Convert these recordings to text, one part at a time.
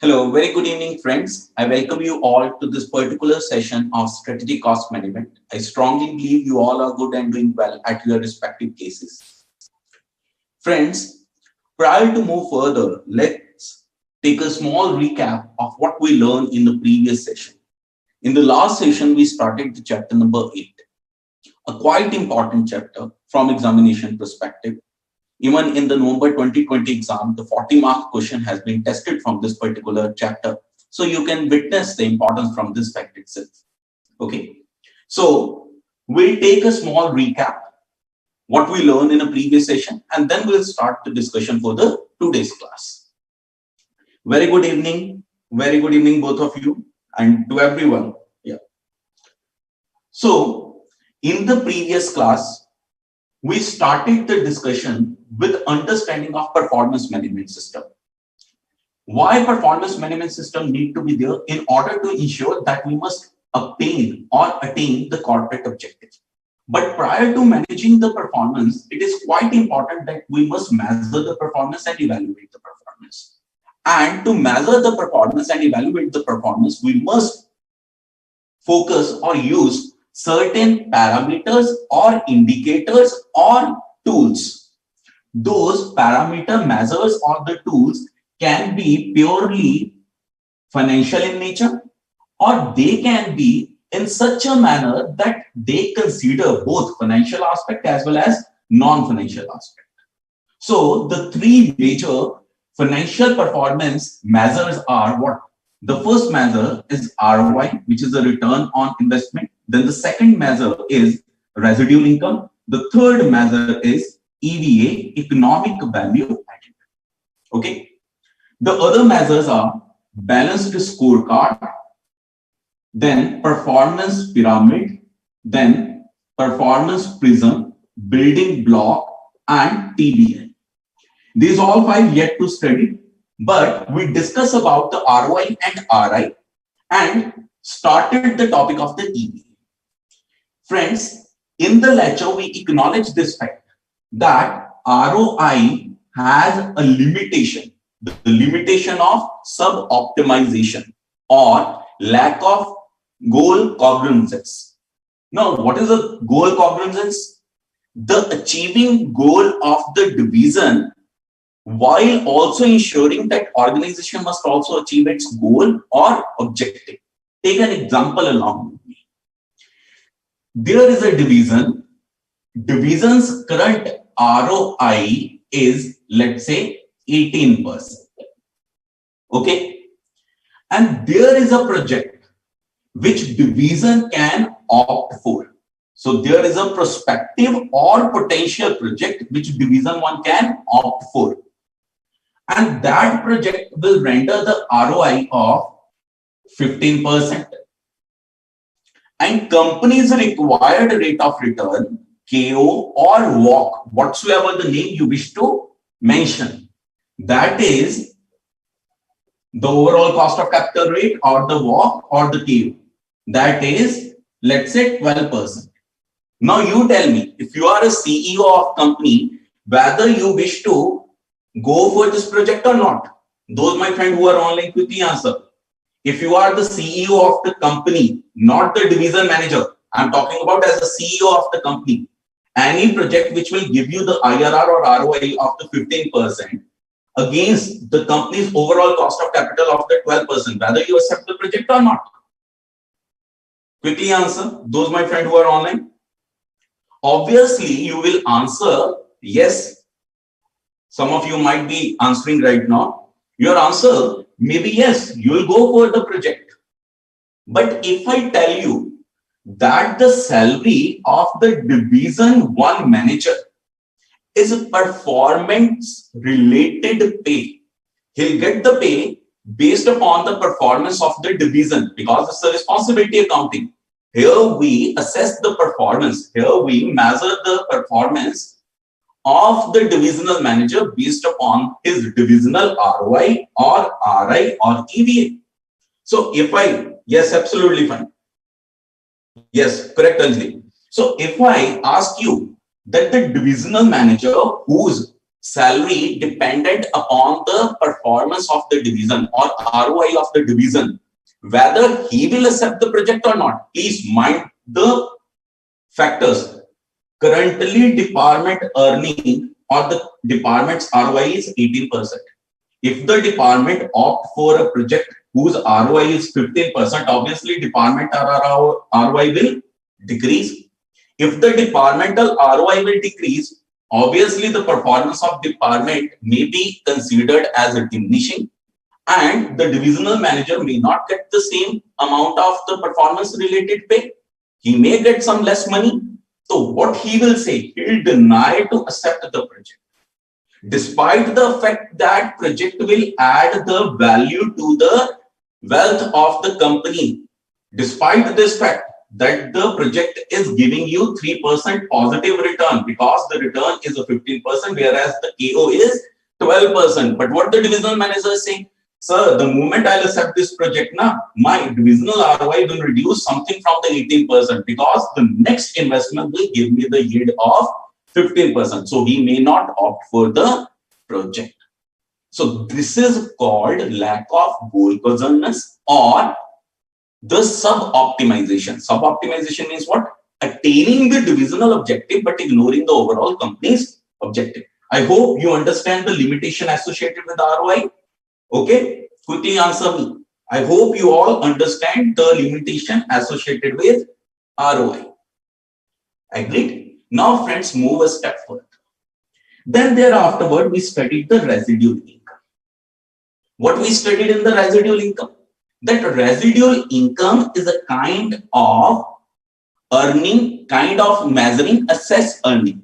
Hello, very good evening, friends. I welcome you all to this particular session of strategic cost management. I strongly believe you all are good and doing well at your respective places. Friends, prior to move further, let's take a small recap of what we learned in the previous session. In the last session, we started the chapter number 8, a quite important chapter from examination perspective. Even in the November 2020 exam, the 40-mark question has been tested from this particular chapter. So you can witness the importance from this fact itself. Okay. So we'll take a small recap, what we learned in a previous session, and then we'll start the discussion for the today's class. Very good evening, both of you, and to everyone. Yeah. So in the previous class, we started the discussion with understanding of performance management system. Why performance management system need to be there? In order to ensure that we must obtain or attain the corporate objective. But prior to managing the performance, it is quite important that we must measure the performance and evaluate the performance. And to measure the performance and evaluate the performance, we must focus or use certain parameters or indicators or tools. Those parameter measures or the tools can be purely financial in nature, or they can be in such a manner that they consider both financial aspect as well as non-financial aspect. So the three major financial performance measures are what? The first measure is ROI, which is a return on investment. Then the second measure is residual income. The third measure is EVA, economic value added. Okay. The other measures are balanced scorecard, then performance pyramid, then performance prism, building block, and TBN. These all five yet to study, but we discuss about the ROI and RI and started the topic of the EVA. Friends, in the lecture, we acknowledge this fact that ROI has a limitation, the limitation of sub-optimization or lack of goal cognizance. Now, what is a goal cognizance? The achieving goal of the division while also ensuring that organization must also achieve its goal or objective. Take an example along with me. There is a division. Division's current ROI is, let's say, 18%. Okay. And there is a project which division can opt for. So there is a prospective or potential project which division one can opt for. And that project will render the ROI of 15%. And company's required rate of return, KO or WACC, whatsoever the name you wish to mention, that is the overall cost of capital rate or the WACC or the KO. That is, let's say 12%. Now you tell me, if you are a CEO of company, whether you wish to go for this project or not. Those, my friend, who are online, quickly answer. If you are the CEO of the company, not the division manager, I'm talking about as a CEO of the company, any project which will give you the IRR or ROI of the 15% against the company's overall cost of capital of the 12%, whether you accept the project or not. Quickly answer, those, my friend, who are online. Obviously, you will answer yes. Some of you might be answering right now. Your answer may be yes, you will go for the project. But if I tell you that the salary of the division one manager is a performance related pay, he'll get the pay based upon the performance of the division because it's a responsibility accounting. Here we assess the performance. Here we measure the performance of the divisional manager based upon his divisional ROI or RI or EVA. So if I, yes, absolutely fine. Yes, correct, Anjali. So if I ask you that the divisional manager whose salary dependent upon the performance of the division or ROI of the division, whether he will accept the project or not. Please mind the factors. Currently, department earning or the department's ROI is 18%. If the department opt for a project whose ROI is 15%, obviously department ROI will decrease. If the departmental ROI will decrease, obviously the performance of department may be considered as a diminishing, and the divisional manager may not get the same amount of the performance related pay. He may get some less money. So what he will say, he will deny to accept the project, despite the fact that project will add the value to the wealth of the company. Despite this fact that the project is giving you 3% positive return, because the return is a 15%, whereas the KO is 12%. But what the divisional manager is saying, sir, the moment I'll accept this project, my divisional ROI will reduce something from the 18%, because the next investment will give me the yield of 15%. So he may not opt for the project. So this is called lack of goal consciousness or the sub-optimization. Sub-optimization means what? Attaining the divisional objective but ignoring the overall company's objective. I hope you understand the limitation associated with ROI. Okay, quickly answer me. I hope you all understand the limitation associated with ROI. Agreed? Now, friends, move a step further. Then thereafterward, we studied the residual income. What we studied in the residual income? That residual income is a kind of earning, kind of measuring assessed earning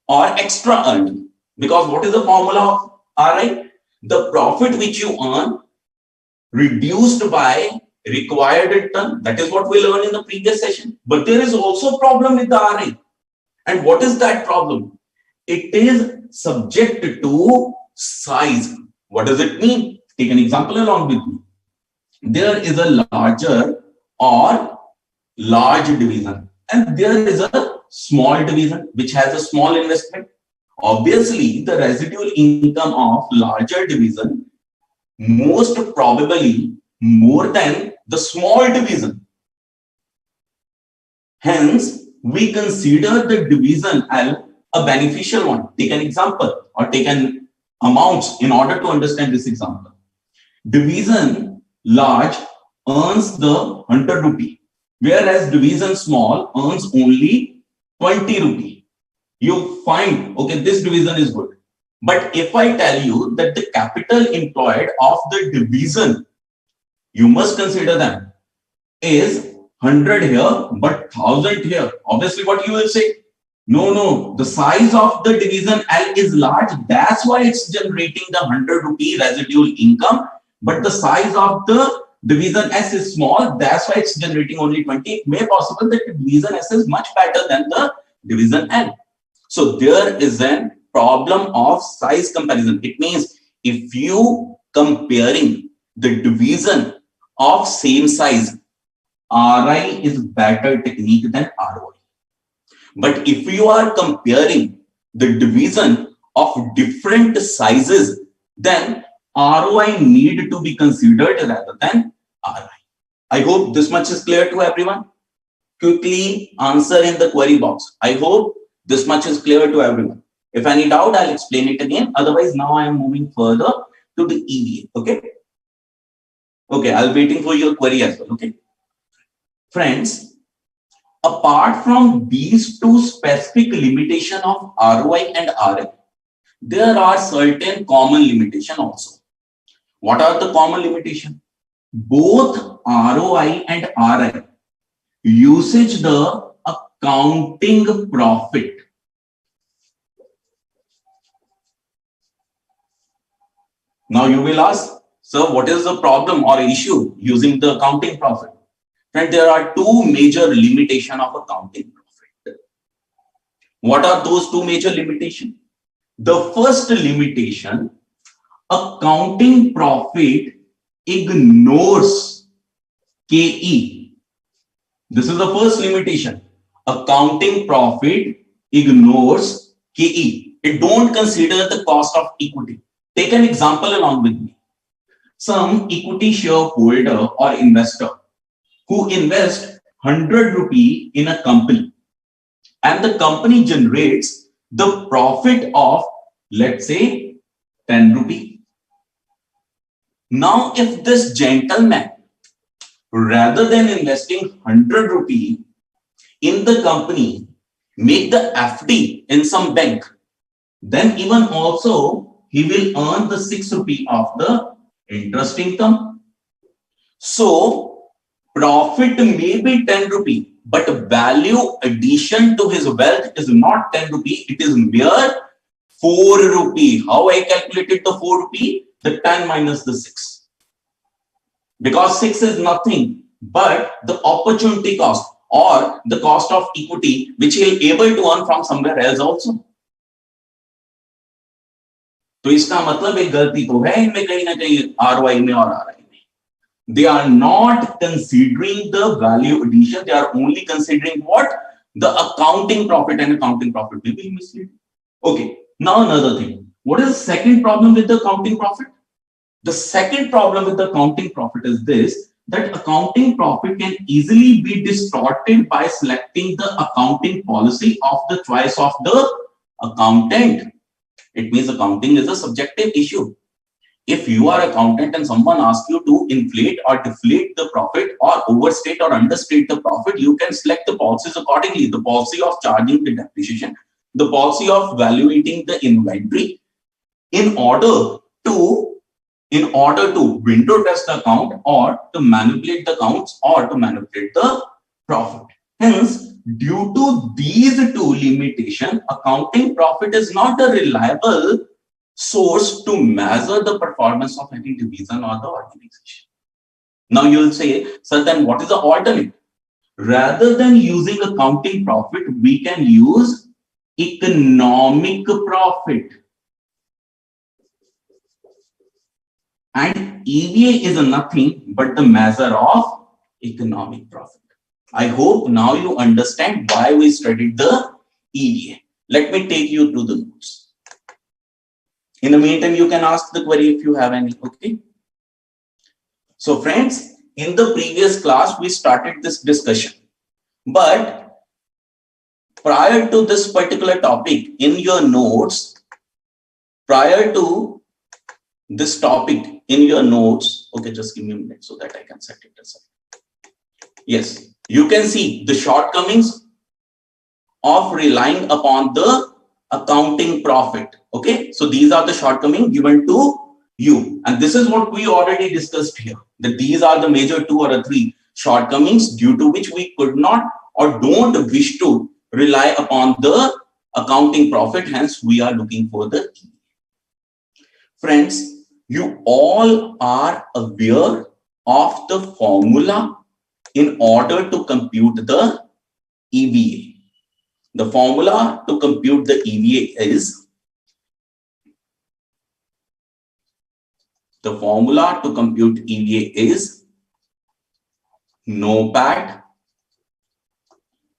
or extra earning. Because what is the formula of RI? The profit which you earn reduced by required return. That is what we'll learn in the previous session. But there is also a problem with the RI. And what is that problem? It is subject to size. What does it mean? Take an example along with me. There is a larger or large division, and there is a small division which has a small investment. Obviously, the residual income of larger division most probably more than the small division. Hence, we consider the division L a beneficial one. Take an example or take an amounts in order to understand this example. Division large earns the 100 rupee, whereas division small earns only 20 rupee. You find, okay, this division is good. But if I tell you that the capital employed of the division, you must consider them, is 100 here, but 1000 here. Obviously, what you will say? No, the size of the division L is large. That's why it's generating the 100 rupee residual income. But the size of the division S is small. That's why it's generating only 20. It may be possible that the division S is much better than the division L. So there is a problem of size comparison. It means if you comparing the division of same size, RI is better technique than ROI. But if you are comparing the division of different sizes, then ROI need to be considered rather than RI. I hope this much is clear to everyone. Quickly answer in the query box. I hope this much is clear to everyone. If any doubt, I'll explain it again. Otherwise, now I am moving further to the EVA. Okay. Okay, I'll be waiting for your query as well. Okay. Friends, apart from these two specific limitations of ROI and RI, there are certain common limitations also. What are the common limitations? Both ROI and RI usage the accounting profit. Now you will ask, sir, what is the problem or issue using the accounting profit? And there are two major limitations of accounting profit. What are those two major limitations? The first limitation, accounting profit ignores KE. This is the first limitation. Accounting profit ignores KE. It don't consider the cost of equity. Take an example along with me. Some equity shareholder or investor who invest 100 rupee in a company, and the company generates the profit of, let's say, 10 rupee. Now, if this gentleman, rather than investing 100 rupee in the company, make the FD in some bank, then even also he will earn the 6 rupee of the interest income. So profit may be 10 rupee, but value addition to his wealth is not 10 rupee, it is mere 4 rupee. How I calculated the 4 rupee? The 10 minus the 6. Because 6 is nothing but the opportunity cost or the cost of equity which he will able to earn from somewhere else also. तो इसका मतलब एक गलती तो है इनमें कहीं ना कहीं ROI में और ROI में. They are not considering the value addition. They are only considering what? The accounting profit, and accounting profit may be misleading. Okay. Now another thing. What is the second problem with the accounting profit? The second problem with the accounting profit is this, that accounting profit can easily be distorted by selecting the accounting policy of the choice of the accountant. It means accounting is a subjective issue. If you are accountant and someone asks you to inflate or deflate the profit or overstate or understate the profit, you can select the policies accordingly. The policy of charging the depreciation, the policy of evaluating the inventory in order to window test the account or to manipulate the accounts or to manipulate the profit. Hence, due to these two limitations, accounting profit is not a reliable source to measure the performance of any division or the organization. Now you will say, sir, then what is the alternate? Rather than using accounting profit, we can use economic profit. And EVA is nothing but the measure of economic profit. I hope now you understand why we studied the EVA. Let me take you to the notes. In the meantime, you can ask the query if you have any. Okay. So friends, in the previous class, we started this discussion. But prior to this particular topic, in your notes, prior to this topic, in your notes, okay, just give me a minute so that I can set it aside. Yes, you can see the shortcomings of relying upon the accounting profit. Okay, so these are the shortcomings given to you, and this is what we already discussed here, that these are the major 2 or 3 shortcomings due to which we could not or don't wish to rely upon the accounting profit. Hence, we are looking for the EVA. Friends, you all are aware of the formula in order to compute the EVA. The formula to compute the EVA is NOPAT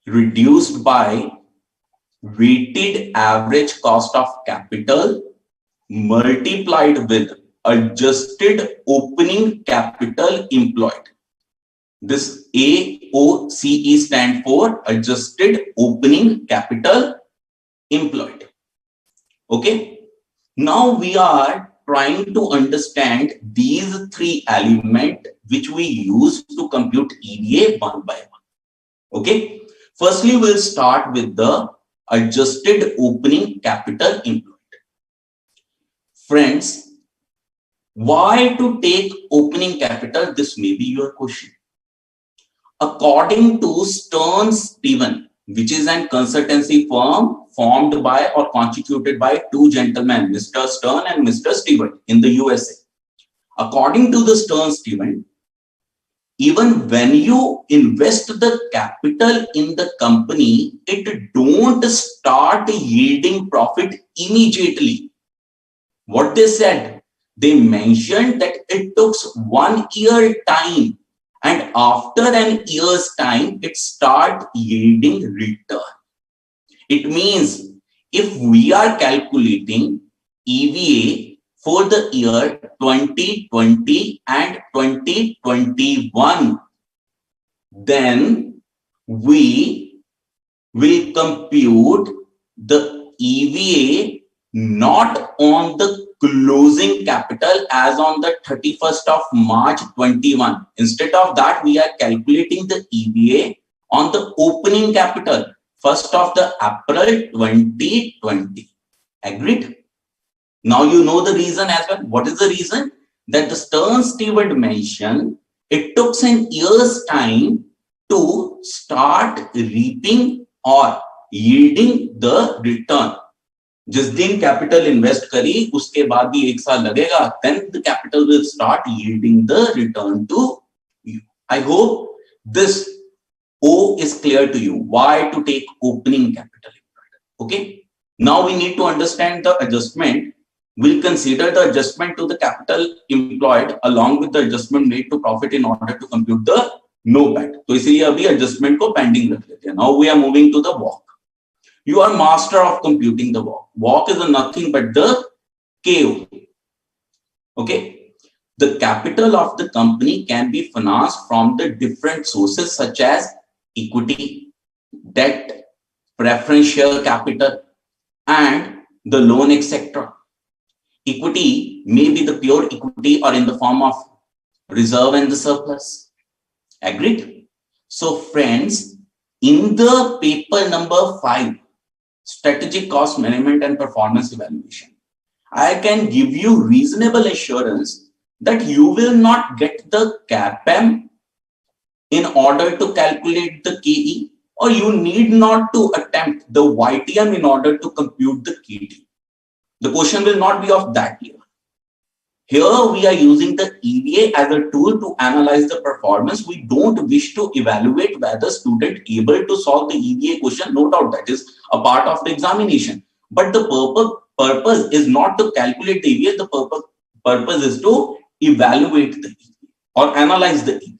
reduced by weighted average cost of capital multiplied with adjusted opening capital employed. This AOCE stand for adjusted opening capital employed. Okay. Now we are trying to understand these 3 elements which we use to compute EVA one by one. Okay. Firstly, we'll start with the adjusted opening capital employed. Friends, why to take opening capital? This may be your question. According to Stern Steven, which is a consultancy firm formed by or constituted by 2 gentlemen, Mr. Stern and Mr. Steven in the USA. According to the Stern Steven, even when you invest the capital in the company, it don't start yielding profit immediately. What they said, they mentioned that it took 1 year time, and after an year's time, it start yielding return. It means if we are calculating EVA for the year 2020 and 2021, then we will compute the EVA not on the closing capital as on the 31st of March 21. Instead of that, we are calculating the EVA on the opening capital 1st of the April 2020. Agreed? Now you know the reason as well. What is the reason? That the Stern-Stewart mentioned it took an year's time to start reaping or yielding the return. जिस दिन capital invest करी उसके बाद भी एक साल लगेगा, then the capital will start yielding the return to you. I hope this O is clear to you. Why to take opening capital employed? Okay. Now we need to understand the adjustment. We'll consider the adjustment to the capital employed along with the adjustment made to profit in order to compute the NOPAT. तो इसलिए अभी adjustment को pending रख लेते हैं. Now we are moving to the WACC. You are master of computing the WACC. WACC is nothing but the KO. Okay. The capital of the company can be financed from the different sources such as equity, debt, preferential capital, and the loan, etc. Equity may be the pure equity or in the form of reserve and the surplus. Agreed? So friends, in the paper number 5, strategic cost management and performance evaluation, I can give you reasonable assurance that you will not get the CAPM in order to calculate the KE, or you need not to attempt the YTM in order to compute the KT. The question will not be of that year. Here we are using the EVA as a tool to analyze the performance. We don't wish to evaluate whether student able to solve the EVA question. No doubt that is a part of the examination. But the purpose is not to calculate the EVA. The purpose is to evaluate the EVA or analyze the EVA.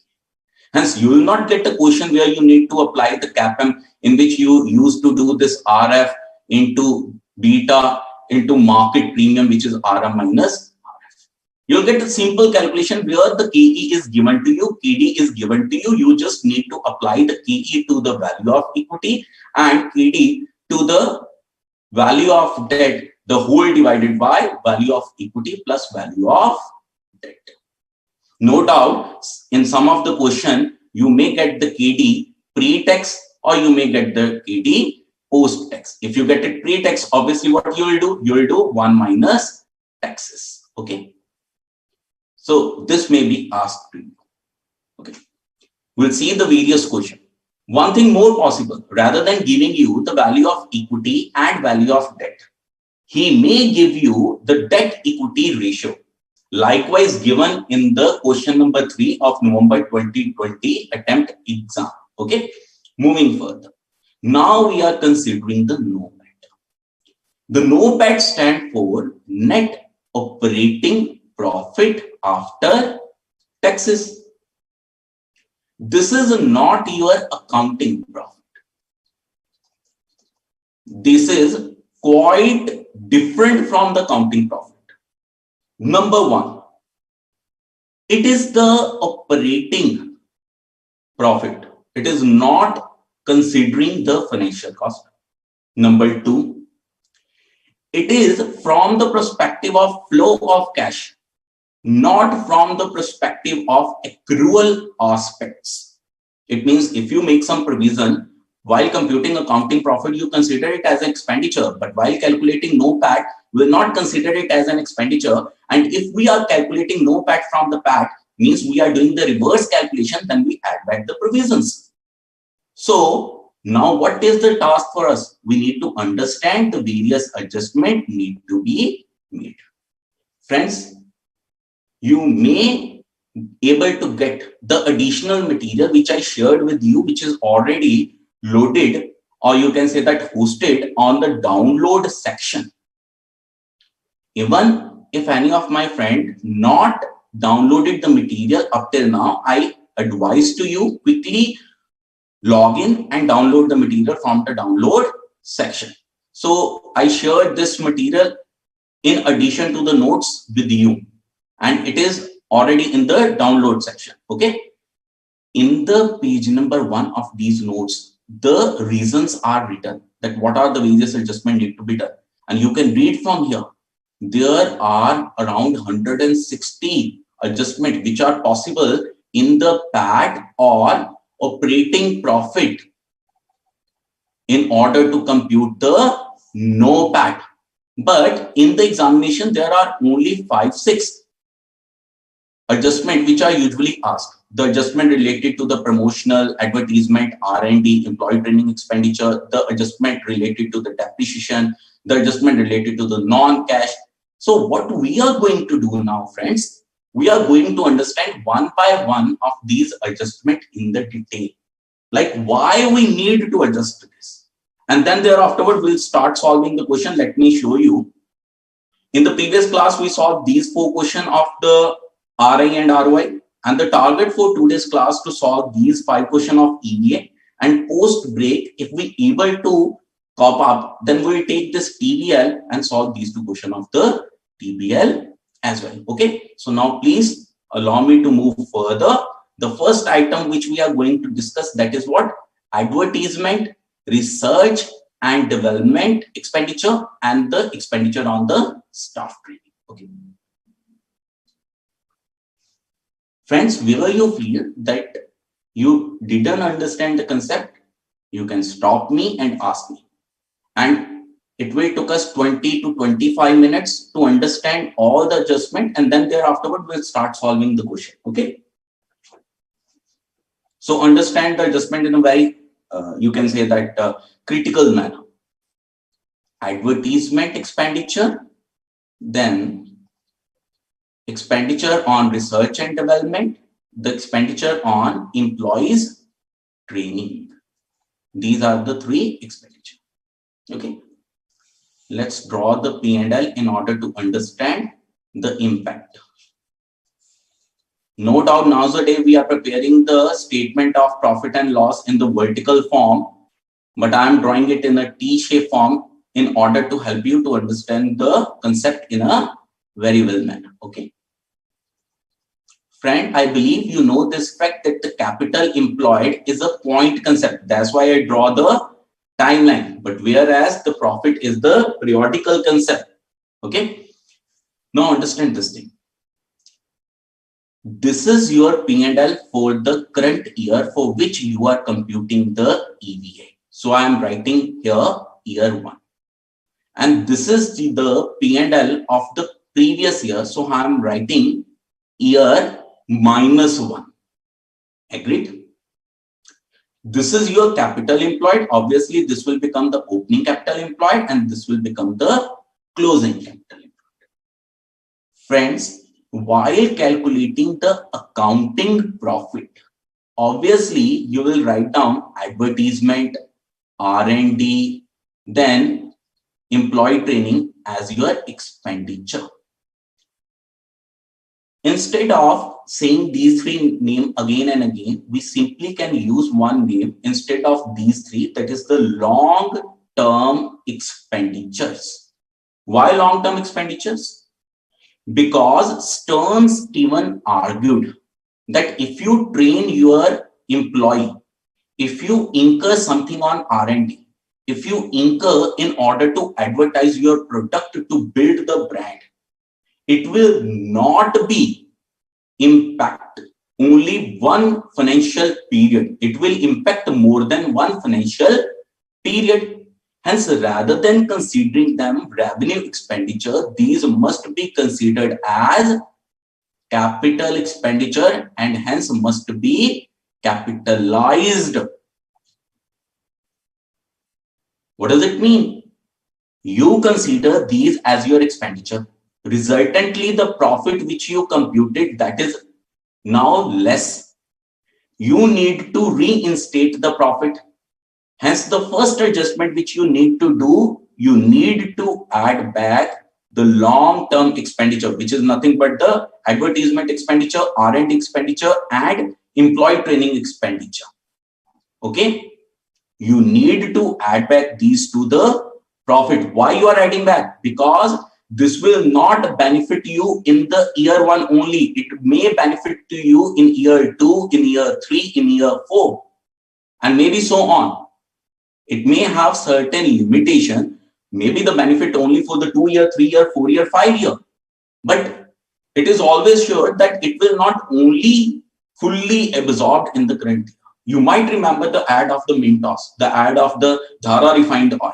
Hence, you will not get a question where you need to apply the CAPM in which you used to do this RF into beta into market premium, which is RM minus RF. You'll get a simple calculation where the KE is given to you, KD is given to you. You just need to apply the KE to the value of equity and KD to the value of debt, the whole divided by value of equity plus value of debt. No doubt, in some of the question, you may get the KD pre-tax or you may get the KD post-tax. If you get it pre-tax, obviously what you will do? You will do 1 minus taxes. Okay. So this may be asked to you. Okay. We'll see the various question. One thing more possible, rather than giving you the value of equity and value of debt, he may give you the debt equity ratio. Likewise given in the question number 3 of November 2020 attempt exam. Okay. Moving further. Now we are considering the NOPAT. The NOPAT stands for net operating profit after taxes. This is not your accounting profit. This is quite different from the accounting profit. Number 1, it is the operating profit. It is not considering the financial cost. Number 2, it is from the perspective of flow of cash, not from the perspective of accrual aspects. It means if you make some provision while computing accounting profit, you consider it as an expenditure, but while calculating NOPAT, we will not consider it as an expenditure. And if we are calculating NOPAT from the PAT, means we are doing the reverse calculation, then we add back the provisions. So now what is the task for us? We need to understand the various adjustments need to be made. Friends, you may be able to get the additional material which I shared with you, which is already loaded, or you can say that hosted on the download section. Even if any of my friend not downloaded the material up till now, I advise to you quickly log in and download the material from the download section. So I shared this material in addition to the notes with you, and it is already in the download section. Okay. In the page number 1 of these notes, the reasons are written that what are the various adjustments need to be done. And you can read from here. There are around 160 adjustments which are possible in the PAT or operating profit in order to compute the NOPAT. But in the examination, there are only 5-6 adjustments which are usually asked. The adjustment related to the promotional, advertisement, R&D, employee training expenditure, the adjustment related to the depreciation, the adjustment related to the non-cash. So what we are going to do now, friends, we are going to understand one by one of these adjustments in the detail, like why we need to adjust this. And then thereafterward, we'll start solving the question. Let me show you. In the previous class, we solved these 4 questions of the RI and ROI. And the target for today's class to solve these 5 questions of EVA. And post break, if we able to cop up, then we'll take this TBL and solve these 2 questions of the TBL as well. Okay. So now please allow me to move further. The first item which we are going to discuss, that is what? Advertisement, research and development expenditure, and the expenditure on the staff training. Okay. Friends, wherever you feel that you didn't understand the concept, you can stop me and ask me. And it will take us 20 to 25 minutes to understand all the adjustment, and then thereafterward we'll start solving the question. Okay. So understand the adjustment in a very, you can say that critical manner. Advertisement expenditure, then expenditure on research and development, the expenditure on employees training. These are the 3 expenditure. Okay. Let's draw the P&L in order to understand the impact. No doubt nowadays we are preparing the statement of profit and loss in the vertical form, but I am drawing it in a T-shaped form in order to help you to understand the concept in a very well manner. Okay. Friend, I believe you know this fact that the capital employed is a point concept. That's why I draw the timeline. But whereas the profit is the periodical concept. Okay. Now understand this thing. This is your P&L for the current year for which you are computing the EVA. So I am writing here year 1. And this is the P&L of the previous year. So I am writing year -1. Agreed? This is your capital employed. Obviously, this will become the opening capital employed and this will become the closing capital employed. Friends, while calculating the accounting profit, obviously, you will write down advertisement, R&D, then employee training as your expenditure. Instead of saying these 3 names again and again, we simply can use one name instead of these 3, that is the long-term expenditures. Why long-term expenditures? Because Stern Steven argued that if you train your employee, if you incur something on R&D, if you incur in order to advertise your product to build the brand, it will not be impact only one financial period. It will impact more than one financial period. Hence, rather than considering them revenue expenditure, these must be considered as capital expenditure and hence must be capitalized. What does it mean? You consider these as your expenditure. Resultantly, the profit which you computed, that is now less. You need to reinstate the profit. Hence, the first adjustment which you need to do, you need to add back the long-term expenditure, which is nothing but the advertisement expenditure, R&D expenditure, and employee training expenditure. Okay? You need to add back these to the profit. Why you are adding back? Because this will not benefit you in the year 1 only. It may benefit to you in year 2, in year 3, in year 4, and maybe so on. It may have certain limitation, maybe the benefit only for the 2-year, 3-year, 4-year, 5-year. But it is always sure that it will not only fully absorbed in the current year. You might remember the ad of the Mintos, the ad of the Dhara refined oil.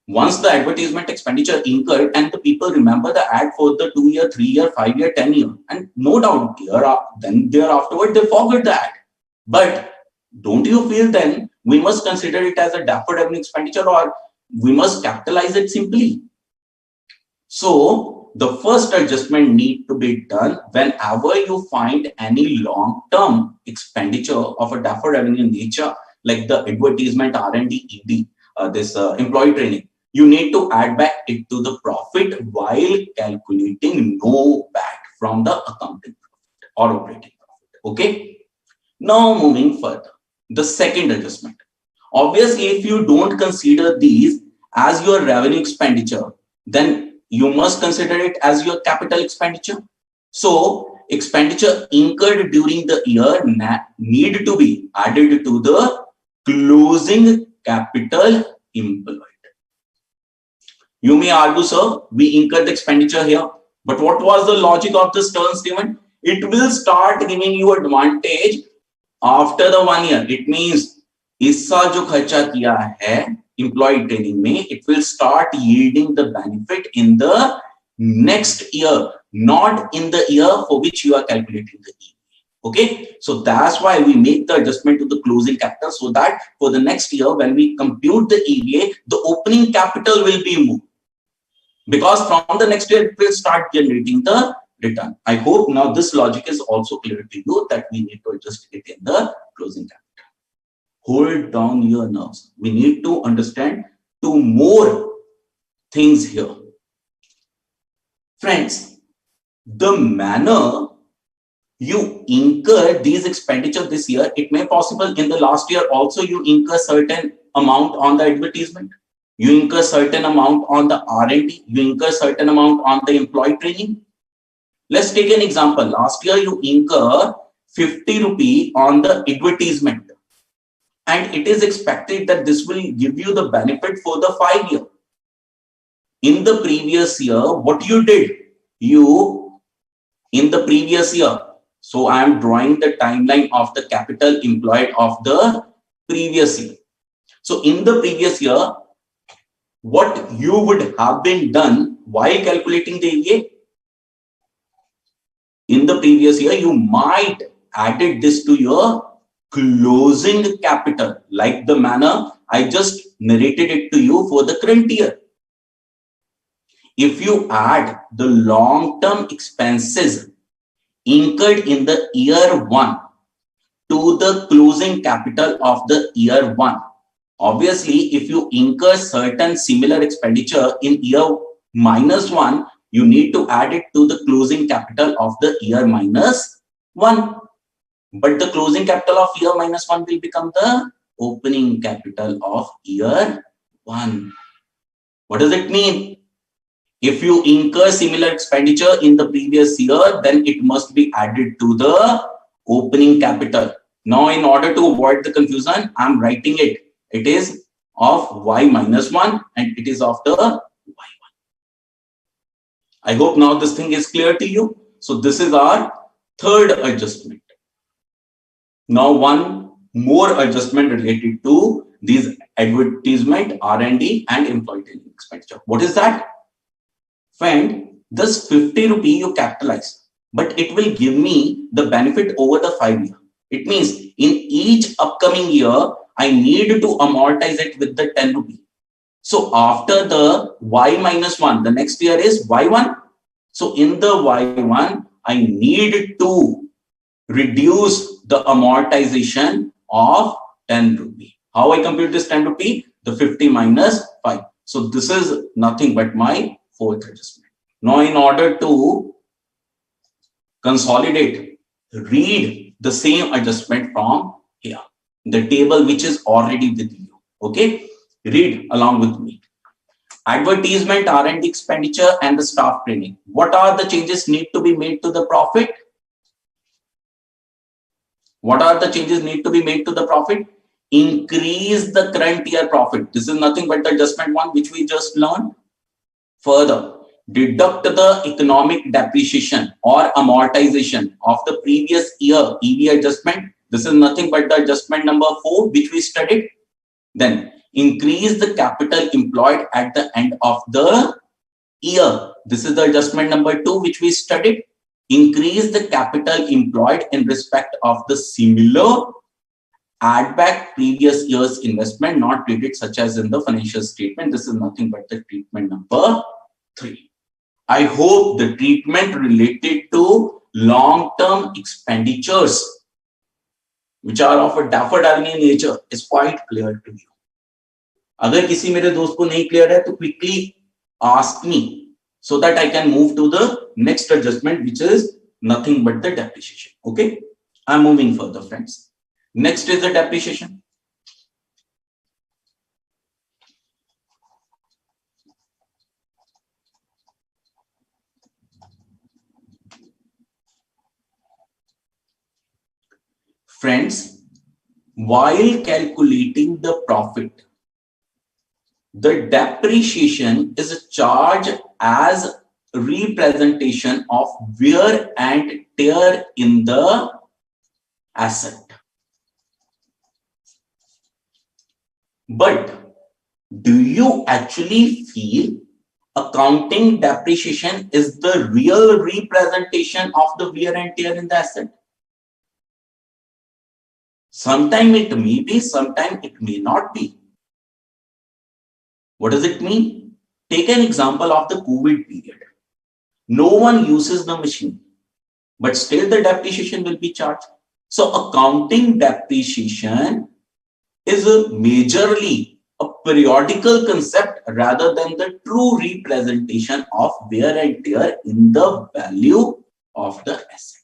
Once the advertisement expenditure incurred and the people remember the ad for the 2-year, 3-year, 5-year, 10-year, and no doubt then thereafterward they forget the ad. But don't you feel then we must consider it as a deferred revenue expenditure, or we must capitalize it simply? So the first adjustment need to be done whenever you find any long-term expenditure of a deferred revenue nature, like the advertisement, R&D, ED, this employee training. You need to add back it to the profit while calculating NOPAT from the accounting profit or operating profit. Okay. Now moving further, the second adjustment. Obviously, if you don't consider these as your revenue expenditure, then you must consider it as your capital expenditure. So expenditure incurred during the year need to be added to the closing capital employed. You may argue, sir, we incurred the expenditure here, but what was the logic of this turn statement? It will start giving you advantage after the 1 year. It means इसका जो खर्चा किया है employee training में, it will start yielding the benefit in the next year, not in the year for which you are calculating the EVA. Okay, so that's why we make the adjustment to the closing capital, so that for the next year when we compute the EVA, the opening capital will be moved, because from the next year it will start generating the return. I hope now this logic is also clear to you that we need to adjust it in the closing capital. Hold down your nerves. We need to understand 2 more things here. Friends, the manner you incur these expenditure this year, it may possible in the last year also you incur certain amount on the advertisement, you incur certain amount on the R&D, you incur certain amount on the employee training. Let's take an example. Last year you incur 50 rupee on the advertisement, and it is expected that this will give you the benefit for the 5-year. In the previous year, what you did? In the previous year, so I am drawing the timeline of the capital employed of the previous year. So in the previous year, what you would have been done while calculating the EVA? In the previous year, you might added this to your closing capital, like the manner I just narrated it to you for the current year. If you add the long-term expenses incurred in the year 1 to the closing capital of the year 1, obviously, if you incur certain similar expenditure in year -1, you need to add it to the closing capital of the year -1. But the closing capital of year -1 will become the opening capital of year 1. What does it mean? If you incur similar expenditure in the previous year, then it must be added to the opening capital. Now, in order to avoid the confusion, I'm writing it. It is of y -1 and it is of the y1. I hope now this thing is clear to you. So this is our third adjustment. Now, one more adjustment related to these advertisement, R&D and employee training expenditure. What is that? Friend, this 50 rupee you capitalize, but it will give me the benefit over the 5 year. It means in each upcoming year, I need to amortize it with the 10 rupee. So after the y -1, the next year is y1. So in the y1, I need to reduce the amortization of 10 rupee. How I compute this 10 rupee? The 50 minus 5. So this is nothing but my fourth adjustment. Now, in order to consolidate, read the same adjustment from here, the table which is already with you. Okay. Read along with me. Advertisement, R&D expenditure, and the staff training. What are the changes need to be made to the profit? What are the changes need to be made to the profit? Increase the current year profit. This is nothing but the adjustment one which we just learned. Further, deduct the economic depreciation or amortization of the previous year EV adjustment. This is nothing but the adjustment number 4 which we studied. Then increase the capital employed at the end of the year. This is the adjustment number 2 which we studied. Increase the capital employed in respect of the similar add back previous year's investment not treated such as in the financial statement. This is nothing but the treatment number 3. I hope the treatment related to long-term expenditures which are of a daffodil nature is quite clear to you. अगर किसी मेरे दोस्त को नहीं clear है तो quickly ask me so that I can move to the next adjustment which is nothing but the depreciation. Okay, I'm moving further, friends. Next is the depreciation. Friends, while calculating the profit, the depreciation is a charge as representation of wear and tear in the asset. But do you actually feel accounting depreciation is the real representation of the wear and tear in the asset? Sometime it may be, sometime it may not be. What does it mean? Take an example of the COVID period. No one uses the machine, but still the depreciation will be charged. So accounting depreciation is majorly a periodical concept rather than the true representation of wear and tear in the value of the asset.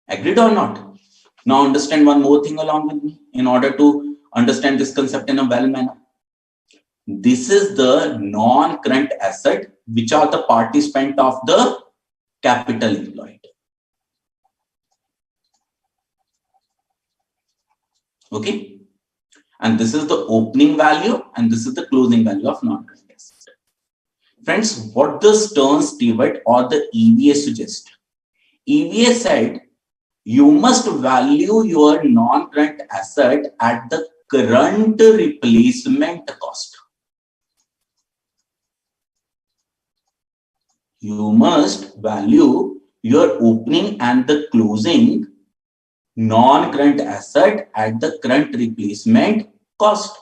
Agreed or not? Now understand one more thing along with me in order to understand this concept in a well manner. This is the non-current asset which are the participant of the capital employed. Okay, and this is the opening value and this is the closing value of non-current asset. Friends, what does Stern Stewart or the EVA suggest? EVA said you must value your non-current asset at the current replacement cost. You must value your opening and the closing non-current asset at the current replacement cost.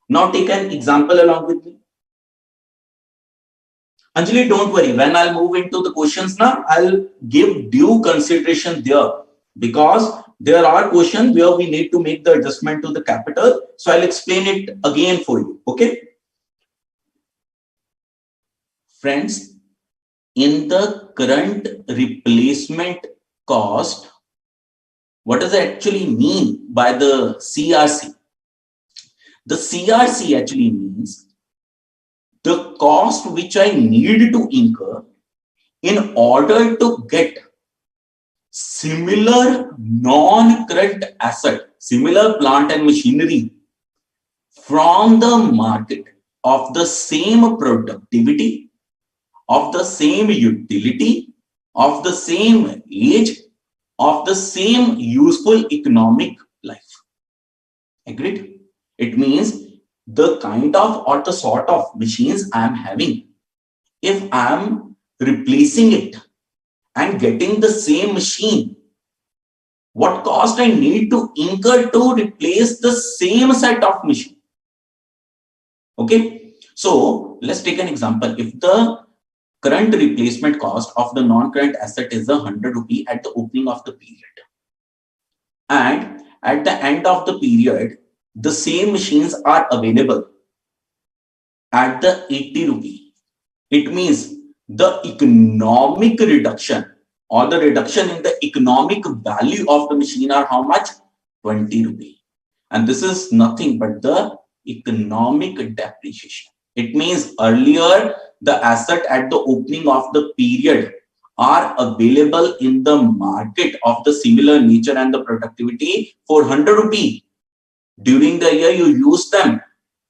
Now take an example along with me. Anjali, don't worry. When I'll move into the questions now, I'll give due consideration there because there are questions where we need to make the adjustment to the capital. So I'll explain it again for you. Okay. Friends, in the current replacement cost, what does it actually mean by the CRC? The CRC actually means the cost which I need to incur in order to get similar non-current asset, similar plant and machinery from the market of the same productivity, of the same utility, of the same age, of the same useful economic life. Agreed? It means the kind of or the sort of machines I am having. If I am replacing it and getting the same machine, what cost I need to incur to replace the same set of machine? Okay, so let's take an example. If the current replacement cost of the non-current asset is 100 rupee at the opening of the period, and at the end of the period, the same machines are available at the 80 rupee. It means the economic reduction or the reduction in the economic value of the machine are how much? 20 rupee. And this is nothing but the economic depreciation. It means earlier the asset at the opening of the period are available in the market of the similar nature and the productivity for 100 rupee. During the year you use them,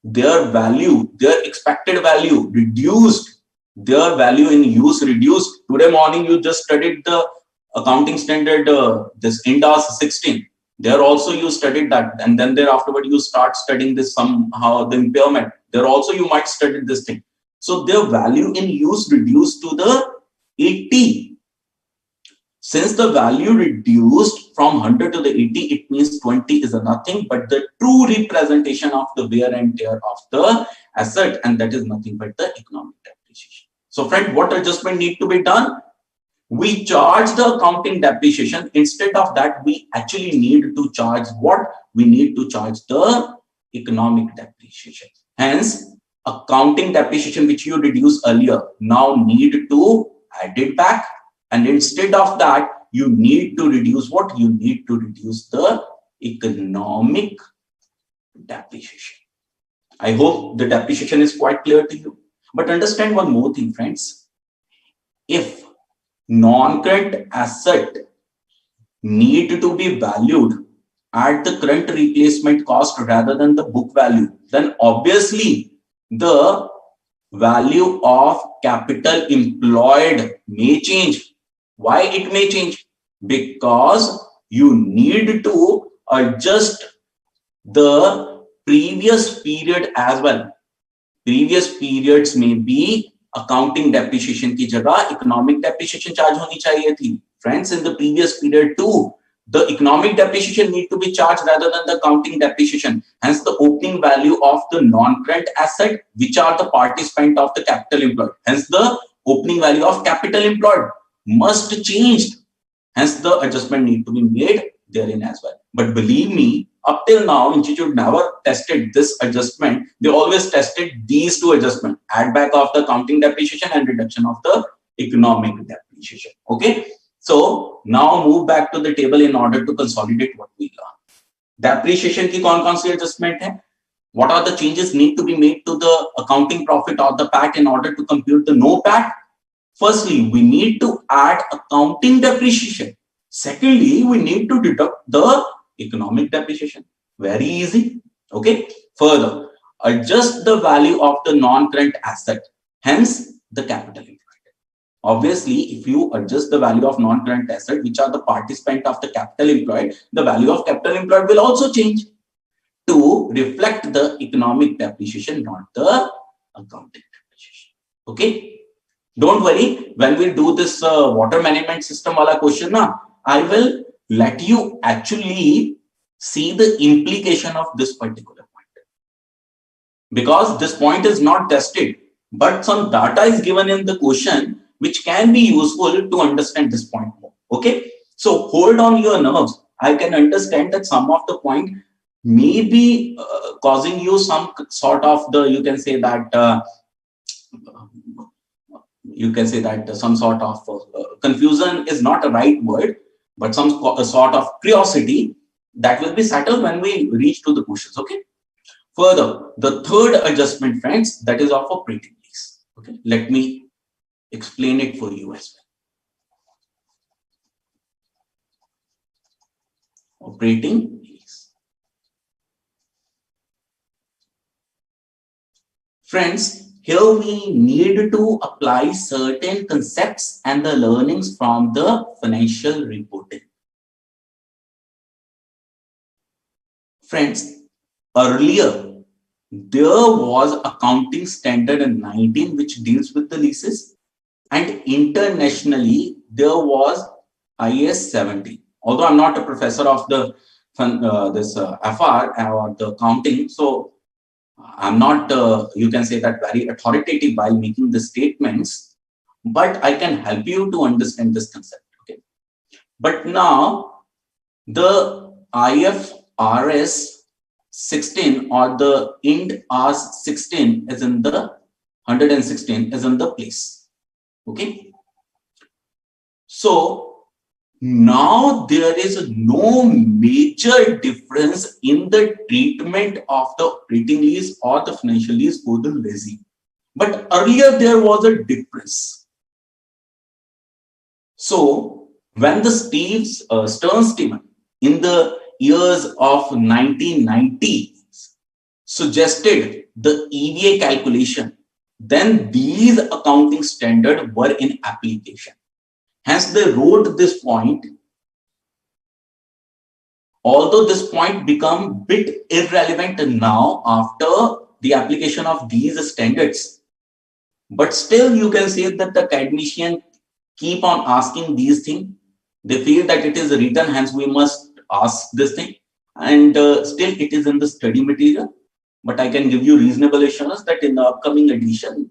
their value, their expected value reduced, their value in use reduced. Today morning you just studied the accounting standard, this INDAS 16. There also you studied that, and then there afterward you start studying this somehow, the impairment. There also you might study this thing. So their value in use reduced to the 80. Since the value reduced from 100 to the 80, it means 20 is a nothing but the true representation of the wear and tear of the asset, and that is nothing but the economic depreciation. So friend, what adjustment need to be done? We charge the accounting depreciation. Instead of that, we actually need to charge what? We need to charge the economic depreciation. Hence, accounting depreciation which you reduced earlier now need to add it back. And instead of that, you need to reduce what? You need to reduce the economic depreciation. I hope the depreciation is quite clear to you. But understand one more thing, friends. If non-current asset need to be valued at the current replacement cost rather than the book value, then obviously the value of capital employed may change. Why it may change? Because you need to adjust the previous period as well. Previous periods may be accounting depreciation की जगह economic depreciation charge होनी चाहिए थी. Friends, in the previous period too, the economic depreciation need to be charged rather than the accounting depreciation. Hence, the opening value of the non-current asset, which are the participant of the capital employed. Hence, the opening value of capital employed must change. Hence, the adjustment need to be made therein as well. But believe me, up till now, Institute never tested this adjustment. They always tested these two adjustments: add back of the accounting depreciation and reduction of the economic depreciation. Okay. So now move back to the table in order to consolidate what we learned. Depreciation की कौन-कौन सी adjustment है? What are the changes need to be made to the accounting profit or the PAT in order to compute the NOPAT? Firstly, we need to add accounting depreciation. Secondly, we need to deduct the economic depreciation. Very easy. Okay. Further, adjust the value of the non-current asset, hence the capital employed. Obviously, if you adjust the value of non-current asset, which are the participant of the capital employed, the value of capital employed will also change to reflect the economic depreciation, not the accounting depreciation. Okay. Don't worry, when we do this water management system wala question, I will let you actually see the implication of this particular point. Because this point is not tested, but some data is given in the question which can be useful to understand this point more. Okay, so hold on your nerves. I can understand that some of the point may be causing you some sort of the, you can say that some sort of confusion is not a right word, but some sort of curiosity that will be settled when we reach to the questions. Okay. Further, the third adjustment, friends, that is of operating lease. Okay, let me explain it for you as well. Operating lease. Friends, here we need to apply certain concepts and the learnings from the financial reporting. Friends, earlier there was accounting standard in 19 which deals with the leases, and internationally there was IS 70. Although I'm not a professor of the FR or the accounting, so I'm not, you can say that, very authoritative while making the statements, but I can help you to understand this concept. Okay. But now the IFRS 16 or the IND-AS 16 is in the 116 is in the place. Okay. So Now there is no major difference in the treatment of the operating lease or the financial lease for the lessee. But earlier there was a difference. So when the Stern in the years of 1990s suggested the EVA calculation, then these accounting standards were in application. Hence, they wrote this point. Although this point become bit irrelevant now after the application of these standards, but still you can say that the academician keep on asking these things. They feel that it is written, hence we must ask this thing, and still it is in the study material. But I can give you reasonable assurance that in the upcoming edition,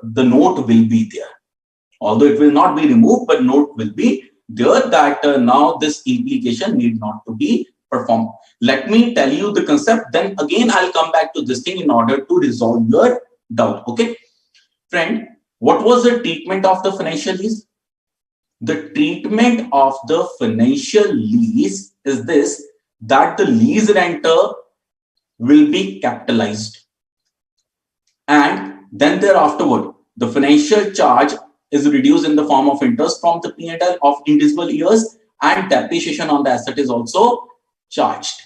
the note will be there. Although it will not be removed, but note will be there that now this implication need not to be performed. Let me tell you the concept, then again I'll come back to this thing in order to resolve your doubt. Okay, friend, what was the treatment of the financial lease? The treatment of the financial lease is this, that the lease rental will be capitalized, and then thereafterward the financial charge is reduced in the form of interest from the P&L of individual years, and depreciation on the asset is also charged.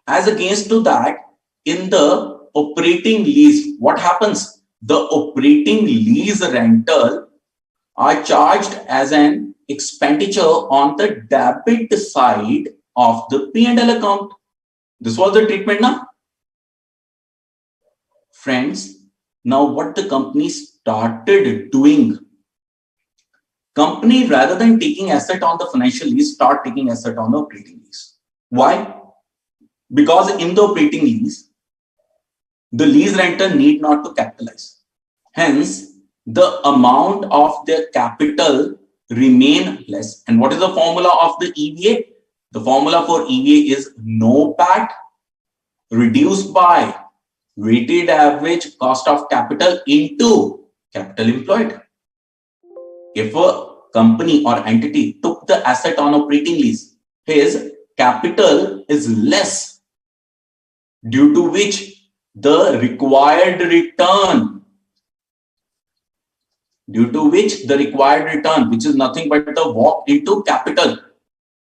As against to that, in the operating lease, what happens? The operating lease rental are charged as an expenditure on the debit side of the P&L account. This was the treatment now. Friends, now what the company started doing, company rather than taking asset on the financial lease, start taking asset on the operating lease. Why? Because in the operating lease, the lease renter need not to capitalize. Hence, the amount of their capital remain less. And what is the formula of the EVA? The formula for EVA is NOPAT reduced by weighted average cost of capital into capital employed. If a company or entity took the asset on operating lease, his capital is less, due to which the required return, which is nothing but the WACC into capital,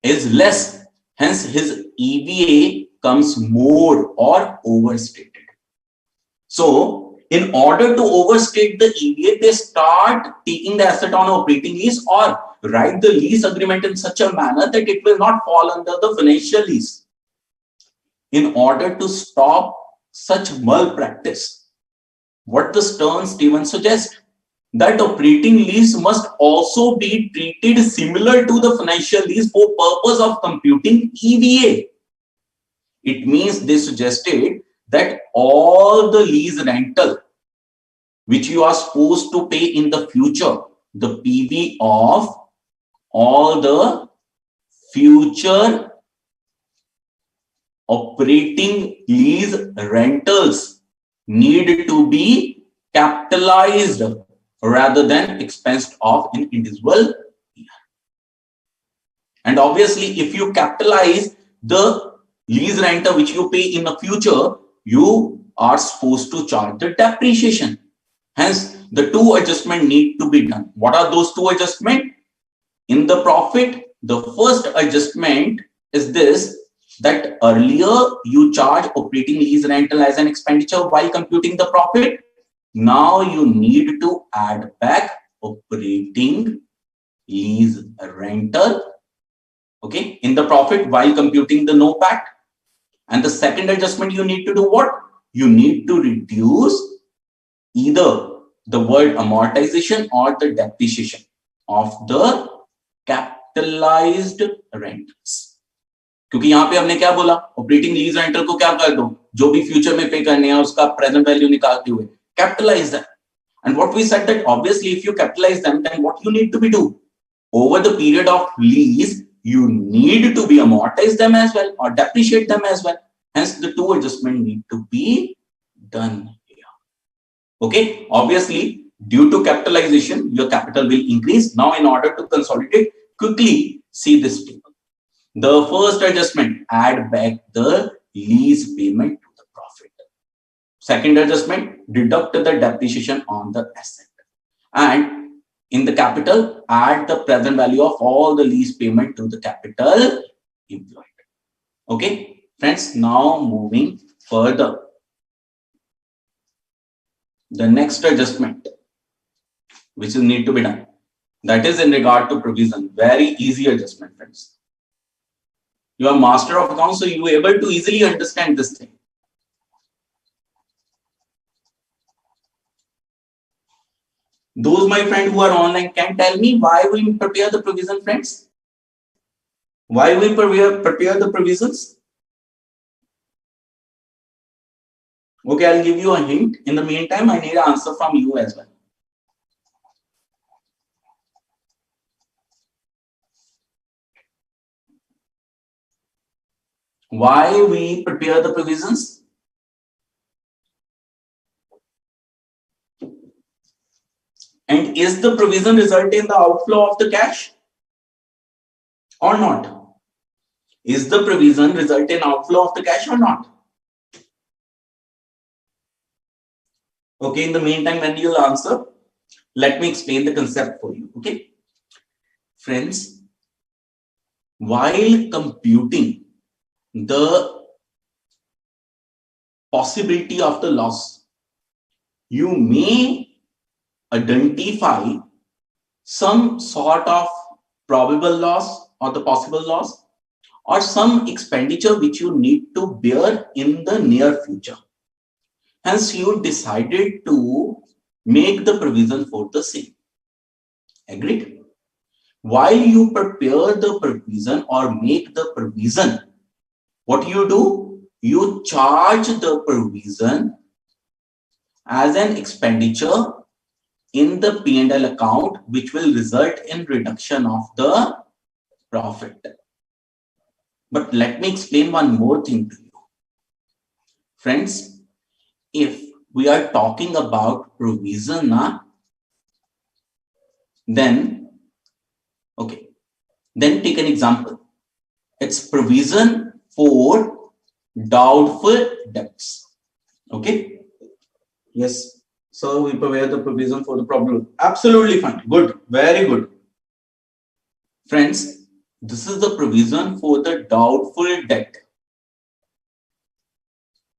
is less. Hence, his EVA comes more or overstated. So, in order to overstate the EVA, they start taking the asset on operating lease or write the lease agreement in such a manner that it will not fall under the financial lease. In order to stop such malpractice, what the Stern-Stevens suggests, that operating lease must also be treated similar to the financial lease for purpose of computing EVA. It means they suggested that all the lease rental which you are supposed to pay in the future, the PV of all the future operating lease rentals need to be capitalized rather than expensed off in individual year. And obviously, if you capitalize the lease rental which you pay in the future, you are supposed to charge the depreciation. Hence, the two adjustments need to be done. What are those two adjustments? In the profit, the first adjustment is this, that earlier you charge operating lease rental as an expenditure while computing the profit. Now you need to add back operating lease rental, okay, in the profit while computing the NOPAT. And the second adjustment you need to do what? You need to reduce either the word amortization or the depreciation of the capitalized rentals. क्योंकि यहाँ पे हमने क्या बोला, operating lease rental को क्या कर दो, जो भी फ्यूचर में पे करने हैं उसका प्रेजेंट वैल्यू निकालते हुए capitalize them. And what we said that obviously if you capitalize them, then what you need to be do over the period of lease, you need to be amortize them as well or depreciate them as well. Hence the two adjustments need to be done here. Okay, obviously due to capitalization your capital will increase. Now in order to consolidate, Quickly see this table. The first adjustment, add back the lease payment to the profit. Second adjustment, deduct the depreciation on the asset. And in the capital, add the present value of all the lease payment to the capital employed. Okay, friends, now moving further. The next adjustment which will need to be done, that is in regard to provision. Very easy adjustment, friends. You are master of accounts, so you are able to easily understand this thing. Those my friend who are online can tell me why we prepare the provision, friends? Why we prepare the provisions? Okay, I'll give you a hint. In the meantime, I need an answer from you as well. Why we prepare the provisions? And is the provision result in the outflow of the cash or not? Is the provision result in outflow of the cash or not? Okay, in the meantime, when you'll answer, let me explain the concept for you. Okay, friends, while computing the possibility of the loss, you may identify some sort of probable loss or the possible loss or some expenditure which you need to bear in the near future. Hence, you decided to make the provision for the same. Agreed? While you prepare the provision or make the provision, what do? You charge the provision as an expenditure in the P&L account, which will result in reduction of the profit. But let me explain one more thing to you. Friends, if we are talking about provision, then take an example. It's provision for doubtful debts. Okay. Yes. So we prepare the provision for the problem. Absolutely fine. Good. Very good. Friends, this is the provision for the doubtful debt.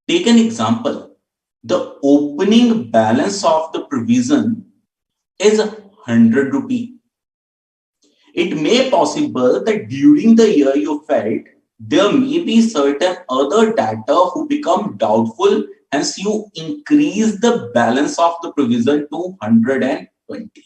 Take an example. The opening balance of the provision is 100 rupee. It may possible that during the year you felt there may be certain other debtor who become doubtful, hence you increase the balance of the provision to 120.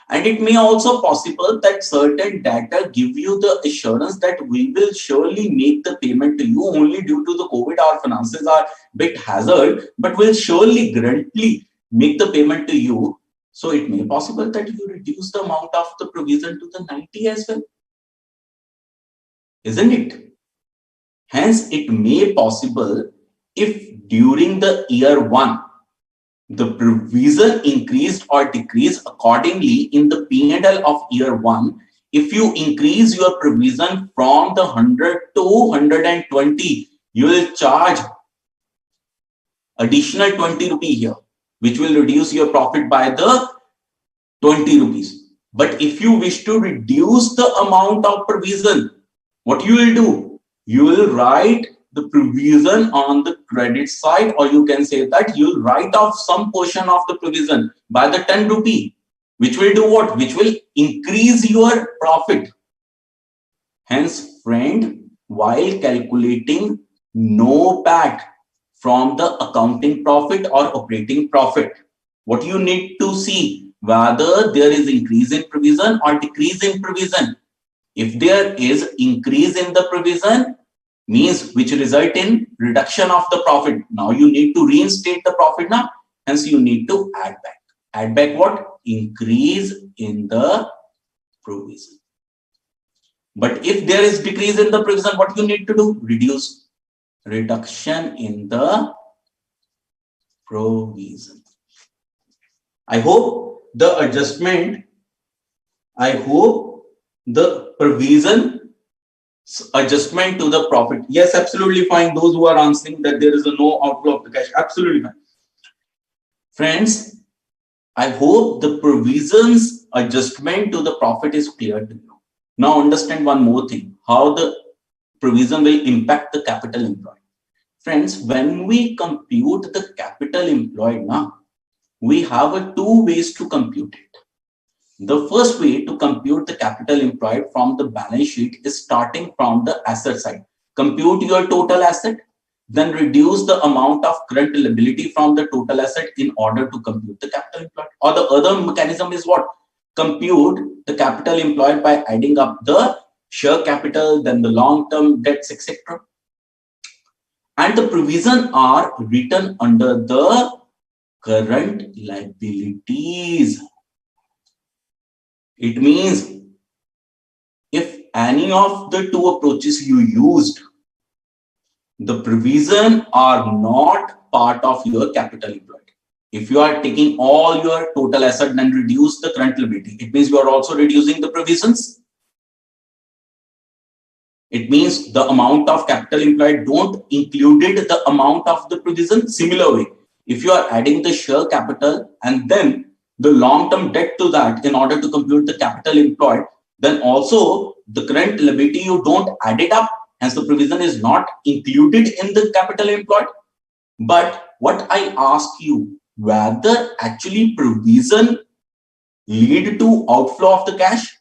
And it may also possible that certain debtor give you the assurance that we will surely make the payment to you. Only due to the COVID our finances are bit hazard, but will surely grantly make the payment to you. So it may possible that you reduce the amount of the provision to the 90 as well. Isn't it? Hence, it may possible if during the year 1, the provision increased or decreased accordingly in the P&L of year 1. If you increase your provision from the 100 to 120, you will charge additional 20 rupee here, which will reduce your profit by the 20 rupees. But if you wish to reduce the amount of provision, what you will do? You will write the provision on the credit side, or you can say that you will write off some portion of the provision by the 10 rupee, which will do what? Which will increase your profit. Hence, friend, while calculating NOPAT from the accounting profit or operating profit, what you need to see whether there is increase in provision or decrease in provision. If there is increase in the provision, means which result in reduction of the profit. Now you need to reinstate the profit now. Hence you need to add back. Add back what? Increase in the provision. But if there is decrease in the provision, what you need to do? Reduce. Reduction in the provision. I hope the adjustment, the provision adjustment to the profit. Yes, absolutely fine. Those who are answering that there is a no outflow of the cash, absolutely fine. Friends, I hope the provisions adjustment to the profit is clear to you. Now understand one more thing, how the provision will impact the capital employed. Friends, when we compute the capital employed now, we have two ways to compute it. The first way to compute the capital employed from the balance sheet is starting from the asset side. Compute your total asset, then reduce the amount of current liability from the total asset in order to compute the capital employed. Or the other mechanism is what? Compute the capital employed by adding up the share capital, then the long-term debts, etc. And the provision are written under the current liabilities. It means if any of the two approaches you used, the provision are not part of your capital employed. If you are taking all your total asset and reduce the current liability, it means you are also reducing the provisions. It means the amount of capital employed don't included the amount of the provision. Similar way, if you are adding the share capital and then the long-term debt to that in order to compute the capital employed, then also the current liability you don't add it up, hence the provision is not included in the capital employed. But what I ask you, whether actually provision lead to outflow of the cash?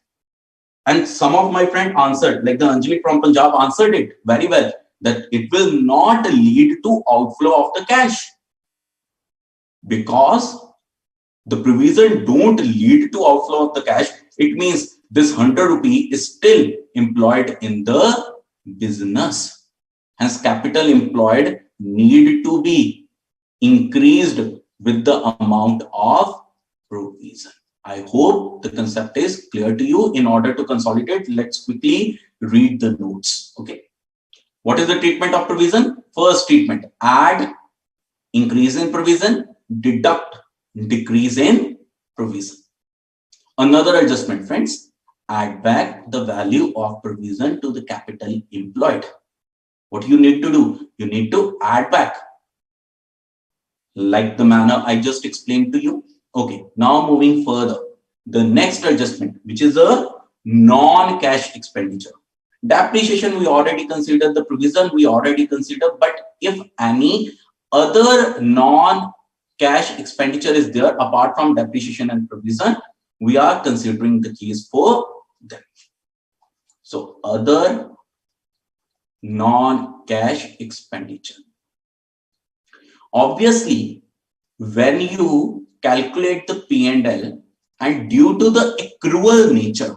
And some of my friend answered, like the Anjali from Punjab answered it very well, that it will not lead to outflow of the cash because the provision don't lead to outflow of the cash. It means this 100 rupee is still employed in the business. Hence, capital employed need to be increased with the amount of provision. I hope the concept is clear to you. In order to consolidate, let's quickly read the notes. Okay. What is the treatment of provision? First treatment, add increase in provision, deduct decrease in provision. Another adjustment, friends, add back the value of provision to the capital employed. What you need to do? You need to add back like the manner I just explained to you. Okay, now moving further, the next adjustment, which is a non-cash expenditure. Depreciation, we already considered, the provision we already considered, but if any other non-cash expenditure is there apart from depreciation and provision, we are considering the case for them. So, other non-cash expenditure. Obviously, when you calculate the P&L and due to the accrual nature,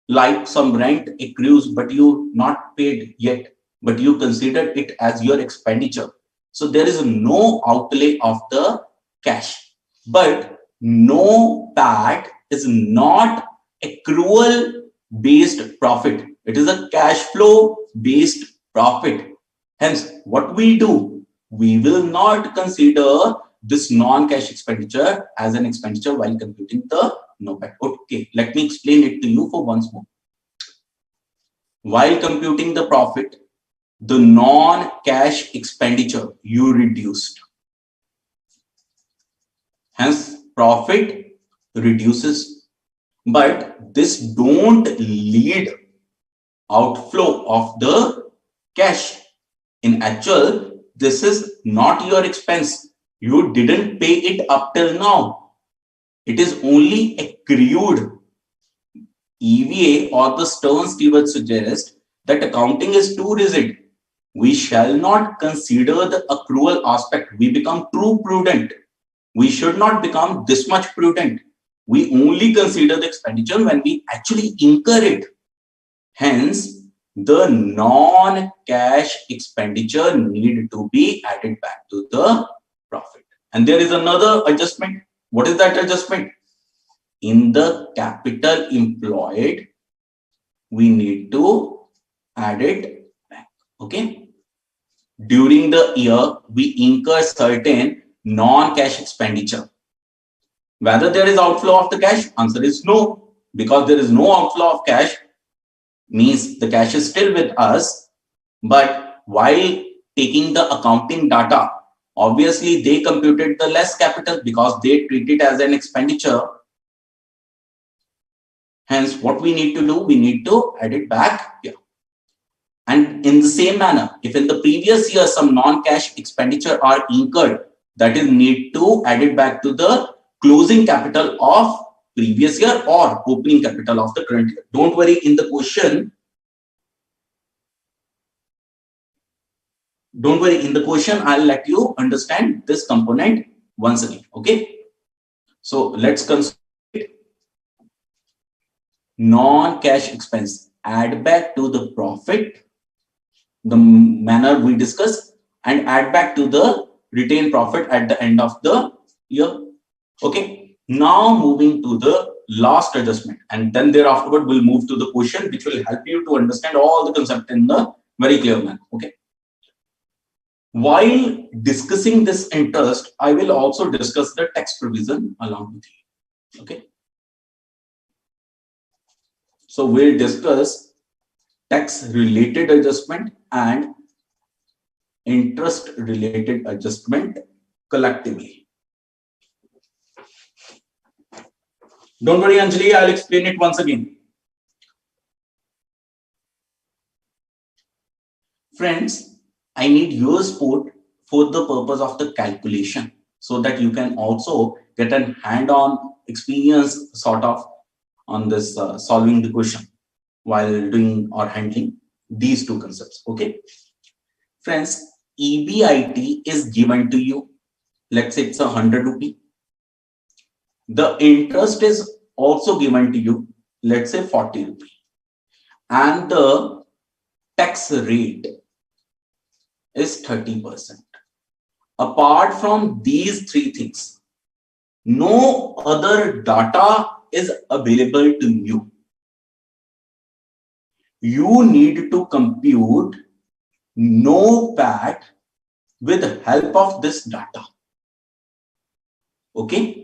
like some rent accrues but you not paid yet, but you consider it as your expenditure. So there is no outlay of the cash. But NOPAT is not accrual based profit. It is a cash flow based profit. Hence, what we do, we will not consider this non-cash expenditure as an expenditure while computing the NOPAT. Okay, let me explain it to you for once more. While computing the profit, the non-cash expenditure you reduced. Hence, profit reduces. But this don't lead outflow of the cash. In actual, this is not your expense. You didn't pay it up till now. It is only accrued. EVA or the Stern-Stewart suggest that accounting is too rigid. We shall not consider the accrual aspect. We become too prudent. We should not become this much prudent. We only consider the expenditure when we actually incur it. Hence, the non-cash expenditure need to be added back to the profit. And there is another adjustment. What is that adjustment? In the capital employed, we need to add it back. Okay. During the year, we incur certain non-cash expenditure. Whether there is outflow of the cash, answer is no. because there is no outflow of cash, means the cash is still with us, but while taking the accounting data, obviously they computed the less capital because they treat it as an expenditure. Hence, what we need to do, we need to add it back here. And in the same manner, if in the previous year some non-cash expenditure are incurred, that is need to add it back to the closing capital of previous year or opening capital of the current year. Don't worry, in the question, I'll let you understand this component once again. Okay. So let's consider non-cash expense, add back to the profit, the manner we discussed, and add back to the retained profit at the end of the year. Okay. Now moving to the last adjustment, and then thereafter we'll move to the question which will help you to understand all the concept in the very clear manner. Okay. While discussing this interest, I will also discuss the tax provision along with you. Okay. So we'll discuss tax related adjustment and interest related adjustment collectively. Don't worry, Anjali, I'll explain it once again. Friends, I need your support for the purpose of the calculation so that you can also get a hand-on experience sort of on this solving the question while doing or handling these two concepts. Okay. Friends, EBIT is given to you. Let's say it's 100 rupee. The interest is also given to you. Let's say 40 rupee. And the tax rate is 30%. Apart from these three things, no other data is available to you. You need to compute NOPAT with the help of this data. Okay.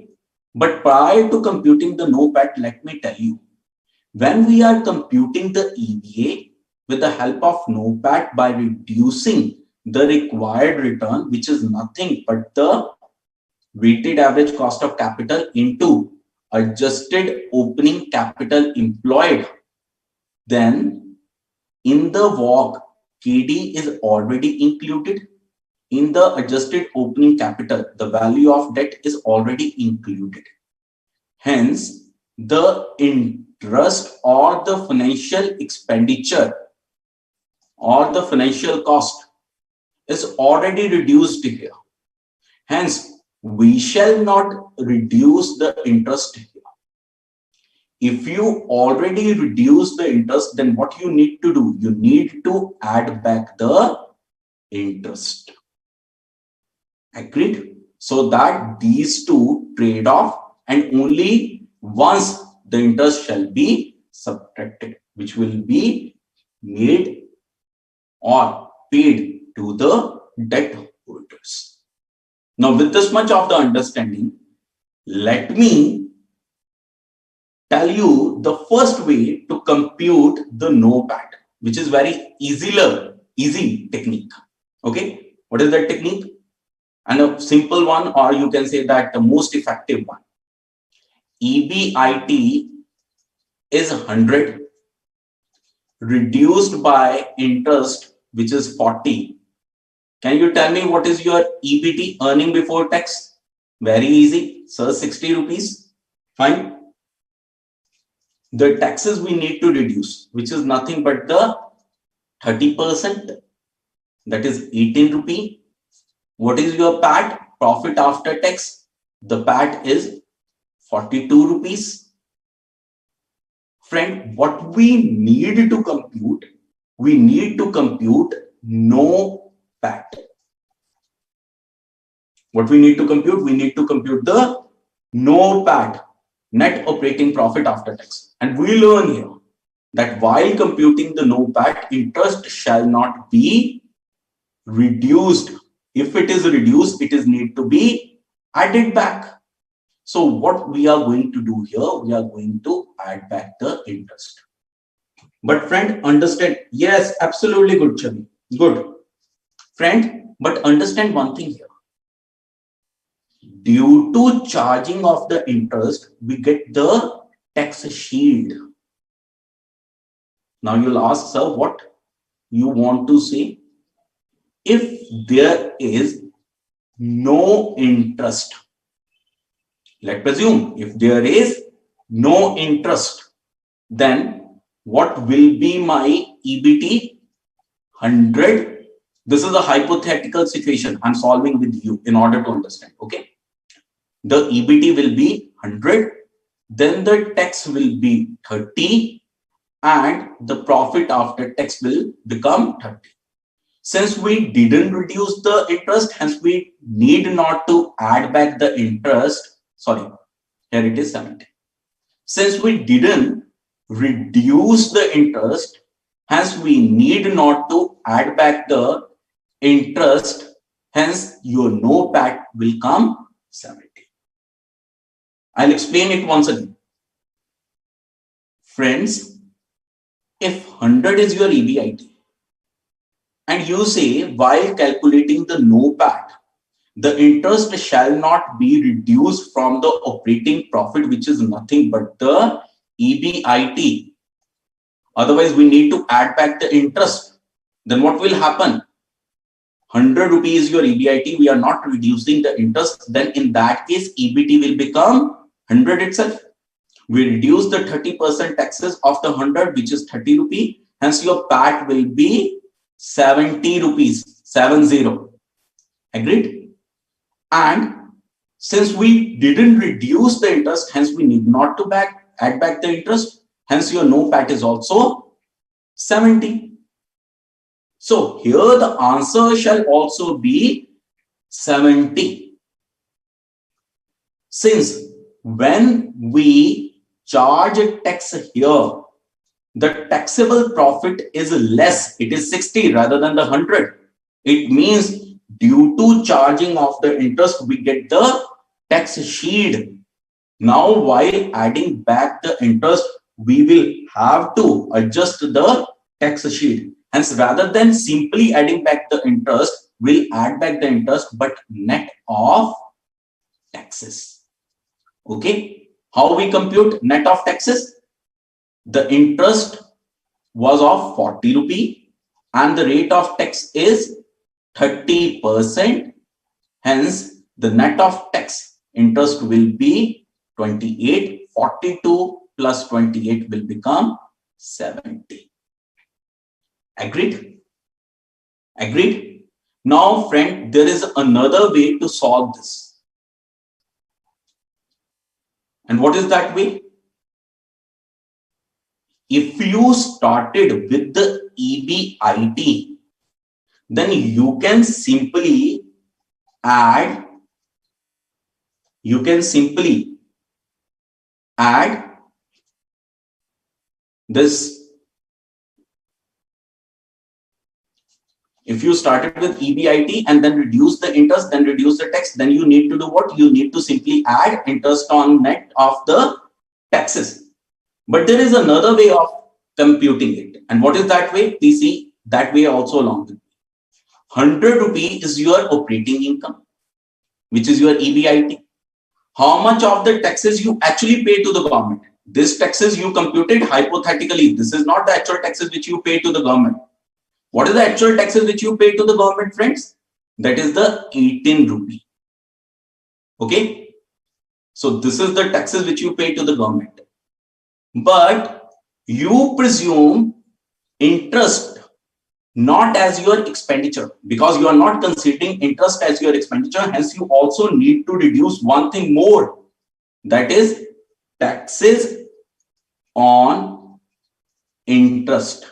But prior to computing the NOPAT, let me tell you, when we are computing the EVA with the help of NOPAT by reducing the required return, which is nothing but the weighted average cost of capital into adjusted opening capital employed, then in the WACC, KD is already included. In the adjusted opening capital, the value of debt is already included. Hence, the interest or the financial expenditure or the financial cost is already reduced here. Hence, we shall not reduce the interest here. If you already reduce the interest, then what you need to do? You need to add back the interest. Agreed? So that these two trade off, and only once the interest shall be subtracted, which will be made or paid to the debt holders. Now, with this much of the understanding, let me tell you the first way to compute the NOPAT, which is very easy technique. Okay, what is that technique? And a simple one, or you can say that the most effective one. EBIT is 100 reduced by interest, which is 40. Can you tell me what is your EBT, earning before tax? Very easy, sir, 60 rupees. Fine. The taxes we need to reduce, which is nothing but the 30%, that is 18 rupee. What is your PAT, profit after tax? The PAT is 42 rupees. Friend, what we need to compute, we need to compute NOPAT. What we need to compute? We need to compute the NOPAT, net operating profit after tax. And we learn here that while computing the NOPAT, interest shall not be reduced. If it is reduced, it is need to be added back. So what we are going to do here, we are going to add back the interest. But friend, understand, yes, absolutely good, Chavi. Good. Friend, but understand one thing here. Due to charging of the interest, we get the tax shield. Now you'll ask, sir, what you want to say? If there is no interest, let's presume if there is no interest, then what will be my EBT? 100. This is a hypothetical situation I'm solving with you in order to understand. Okay. The EBT will be 100. Then the tax will be 30. And the profit after tax will become 30. Since we didn't reduce the interest, hence we need not to add back the interest. Sorry, here it is 70. Since we didn't reduce the interest, hence we need not to add back the interest. Hence your NOPAT will come 70. I'll explain it once again. Friends, if 100 is your EBIT, and you say while calculating the NOPAT, the interest shall not be reduced from the operating profit, which is nothing but the EBIT. Otherwise, we need to add back the interest. Then what will happen? 100 rupees is your EBIT. We are not reducing the interest. Then in that case, EBT will become 100 itself. We reduce the 30% taxes of the 100, which is 30 rupees. Hence, your PAT will be 70 rupees, 70. Agreed? And since we didn't reduce the interest, hence we need not to add back the interest. Hence, your NOPAT is also 70. So here the answer shall also be 70. Since when we charge a tax here, the taxable profit is less. It is 60 rather than the 100. It means due to charging of the interest, we get the tax shield. Now, while adding back the interest, we will have to adjust the tax shield. Hence, rather than simply adding back the interest, we'll add back the interest, but net of taxes. Okay. How we compute net of taxes? The interest was of 40 rupee and the rate of tax is 30%. Hence, the net of tax interest will be 28. 42 plus 28 will become 70. Agreed? Agreed? Now, friend, there is another way to solve this. And what is that way? If you started with the EBIT, then you can simply add this. If you started with EBIT and then reduce the interest, then reduce the tax, then you need to do what? You need to simply add interest on net of the taxes. But there is another way of computing it. And what is that way? Please see that way also along with me. 100 rupee is your operating income, which is your EBIT. How much of the taxes you actually pay to the government? This taxes you computed hypothetically. This is not the actual taxes which you pay to the government. What is the actual taxes which you pay to the government, friends? That is the 18 rupee. Okay. So this is the taxes which you pay to the government. But you presume interest not as your expenditure, because you are not considering interest as your expenditure. Hence, you also need to reduce one thing more, that is taxes on interest.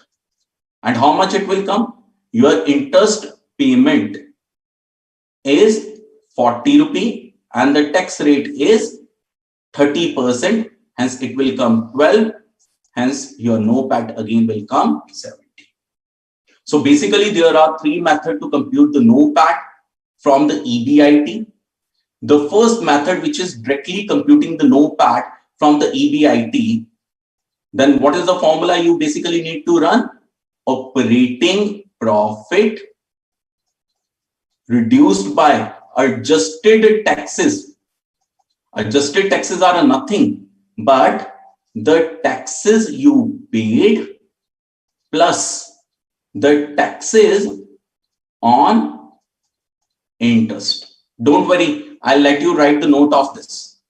And how much it will come? Your interest payment is 40 rupee and the tax rate is 30%. Hence, it will come 12. Hence, your NOPAT again will come 70. So basically, there are three methods to compute the NOPAT from the EBIT. The first method, which is directly computing the NOPAT from the EBIT, Then what is the formula you basically need to run? Operating profit reduced by adjusted taxes. Adjusted taxes are nothing but the taxes you paid plus the taxes on interest. Don't worry, I'll let you write the note of this.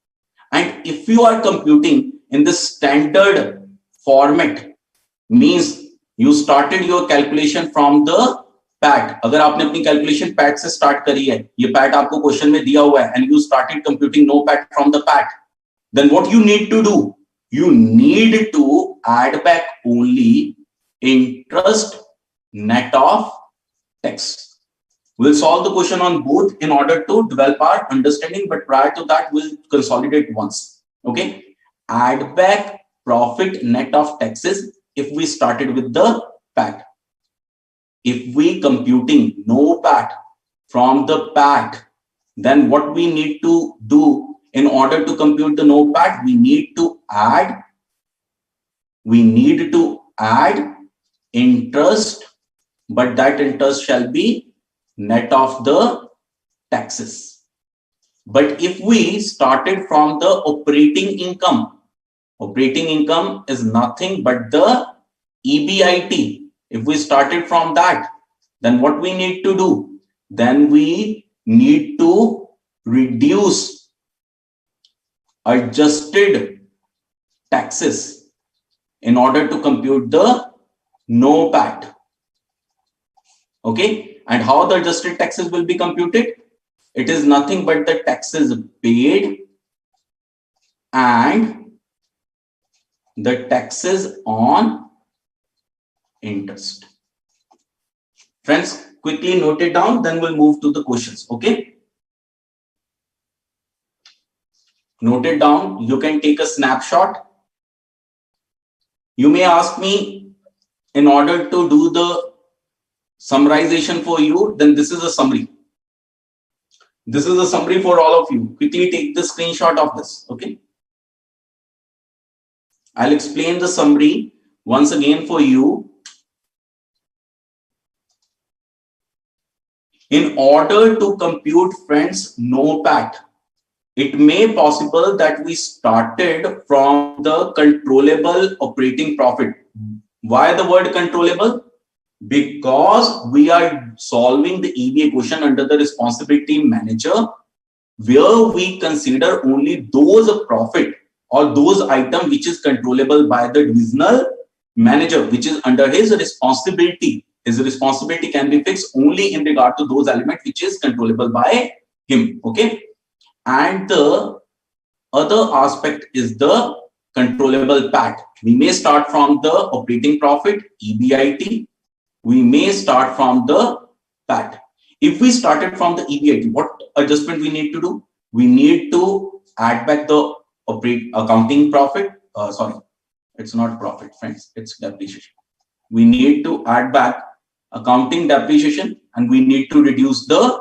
And if you are computing in the standard format, means you started your calculation from the PAT. अगर आपने अपनी calculation PAT से start करी है, ये PAT आपको question में दिया हुआ है, and you started computing NOPAT from the PAT, then what you need to do? You need to add back only interest net of tax. We'll solve the question on both in order to develop our understanding, but prior to that, we'll consolidate once. Okay, add back profit net of taxes if we started with the PAT. If we computing NOPAT from the PAT, then what we need to do in order to compute the NOPAT, we need to add interest, but that interest shall be net of the taxes. But if we started from the operating income is nothing but the EBIT. If we started from that, then what we need to do? Then we need to reduce adjusted taxes in order to compute the NOPAT. Okay, and how the adjusted taxes will be computed? It is nothing but the taxes paid and the taxes on interest. Friends, quickly note it down, then we'll move to the questions. Okay, note it down. You can take a snapshot. You may ask me, in order to do the summarization for you, then this is a summary. This is a summary for all of you. Quickly take the screenshot of this. Okay, I'll explain the summary once again for you. In order to compute, friends, NOPAT, it may possible that we started from the controllable operating profit. Why the word controllable? Because we are solving the EBA question under the responsibility manager, where we consider only those profit or those item which is controllable by the divisional manager, which is under his responsibility. His responsibility can be fixed only in regard to those elements which is controllable by him. Okay, and the other aspect is the controllable PAT. We may start from the operating profit, EBIT. We may start from the PAT. If we started from the EBIT, what adjustment we need to do? We need to add back the accounting profit. Sorry, it's not profit, friends. It's depreciation. We need to add back accounting depreciation, and we need to reduce the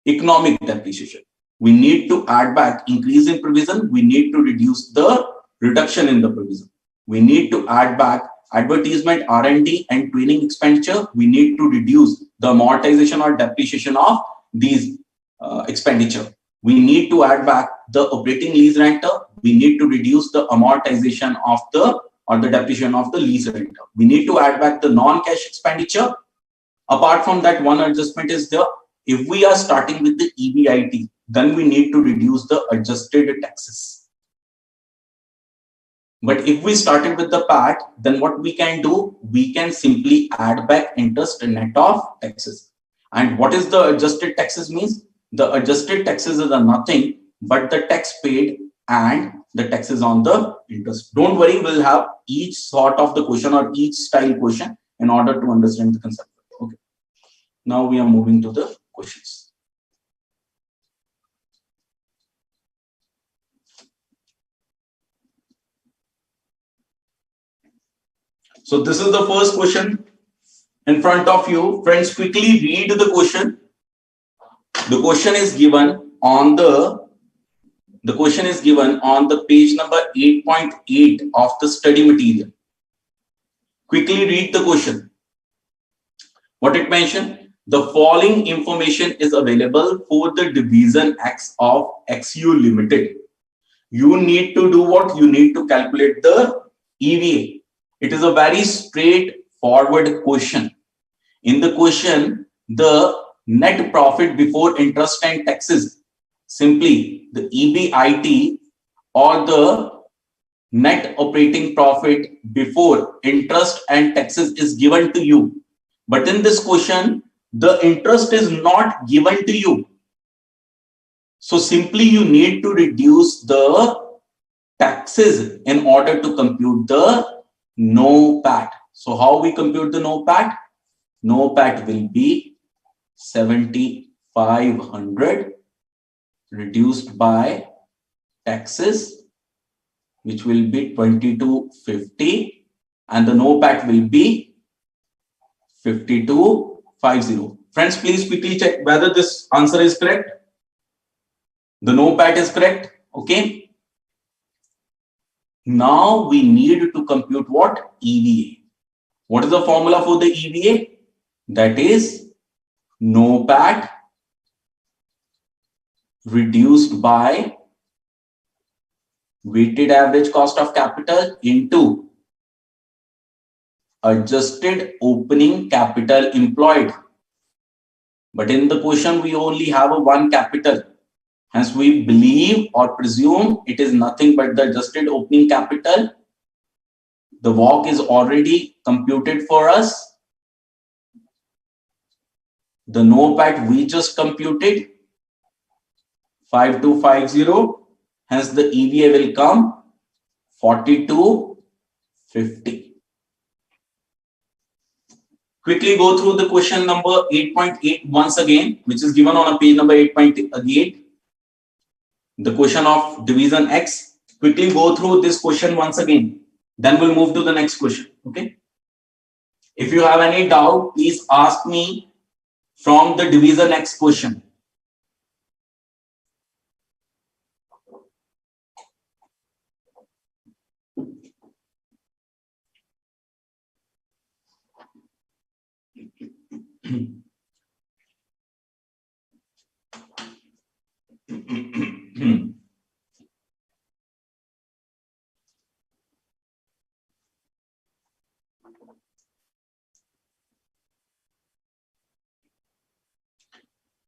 economic depreciation. We need to add back increase in provision. We need to reduce the reduction in the provision. We need to add back advertisement, R&D, and training expenditure. We need to reduce the amortization or depreciation of these expenditure. We need to add back the operating lease rental. We need to reduce the amortization of the depreciation of the lease rental. We need to add back the non-cash expenditure. Apart from that, one adjustment is there. If we are starting with the EBIT, then we need to reduce the adjusted taxes. But if we started with the PAT, then what we can do? We can simply add back interest net of taxes. And what is the adjusted taxes means? The adjusted taxes is nothing but the tax paid and the taxes on the interest. Don't worry, we'll have each sort of the question or each style question in order to understand the concept. Okay. Now we are moving to the questions. So this is the first question in front of you. Friends, quickly read the question. The question is given on the page number 8.8 of the study material. Quickly read the question. What it mentioned? The following information is available for the division X of XU Limited. You need to do what? You need to calculate the EVA. It is a very straightforward question. In the question, the net profit before interest and taxes, simply the EBIT, or the net operating profit before interest and taxes is given to you. But in this question, the interest is not given to you. So simply you need to reduce the taxes in order to compute the NOPAT. So how we compute the NOPAT? NOPAT will be 7,500 reduced by taxes, which will be 2,250, and the NOPAT will be 5,250. Friends, please quickly check whether this answer is correct. The NOPAT is correct. Okay. Now we need to compute what? EVA. What is the formula for the EVA? That is NOPAT reduced by weighted average cost of capital into adjusted opening capital employed. But in the question, we only have a one capital. Hence, we believe or presume it is nothing but the adjusted opening capital. The WACC is already computed for us. The NOPAT we just computed, 5,250. Hence, the EVA will come 4,250. Quickly go through the question number 8.8 once again, which is given on a page number 8.8. The question of division X. Quickly go through this question once again. Then we'll move to the next question. Okay. If you have any doubt, please ask me from the division X question.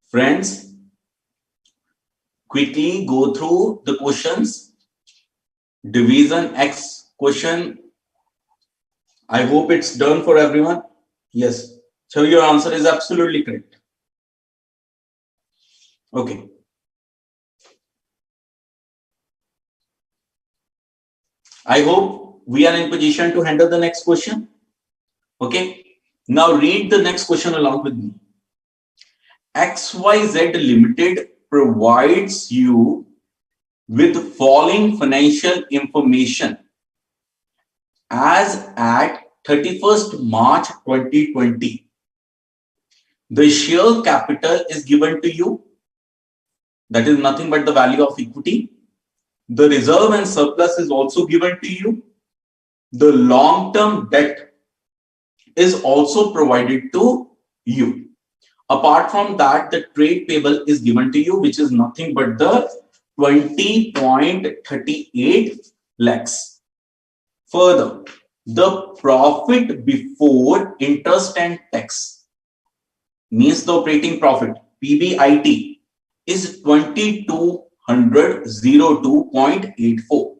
Friends, quickly go through the questions. Division X question. I hope it's done for everyone. Yes. So your answer is absolutely correct. Okay. I hope we are in position to handle the next question. Okay. Now read the next question along with me. XYZ Limited provides you with following financial information as at 31st March 2020. The share capital is given to you. That is nothing but the value of equity. The reserve and surplus is also given to you. The long-term debt is also provided to you. Apart from that, the trade payable is given to you, which is nothing but the 20.38 lakhs. Further, the profit before interest and tax, means the operating profit, PBIT, is 2,202.84.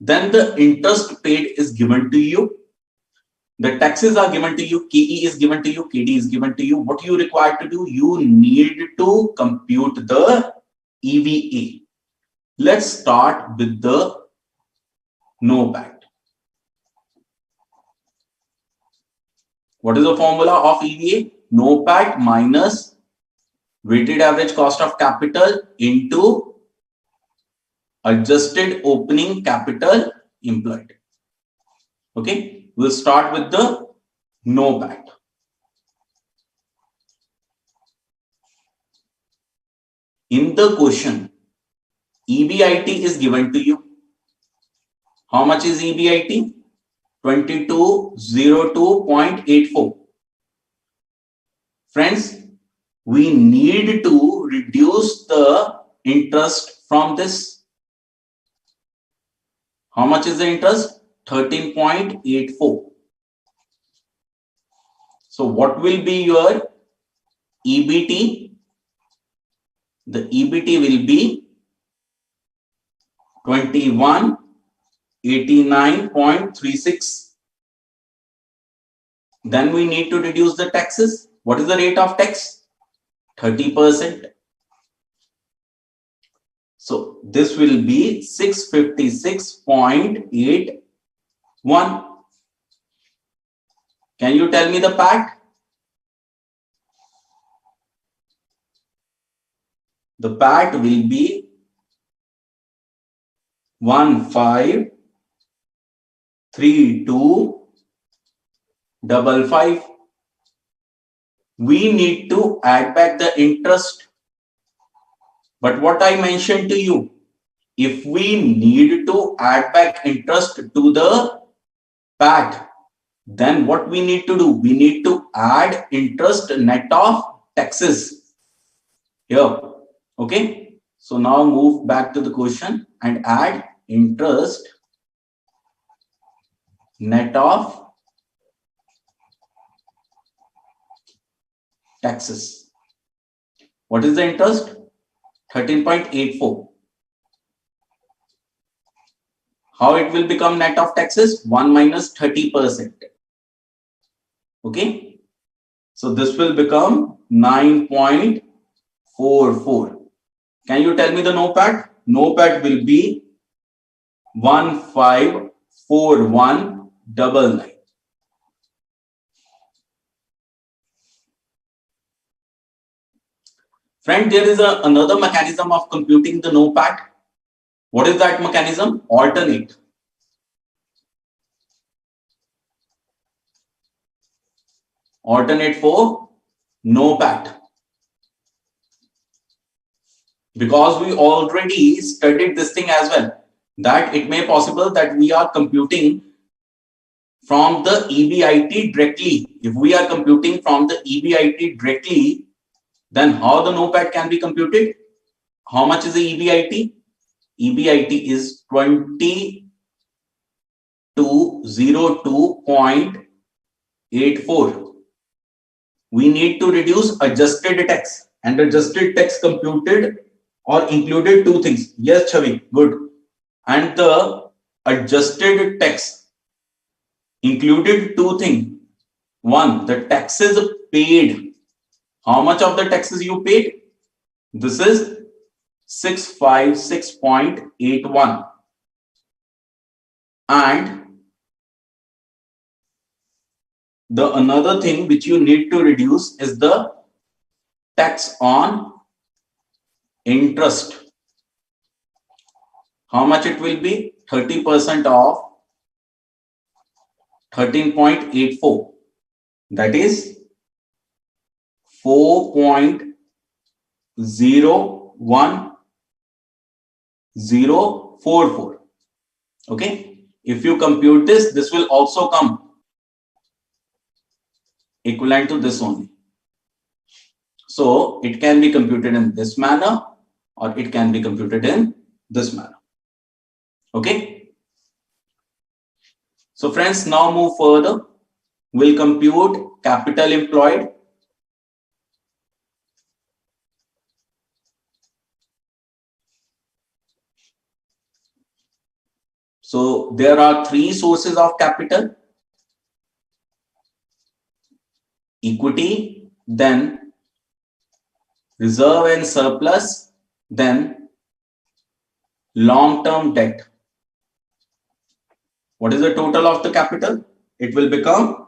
Then the interest paid is given to you. The taxes are given to you. KE is given to you. KD is given to you. What you require to do? You need to compute the EVA. Let's start with the NOPAT. What is the formula of EVA? NOPAT minus weighted average cost of capital into adjusted opening capital employed. Okay, we'll start with the NOPAT. In the question, EBIT is given to you. How much is EBIT? 2202.84. Friends, we need to reduce the interest from this. How much is the interest? 13.84. So what will be your EBT? The EBT will be 2189.36. Then we need to reduce the taxes. What is the rate of tax? 30%. So this will be 656.81. Can you tell me the PAT? The PAT will be 153255. We need to add back the interest. But what I mentioned to you, if we need to add back interest to the PAT, then what we need to do? We need to add interest net of taxes here. Okay. So now move back to the question and add interest net of taxes. What is the interest? 13.84. How it will become net of taxes? 1 minus 30%. Okay. So this will become 9.44. Can you tell me the NOPAT? NOPAT will be 154199. Friend, there is another mechanism of computing the NOPAT. What is that mechanism? Alternate. Alternate for NOPAT. Because we already studied this thing as well, that it may possible that we are computing from the EBIT directly. If we are computing from the EBIT directly, then how the NOPAT can be computed? How much is the EBIT? EBIT is 2202.84. We need to reduce adjusted tax, and adjusted tax computed or included two things. Yes, Chavi, good. And the adjusted tax included two things. One, the taxes paid. How much of the taxes you paid? This is 656.81. And the another thing which you need to reduce is the tax on interest. How much it will be? 30% of 13.84. That is 4.01044. Okay. If you compute this, this will also come equivalent to this only. So it can be computed in this manner, or it can be computed in this manner. Okay. So friends, now move further. We'll compute capital employed. So there are three sources of capital: equity, then reserve and surplus, then long-term debt. What is the total of the capital? It will become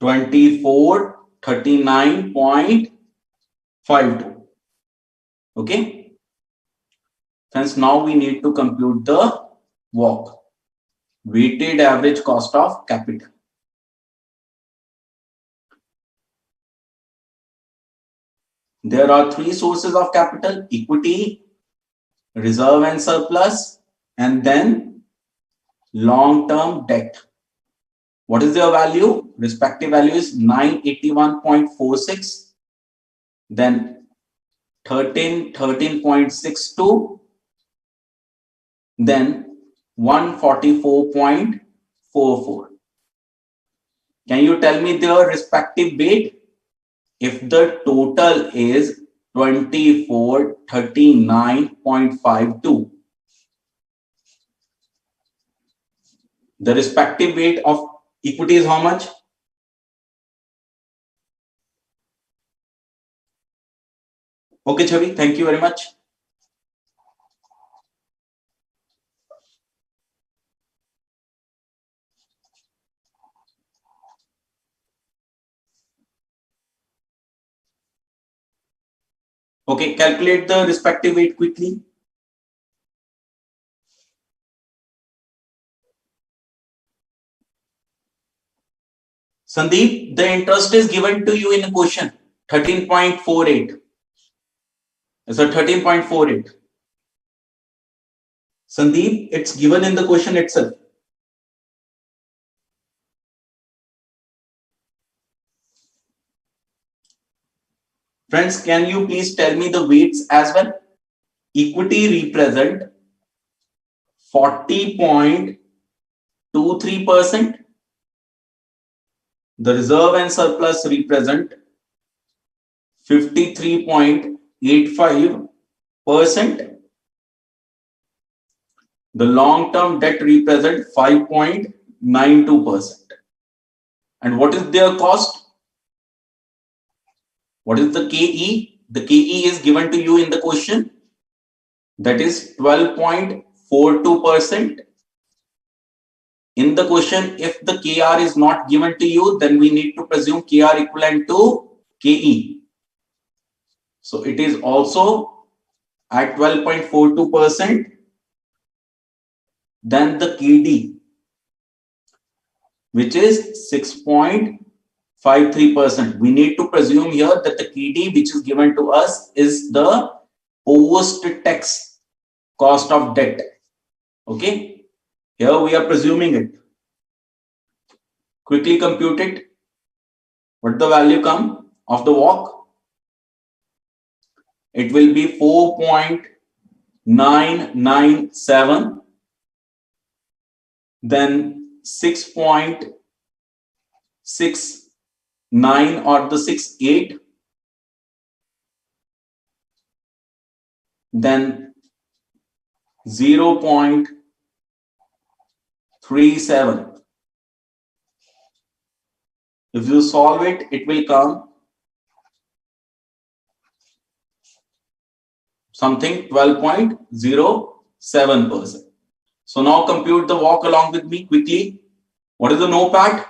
2439.52. Okay. Friends, now we need to compute the WACC, weighted average cost of capital. There are three sources of capital: equity, reserve and surplus, and then long-term debt. What is their value? Respective value is 981.46, then 13.62, then 144.44. Can you tell me their respective weight? If the total is 2439.52, the respective weight of equity is how much? Okay, Chavi, thank you very much. Okay, calculate the respective weight quickly. Sandeep, the interest is given to you in the question 13.48. It's a 13.48. Sandeep, it's given in the question itself. Friends, can you please tell me the weights as well? Equity represent 40.23%. The reserve and surplus represent 53.85%. The long-term debt represent 5.92%. And what is their cost? What is the KE? The KE is given to you in the question. That is 12.42%. In the question, if the KR is not given to you, then we need to presume KR equivalent to KE. So it is also at 12.42%. Then the KD, which is 6.53%. We need to presume here that the KD which is given to us is the post-tax cost of debt. Okay. Here we are presuming it. Quickly compute it. What the value come of the WACC? It will be 4.997, then 6.69 or the 68, then 0.37. If you solve it, it will come something 12.07%. So now compute the WACC along with me quickly. What is the NOPAT?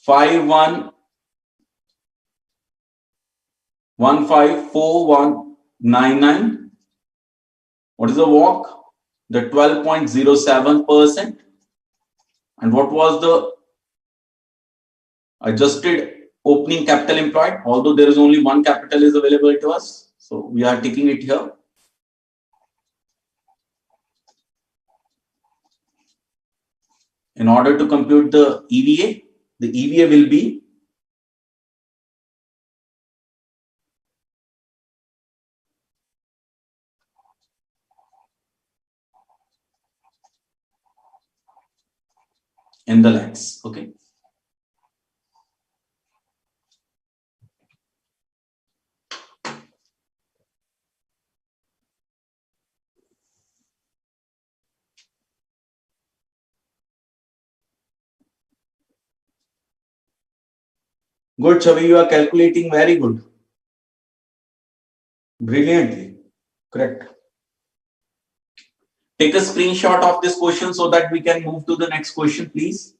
51154199. What is the WACC? The 12.07%. And what was the adjusted opening capital employed? Although there is only one capital is available to us, so we are taking it here. In order to compute the EVA will be in the lakhs. Okay. Good, Chavi, you are calculating very good. Brilliantly. Correct. Take a screenshot of this question so that we can move to the next question, please.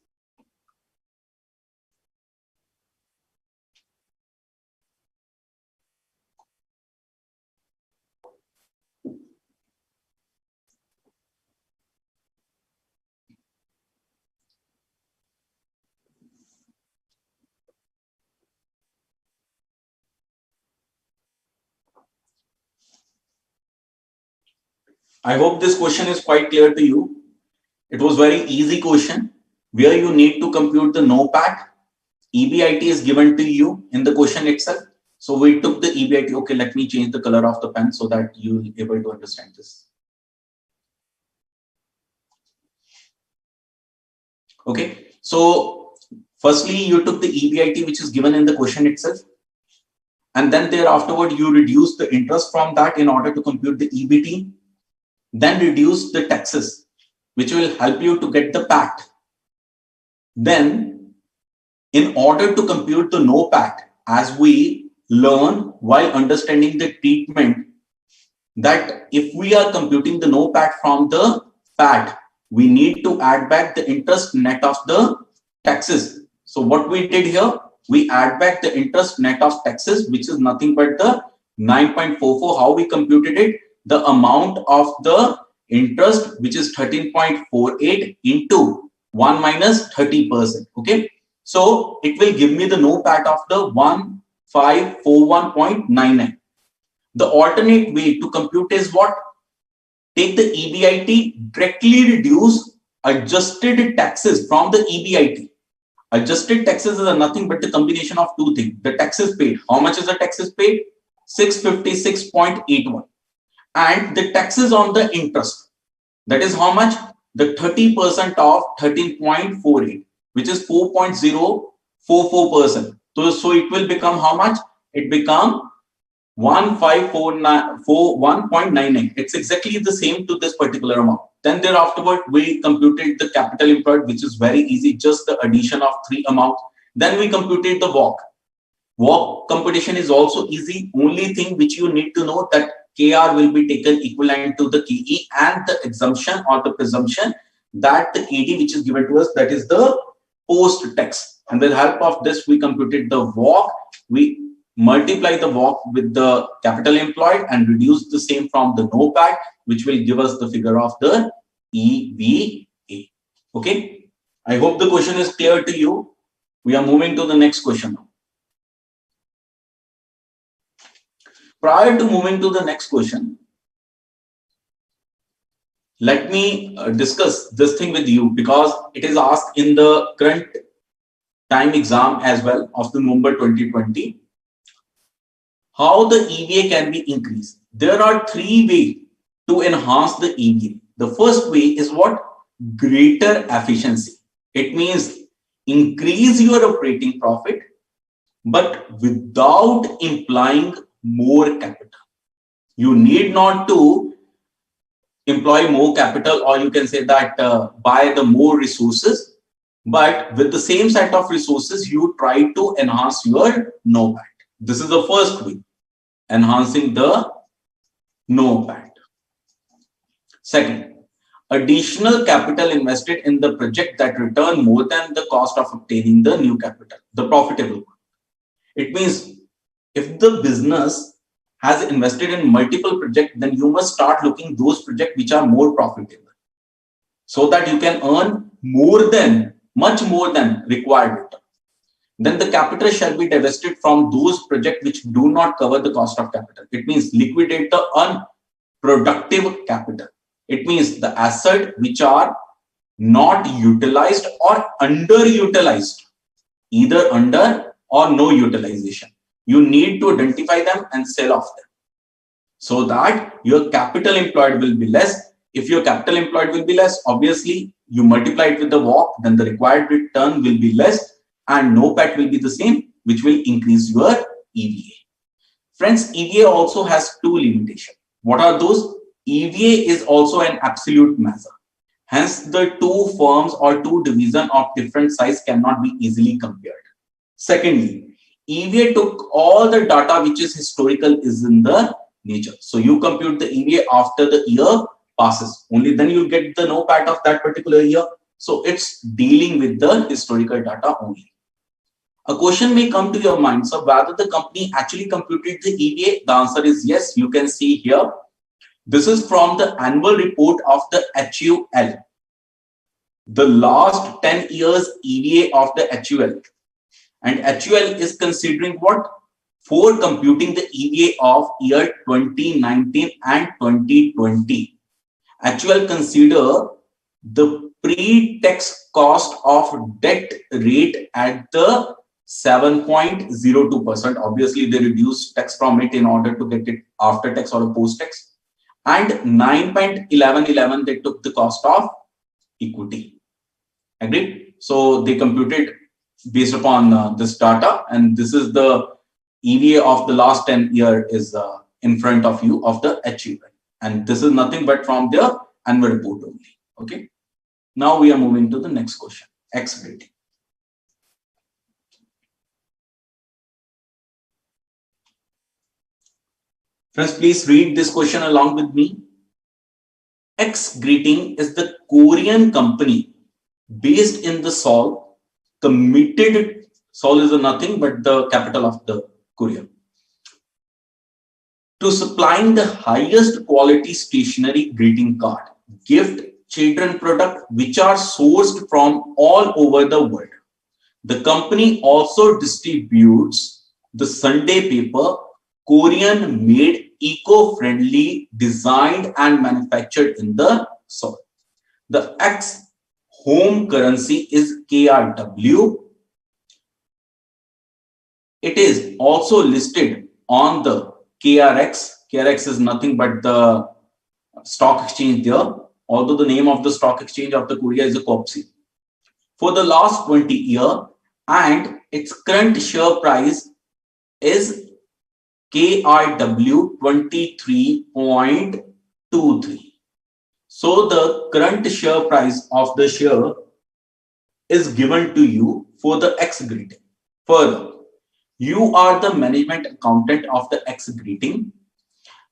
I hope this question is quite clear to you. It was very easy question where you need to compute the NOPAT. EBIT is given to you in the question itself. So we took the EBIT. Okay, let me change the color of the pen so that you'll be able to understand this. Okay, so firstly, you took the EBIT, which is given in the question itself. And then thereafterward, you reduce the interest from that in order to compute the EBT. Then reduce the taxes, which will help you to get the PAT. Then, in order to compute the NOPAT, as we learn while understanding the treatment, that if we are computing the NOPAT from the PAT, we need to add back the interest net of the taxes. So what we did here, we add back the interest net of taxes, which is nothing but the 9.44. How we computed it? The amount of the interest, which is 13.48 into 1 minus 30%. Okay. So it will give me the NOPAT of the 1541.99. The alternate way to compute is what? Take the EBIT, directly reduce adjusted taxes from the EBIT. Adjusted taxes is nothing but the combination of two things. The taxes paid. How much is the taxes paid? 656.81. And the taxes on the interest. That is how much? The 30% of 13.48, which is 4.044%. So it will become how much? It become 1541.99. It's exactly the same to this particular amount. Then thereafterward, we computed the capital employed, which is very easy, just the addition of three amounts. Then we computed the WACC. WACC computation is also easy. Only thing which you need to know that KR will be taken equivalent to the KE and the assumption or the presumption that the KD which is given to us, that is the post-tax. And with the help of this, we computed the WACC. We multiply the WACC with the capital employed and reduce the same from the NOPAT, which will give us the figure of the EVA. Okay. I hope the question is clear to you. We are moving to the next question now. Prior to moving to the next question, let me discuss this thing with you because it is asked in the current time exam as well of the November 2020. How the EVA can be increased? There are three ways to enhance the EVA. The first way is what? Greater efficiency. It means increase your operating profit, but without implying more capital. You need not to employ more capital, or you can say that buy the more resources, but with the same set of resources, you try to enhance your NOPAT. This is the first way, enhancing the NOPAT. Second, additional capital invested in the project that return more than the cost of obtaining the new capital, the profitable one. It means if the business has invested in multiple projects, then you must start looking those projects which are more profitable so that you can earn much more than required return. Then the capital shall be divested from those projects which do not cover the cost of capital. It means liquidate the unproductive capital. It means the assets which are not utilized or underutilized, either under or no utilization. You need to identify them and sell off them so that your capital employed will be less. If your capital employed will be less, obviously you multiply it with the WACC, then the required return will be less and NOPAT will be the same, which will increase your EVA. Friends, EVA also has two limitations. What are those? EVA is also an absolute measure. Hence, the two firms or two divisions of different size cannot be easily compared. Secondly, EVA took all the data which is historical is in the nature. So you compute the EVA after the year passes. Only then you get the NOPAT of that particular year. So it's dealing with the historical data only. A question may come to your mind. So whether the company actually computed the EVA? The answer is yes. You can see here. This is from the annual report of the HUL. The last 10 years EVA of the HUL. And HUL is considering what? For computing the EVA of year 2019 and 2020. HUL consider the pre-tax cost of debt rate at the 7.02%. Obviously, they reduce tax from it in order to get it after tax or post tax. And 9.1111, they took the cost of equity. Agreed? So they computed based upon this data, and this is the EVA of the last 10 year is in front of you of the achievement. And this is nothing but from their annual report only. Okay. Now we are moving to the next question. X rating. Friends, please read this question along with me. X Greeting is the Korean company based in the Seoul, committed. Seoul is nothing but the capital of the Korea, to supplying the highest quality stationery greeting card, gift, children product which are sourced from all over the world. The company also distributes the Sunday paper, Korean made, eco-friendly, designed and manufactured in the Seoul. The X home currency is KRW. It is also listed on the KRX. KRX is nothing but the stock exchange there, although the name of the stock exchange of the Korea is a KOPSI. For the last 20 years, and its current share price is KRW 23.23. So the current share price of the share is given to you for the X greeting. Further, you are the management accountant of the X greeting,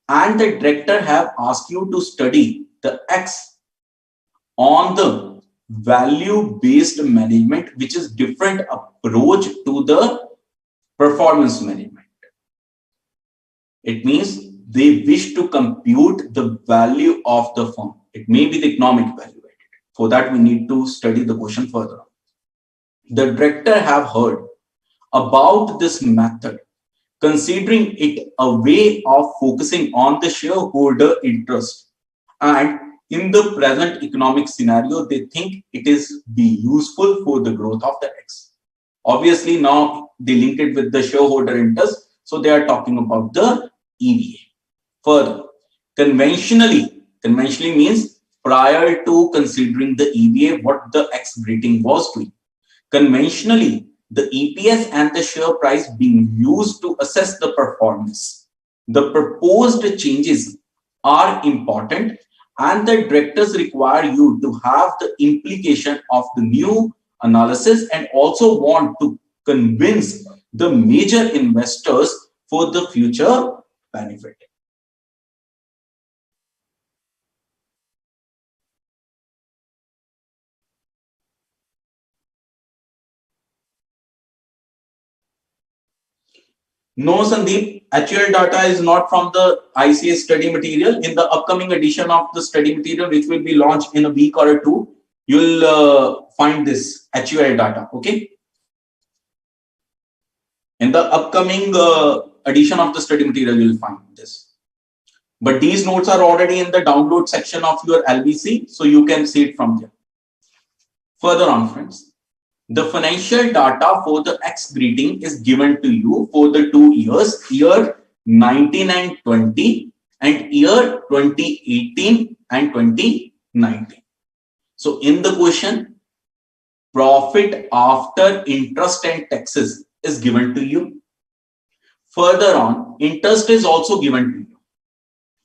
and the director have asked you to study the X on the value-based management, which is different approach to the performance management. It means they wish to compute the value of the firm. It may be the economic value. For that, we need to study the question further. The director have heard about this method, considering it a way of focusing on the shareholder interest, and in the present economic scenario, they think it is be useful for the growth of the X. Obviously, now they link it with the shareholder interest, so they are talking about the EVA. Further, conventionally means prior to considering the EVA, what the X greeting was doing. Conventionally, the EPS and the share price being used to assess the performance. The proposed changes are important, and the directors require you to have the implication of the new analysis and also want to convince the major investors for the future benefit. No, Sandeep, actual data is not from the ICAI study material. In the upcoming edition of the study material, which will be launched in a week or two, you'll find this actual data. Okay. In the upcoming edition of the study material, you'll find this. But these notes are already in the download section of your LBC, so you can see it from there. Further on, friends. The financial data for the X greeting is given to you for the 2 years, year 1920 and year 2018 and 2019. So in the question, profit after interest and taxes is given to you. Further on, interest is also given to you.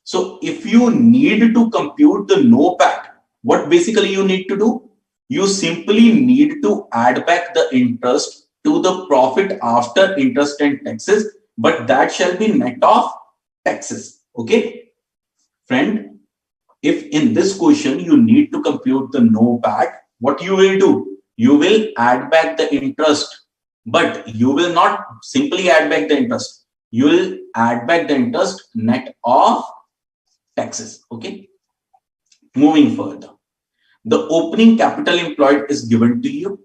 So if you need to compute the NOPAT, what basically you need to do? You simply need to add back the interest to the profit after interest and taxes, but that shall be net of taxes. Okay, friend, if in this question you need to compute the NOPAT, what you will do? You will add back the interest, but you will not simply add back the interest. You will add back the interest net of taxes. Okay, moving further. The opening capital employed is given to you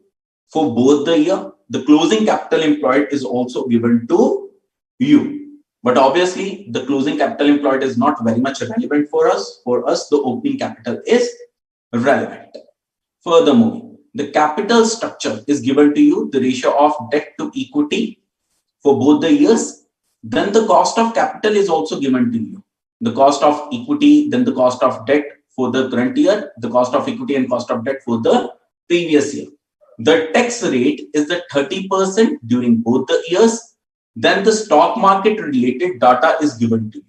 for both the year. The closing capital employed is also given to you. But obviously, the closing capital employed is not very much relevant for us. For us, the opening capital is relevant. Furthermore, the capital structure is given to you, the ratio of debt to equity for both the years. Then the cost of capital is also given to you. The cost of equity, then the cost of debt for the current year, the cost of equity and cost of debt for the previous year. The tax rate is the 30% during both the years. Then the stock market related data is given to you.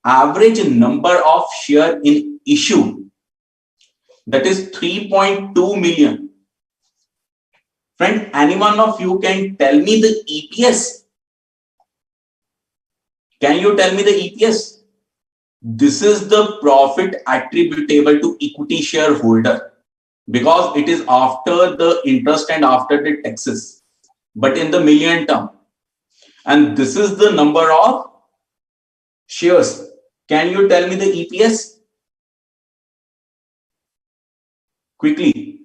Average number of share in issue, that is 3.2 million. Friend, any one of you can tell me the EPS? Can you tell me the EPS? This is the profit attributable to equity shareholder, because it is after the interest and after the taxes, but in the million term. And this is the number of shares. Can you tell me the EPS? Quickly.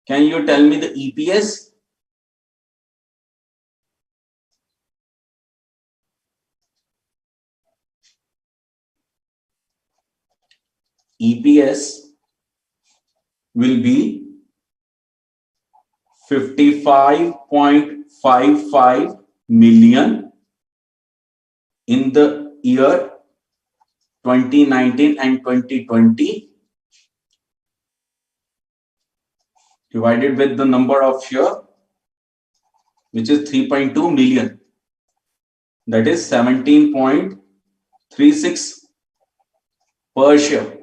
Can you tell me the EPS? EPS will be 55.55 million in the year 2019 and 2020, divided with the number of share, which is 3.2 million. That is 17.36 per share.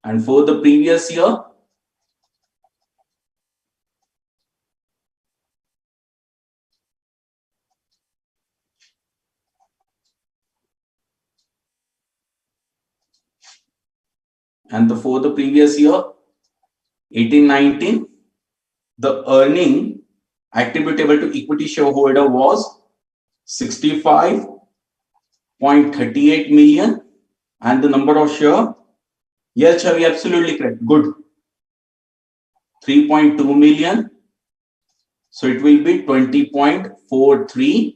And for the previous year, for the previous year, 18-19, the earning attributable to equity shareholder was 65.38 million, and the number of share, yes, Chavi, absolutely correct, good, 3.2 million. So it will be 20.43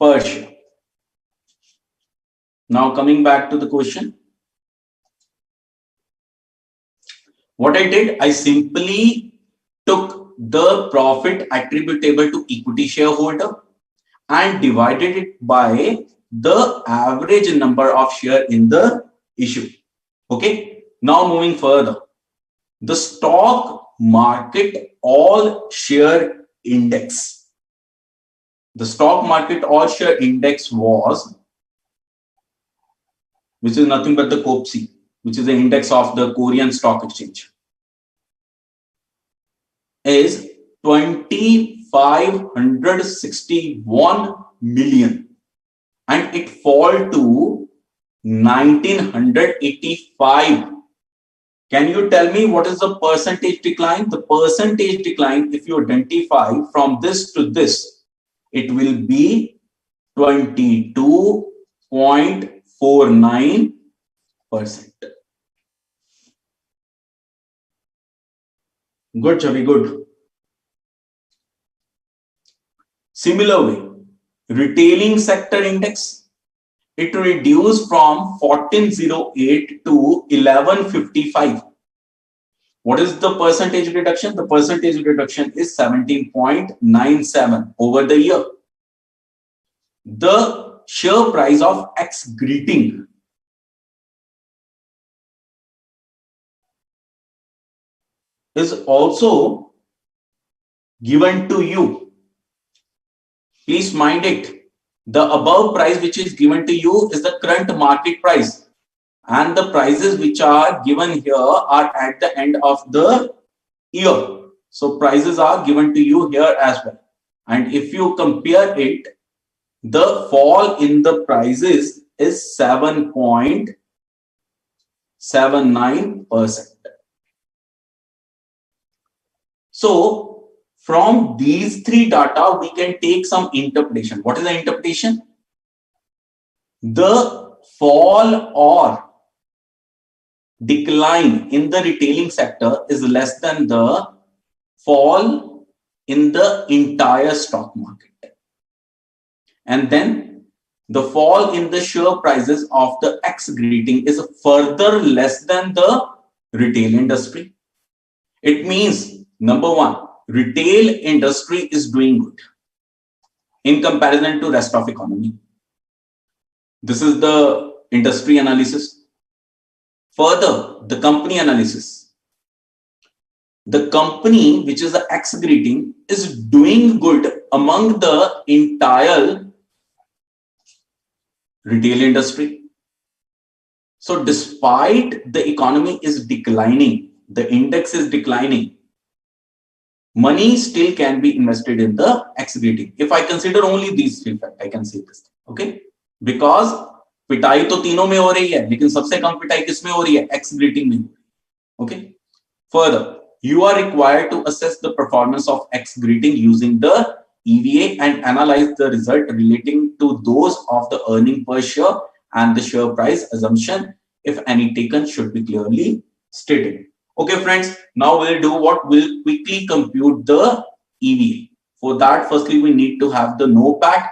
per share. Now coming back to the question. What I did, I simply took the profit attributable to equity shareholder and divided it by the average number of share in the issue. Okay. Now moving further, the stock market all share index. The stock market all share index was, which is nothing but the COPSI, which is the index of the Korean stock exchange, is 2561 million, and it fall to 1985. Can you tell me what is the percentage decline? The percentage decline, if you identify from this to this, it will be 22.49%. Good, Chavi, good. Similar way, retailing sector index, it reduced from 1408 to 1155. What is the percentage reduction? The percentage reduction is 17.97 over the year. The share price of X greeting is also given to you. Please mind it. The above price which is given to you is the current market price, and the prices which are given here are at the end of the year. So prices are given to you here as well. And if you compare it, the fall in the prices is 7.79%. So from these three data, we can take some interpretation. What is the interpretation? The fall or decline in the retailing sector is less than the fall in the entire stock market. And then the fall in the share prices of the X greeting is further less than the retail industry. It means number one, retail industry is doing good in comparison to rest of economy. This is the industry analysis. Further, the company analysis. The company which is the X rating is doing good among the entire retail industry. So despite the economy is declining, the index is declining, money still can be invested in the X rating. If I consider only these three factors, I can say this. Okay, because पिटाई तो तीनों में हो रही है, लेकिन सबसे कम पिटाई किसमें हो रही है? X rating में. Okay. Further, you are required to assess the performance of X rating using the EVA and analyze the result relating to those of the earning per share and the share price assumption, if any taken, should be clearly stated. Okay, friends, now we'll do what? We'll quickly compute the EVA. For that, firstly, we need to have the NOPAT.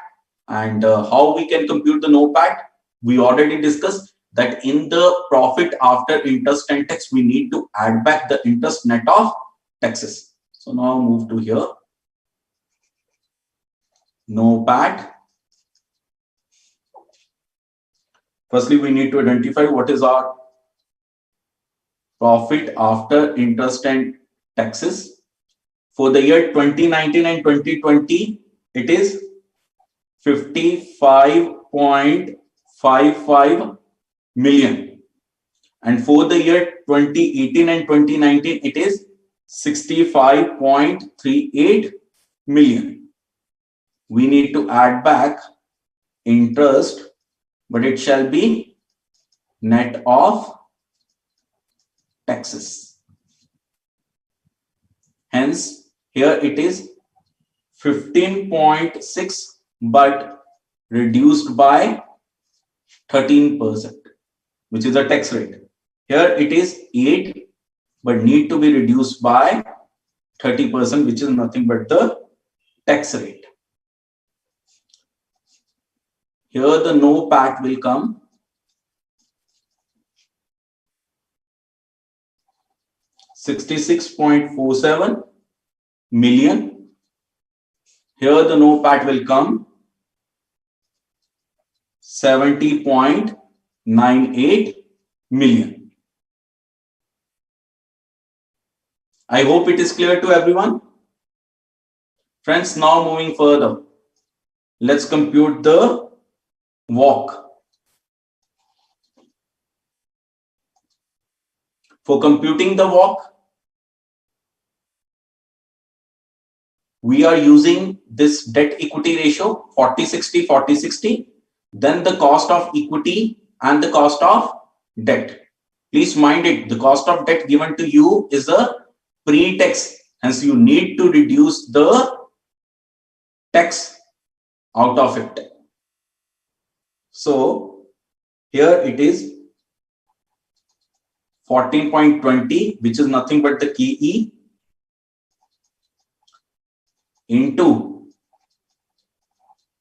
And how we can compute the NOPAT? We already discussed that in the profit after interest and tax, we need to add back the interest net of taxes. So now move to here. NOPAT. Firstly, we need to identify what is our profit after interest and taxes. For the year 2019 and 2020, it is 55.55 million. And for the year 2018 and 2019, it is 65.38 million. We need to add back interest, but it shall be net of taxes. Hence, here it is 15.6, but reduced by 13%, which is a tax rate. Here it is 8, but need to be reduced by 30%, which is nothing but the tax rate. Here the NOPAT will come 66.47 million. Here the NOPAT will come 70.98 million. I hope it is clear to everyone. Friends, now moving further, let's compute the WACC. For computing the WACC, we are using this debt equity ratio 40-60, 40-60, then the cost of equity and the cost of debt. Please mind it, the cost of debt given to you is a pre-tax, hence you need to reduce the tax out of it. So here it is 14.20, which is nothing but the KE, into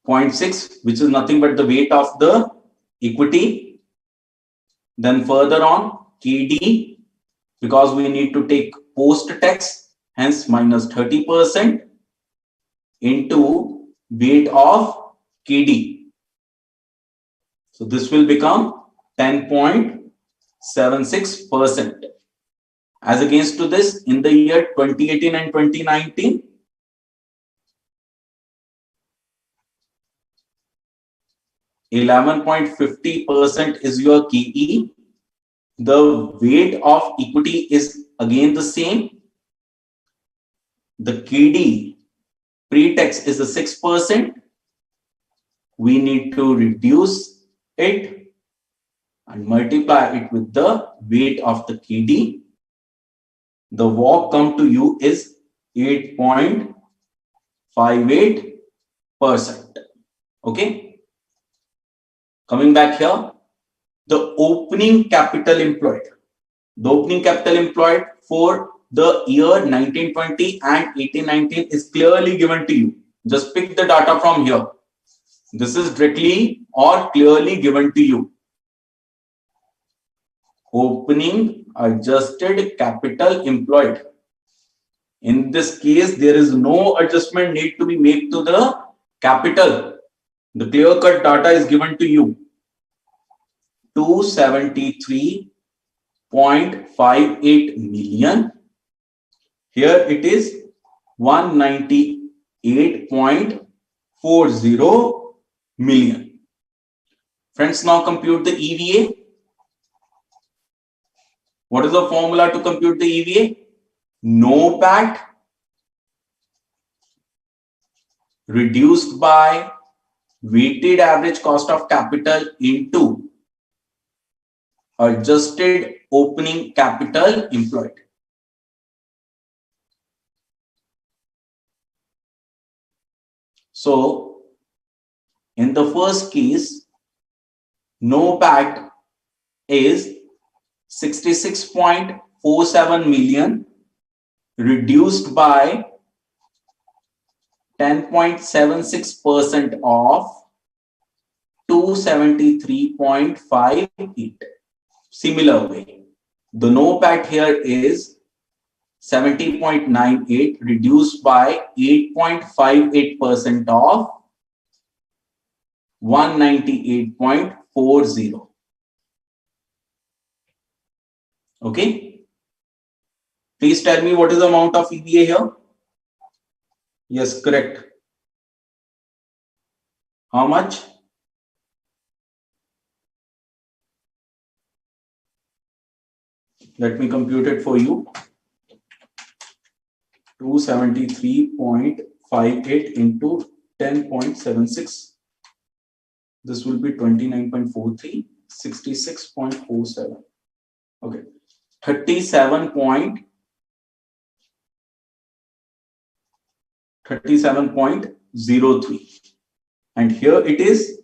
0.6, which is nothing but the weight of the equity. Then further on KD, because we need to take post-tax, hence minus 30%, into weight of KD. So this will become 10.76%. As against to this, in the year 2018 and 2019, 11.50% is your KE. The weight of equity is again the same. The KD pre-tax is a 6%. We need to reduce it and multiply it with the weight of the KD. The WACC come to you is 8.58%. Okay. Coming back here, the opening capital employed. The opening capital employed for the year 1920 and 1819 is clearly given to you. Just pick the data from here. This is directly or clearly given to you. Opening adjusted capital employed. In this case, there is no adjustment need to be made to the capital. The clear-cut data is given to you. 273.58 million. Here it is 198.40 million. Friends, now compute the EVA. What is the formula to compute the EVA? NOPAT reduced by weighted average cost of capital into adjusted opening capital employed. So, in the first case, NOPAT is 66.47 million reduced by 10.76% of 273.58. Similar way, the NOPAT here is 70.98 reduced by 8.58% of 198.40. Okay. Please tell me what is the amount of EVA here? Yes, correct. How much? Let me compute it for you. 273.58 into 10.76. This will be 29.43, 66.47. Okay. 37.03. And here it is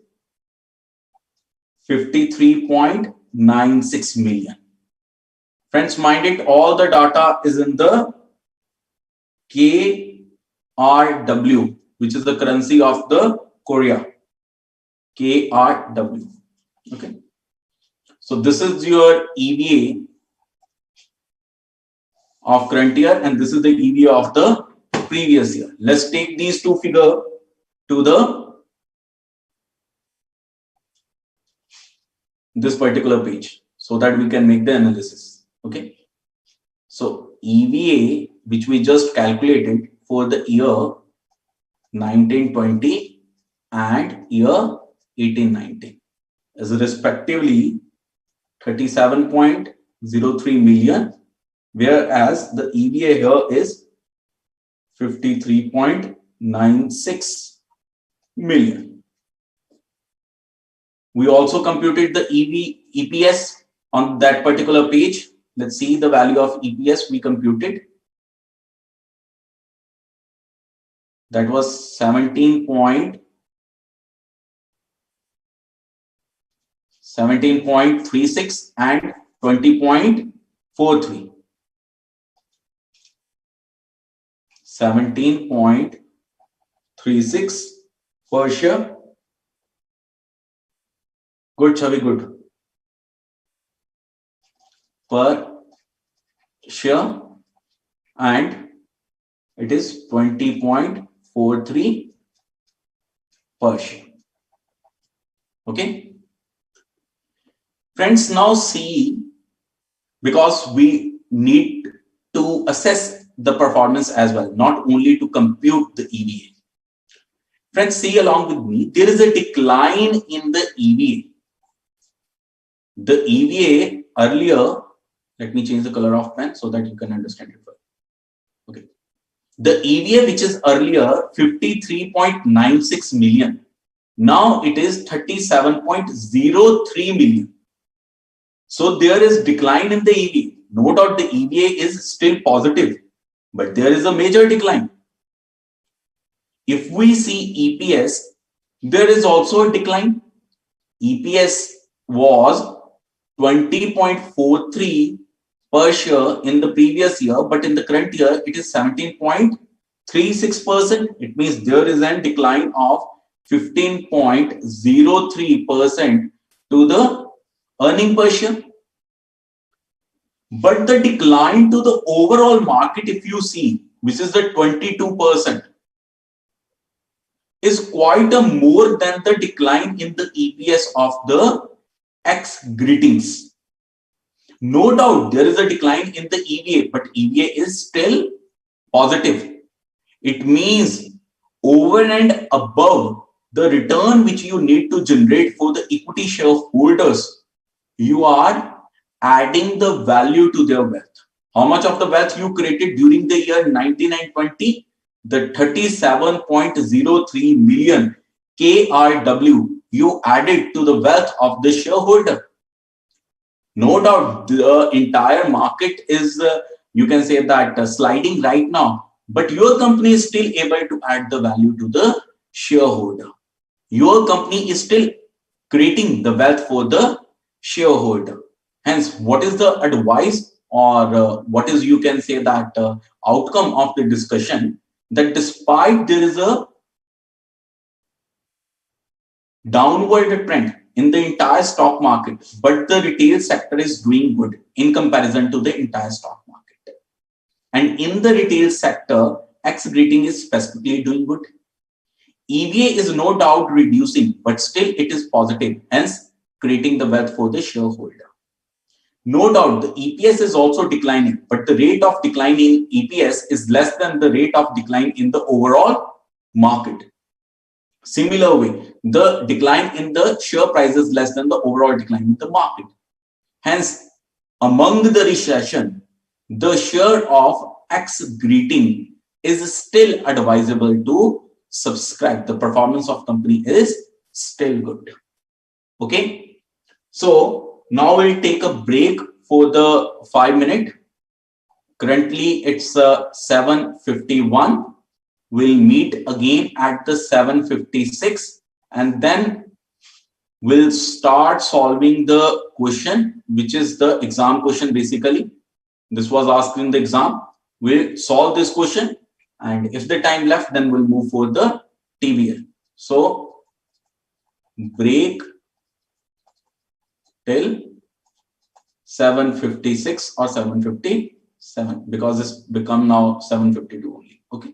53.96 million. Friends, mind it, all the data is in the KRW, which is the currency of the Korea. KRW. Okay. So this is your EVA of current year and this is the EVA of the previous year. Let's take these two figures to this particular page so that we can make the analysis. Okay. So EVA, which we just calculated for the year 1920 and year 1819 is respectively 37.03 million, whereas the EVA here is 53.96 million. We also computed the EPS on that particular page. Let's see the value of EPS we computed. That was 17.36 and 20.43. 17.36 per share. Good, Chavi, good. Per share, and it is 20.43 per share. Okay. Friends, now see, because we need to assess the performance as well, not only to compute the EVA. Friends, see along with me, there is a decline in the EVA. The EVA earlier, let me change the color of pen so that you can understand it well. Okay. The EVA, which is earlier 53.96 million, now it is 37.03 million. So there is decline in the EVA. No doubt the EVA is still positive, but there is a major decline. If we see EPS, there is also a decline. EPS was 20.43 per share in the previous year, but in the current year, it is 17.36%. It means there is a decline of 15.03% to the earning per share. But the decline to the overall market, if you see, which is the 22%, is quite a more than the decline in the EPS of the X greetings. No doubt there is a decline in the EVA, but EVA is still positive. It means over and above the return which you need to generate for the equity shareholders, you are adding the value to their wealth. How much of the wealth you created during the year 1920? The 37.03 million KRW you added to the wealth of the shareholder. No doubt the entire market is, you can say that sliding right now, but your company is still able to add the value to the shareholder. Your company is still creating the wealth for the shareholder. Hence, what is the advice or what is, you can say that outcome of the discussion, that despite there is a downward trend in the entire stock market, but the retail sector is doing good in comparison to the entire stock market. And in the retail sector, X rating is specifically doing good. EVA is no doubt reducing, but still it is positive, hence creating the wealth for the shareholder. No doubt the EPS is also declining, but the rate of decline in EPS is less than the rate of decline in the overall market. Similar way, the decline in the share price is less than the overall decline in the market. Hence, among the recession, the share of X greeting is still advisable to subscribe. The performance of company is still good. Okay. So now we'll take a break for the 5 minute. Currently it's 7:51. We'll meet again at the 7:56 and then we'll start solving the question, which is the exam question basically. This was asked in the exam. We'll solve this question and if the time left, then we'll move for the TBL. So break till 7:56 or 7:57 because it's become now 7:52 only. Okay.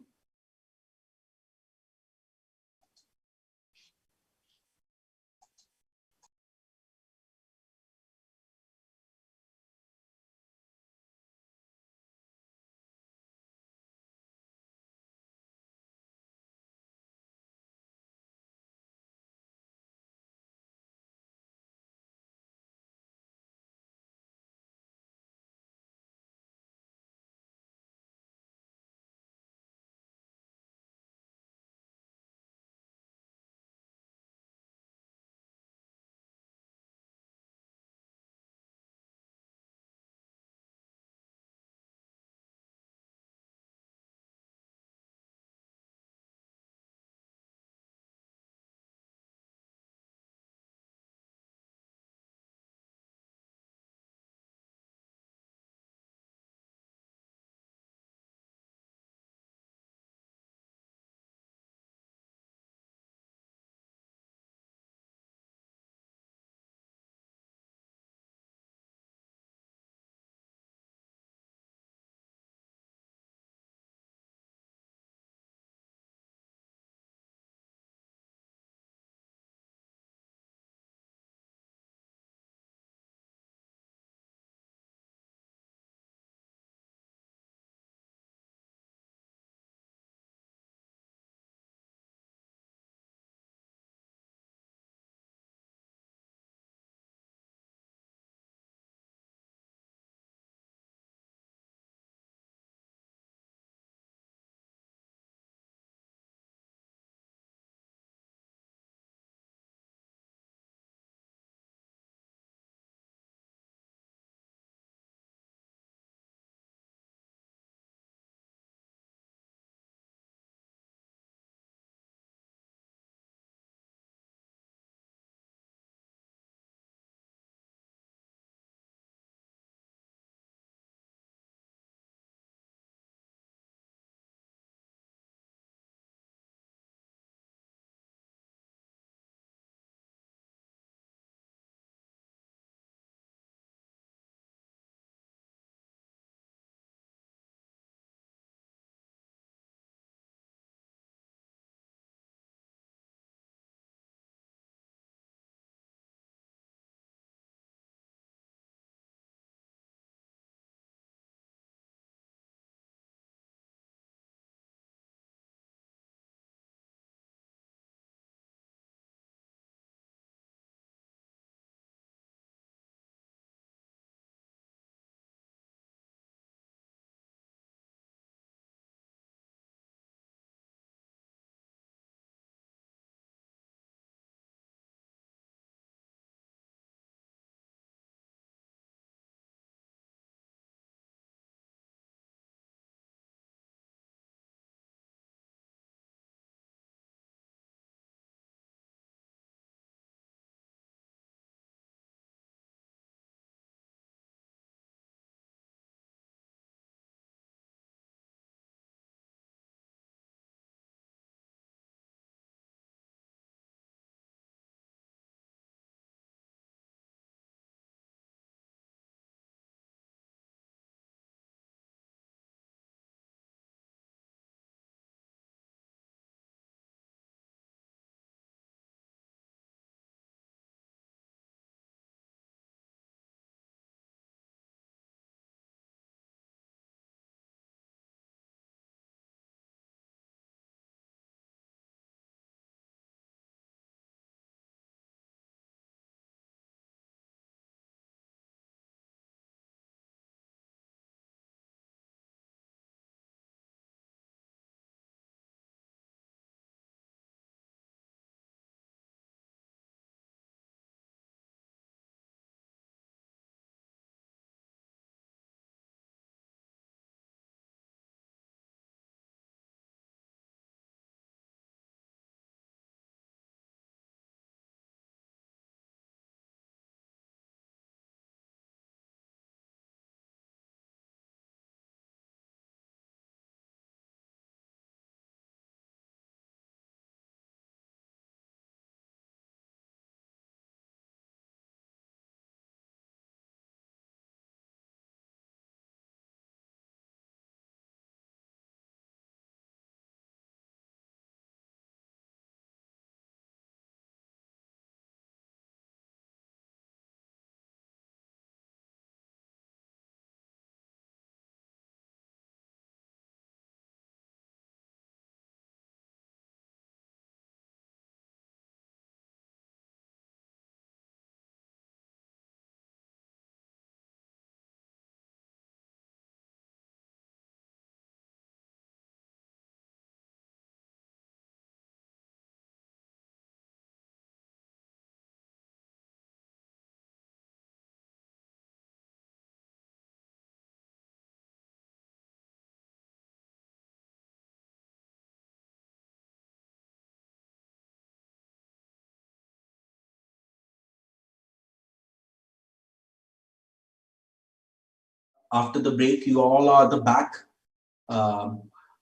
after the break, you all are the back.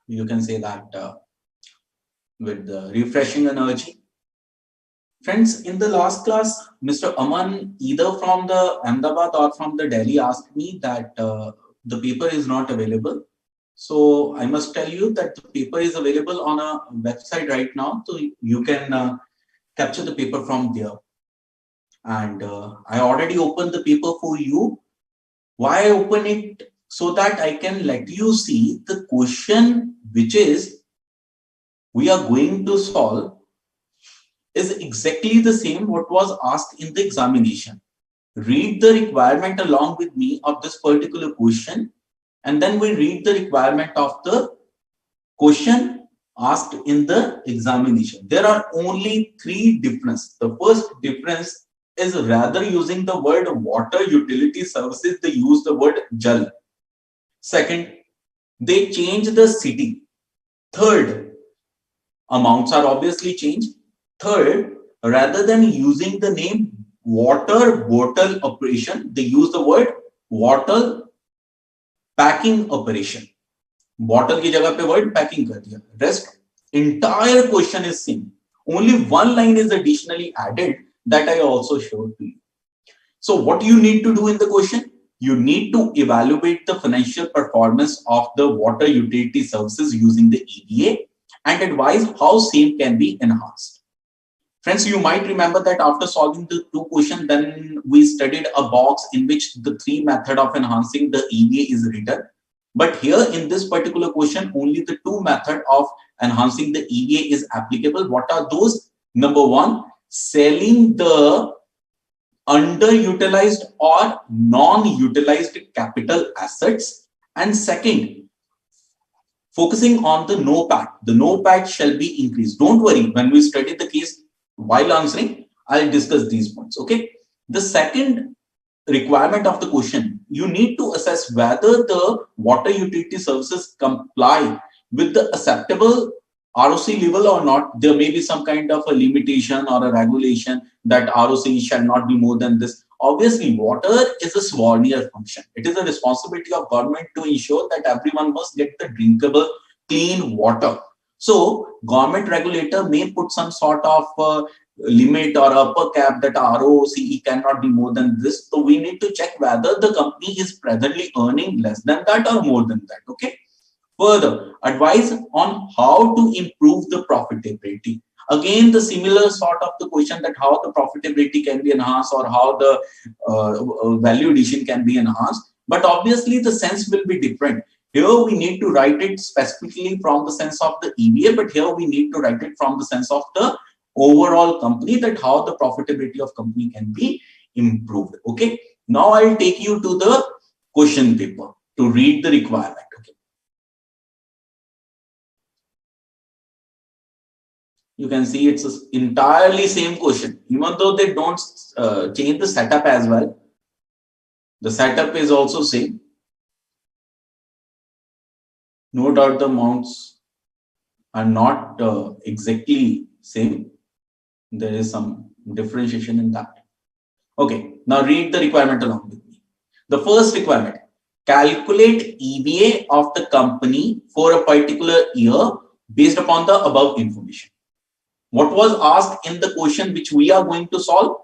You can say that with the refreshing energy. Friends, in the last class, Mr. Aman, either from the Ahmedabad or from the Delhi, asked me that the paper is not available. So I must tell you that the paper is available on a website right now. So you can capture the paper from there. And I already opened the paper for you. Why I open it? So that I can let you see the question which is we are going to solve is exactly the same what was asked in the examination. Read the requirement along with me of this particular question, and then we read the requirement of the question asked in the examination. There are only three differences. The first difference is rather using the word water utility services, they use the word jal. Second, they change the city. Third, amounts are obviously changed. Third, rather than using the name water bottle operation, they use the word water packing operation. Bottle की जगह पे word packing कर दिया. Rest entire question is same. Only one line is additionally added that I also showed to you. So what you need to do in the question? You need to evaluate the financial performance of the water utility services using the EVA and advise how same can be enhanced. Friends, you might remember that after solving the two questions, then we studied a box in which the three method of enhancing the EVA is written. But here in this particular question, only the two method of enhancing the EVA is applicable. What are those? Number one, selling the underutilized or non-utilized capital assets. And second, focusing on the NOPAT. The NOPAT shall be increased. Don't worry, when we study the case while answering, I'll discuss these points. Okay. The second requirement of the question, you need to assess whether the water utility services comply with the acceptable ROCE level or not. There may be some kind of a limitation or a regulation that ROCE shall not be more than this. Obviously, water is a swornier function. It is a responsibility of government to ensure that everyone must get the drinkable, clean water. So, government regulator may put some sort of limit or upper cap that ROCE cannot be more than this. So, we need to check whether the company is presently earning less than that or more than that. Okay. Further, advice on how to improve the profitability. Again, the similar sort of the question that how the profitability can be enhanced or how the value addition can be enhanced. But obviously, the sense will be different. Here, we need to write it specifically from the sense of the EVA, but here we need to write it from the sense of the overall company, that how the profitability of company can be improved. Okay. Now, I'll take you to the question paper to read the requirement. Okay. You can see it's entirely same question, even though they don't change the setup as well. The setup is also same. No doubt the amounts are not exactly same. There is some differentiation in that. Okay, now read the requirement along with me. The first requirement, calculate EVA of the company for a particular year based upon the above information. What was asked in the question which we are going to solve?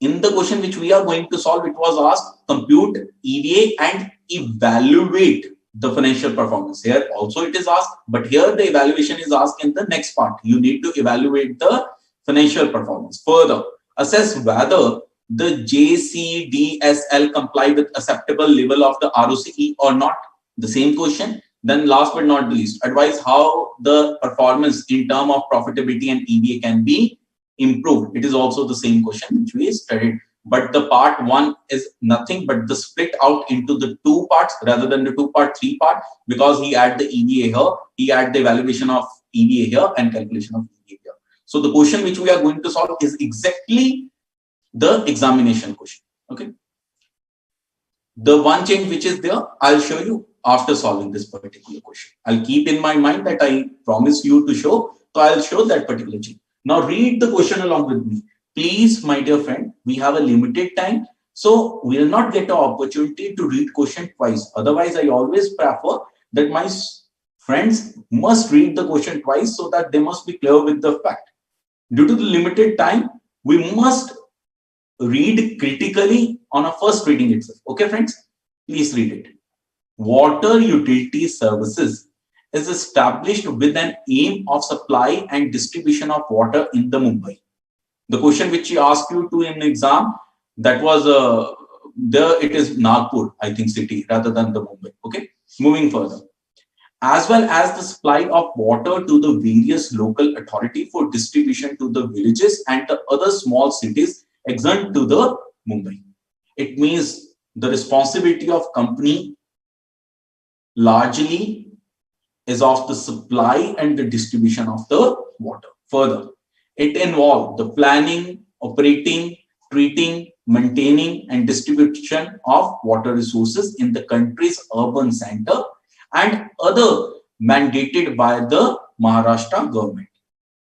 In the question which we are going to solve, it was asked compute EVA and evaluate the financial performance. Here also it is asked, but here the evaluation is asked in the next part. You need to evaluate the financial performance. Further, assess whether the JCDSL comply with acceptable level of the ROCE or not. The same question. Then last but not the least, advise how the performance in terms of profitability and EVA can be improved. It is also the same question which we studied. But the part one is nothing but the split out into the two parts rather than the 2-part, 3-part, because he add the EVA here, he add the evaluation of EVA here and calculation of EVA here. So the question which we are going to solve is exactly the examination question. Okay. The one change which is there, I'll show you after solving this particular question. I'll keep in my mind that I promise you to show, so I'll show that particular change. Now read the question along with me. Please, my dear friend, we have a limited time. So we'll not get an opportunity to read question twice. Otherwise, I always prefer that my friends must read the question twice so that they must be clear with the fact. Due to the limited time, we must read critically on a first reading itself. Okay, friends, please read it. Water utility services is established with an aim of supply and distribution of water in the Mumbai. The question which he asked you to in exam, that was there it is Nagpur, I think, city rather than the Mumbai. Okay, moving further. As well as the supply of water to the various local authority for distribution to the villages and the other small cities adjacent to the Mumbai. It means the responsibility of company largely is of the supply and the distribution of the water. Further, it involves the planning, operating, treating, maintaining, and distribution of water resources in the country's urban center and other mandated by the Maharashtra government.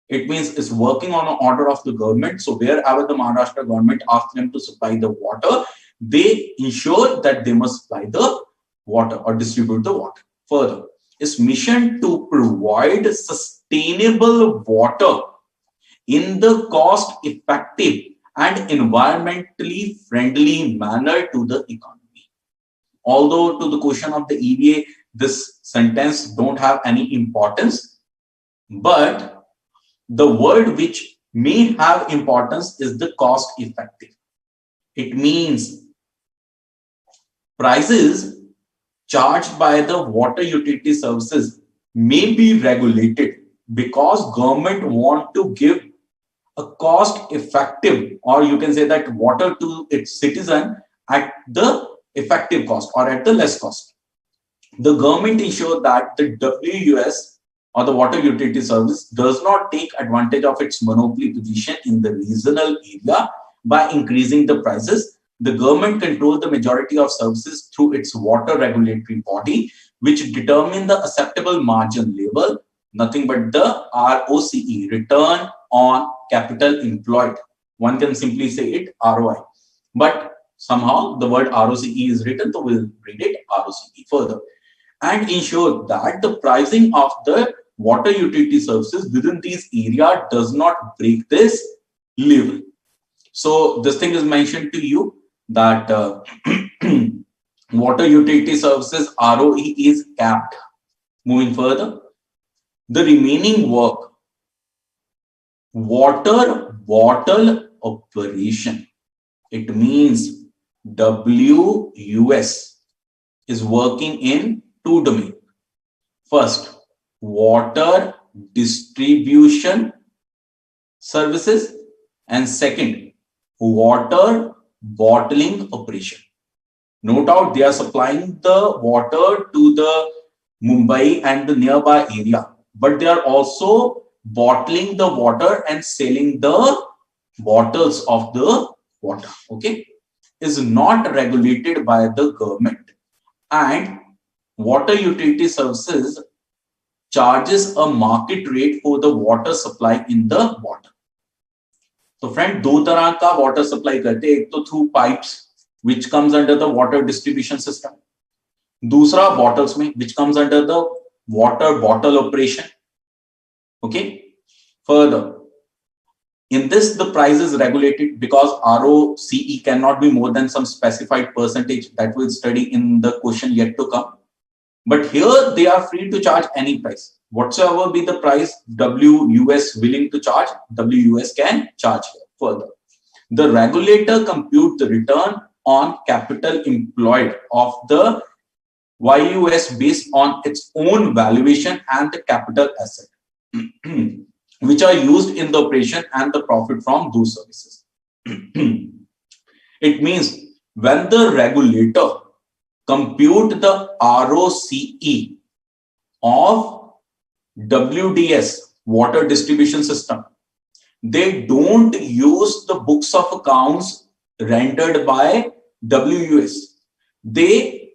It means it's working on an order of the government. So wherever the Maharashtra government asks them to supply the water, they ensure that they must supply the water or distribute the water. Further, its mission to provide sustainable water in the cost-effective and environmentally friendly manner to the economy. Although to the question of the EVA, this sentence don't have any importance, but the word which may have importance is the cost-effective. It means prices charged by the water utility services may be regulated because government want to give a cost effective, or you can say that water to its citizen at the effective cost or at the less cost. The government ensures that the WUS or the water utility service does not take advantage of its monopoly position in the regional area by increasing the prices. The government controls the majority of services through its water regulatory body, which determine the acceptable margin level, nothing but the ROCE, return on capital employed. One can simply say it ROI, but somehow the word ROCE is written, so we'll read it ROCE further, and ensure that the pricing of the water utility services within these area does not break this level. So this thing is mentioned to you that water utility services ROE is capped. Moving further, the remaining work, water bottle operation, it means WUS is working in two domains. First, water distribution services, and second, water bottling operation. No doubt they are supplying the water to the Mumbai and the nearby area, but they are also bottling the water and selling the bottles of the water. Okay, is not regulated by the government, and water utility services charges a market rate for the water supply in the water. तो friend दो तरह का water supply करते हैं, एक तो through pipes which comes under the water distribution system, दूसरा bottles में which comes under the water bottle operation. Okay, further, in this the price is regulated because ROCE cannot be more than some specified percentage that we'll study in the question yet to come. But here they are free to charge any price. Whatsoever be the price WUS willing to charge, WUS can charge further. The regulator compute the return on capital employed of the YUS based on its own valuation and the capital asset which are used in the operation and the profit from those services. It means when the regulator compute the ROCE of WDS, water distribution system, they don't use the books of accounts rendered by WUS. They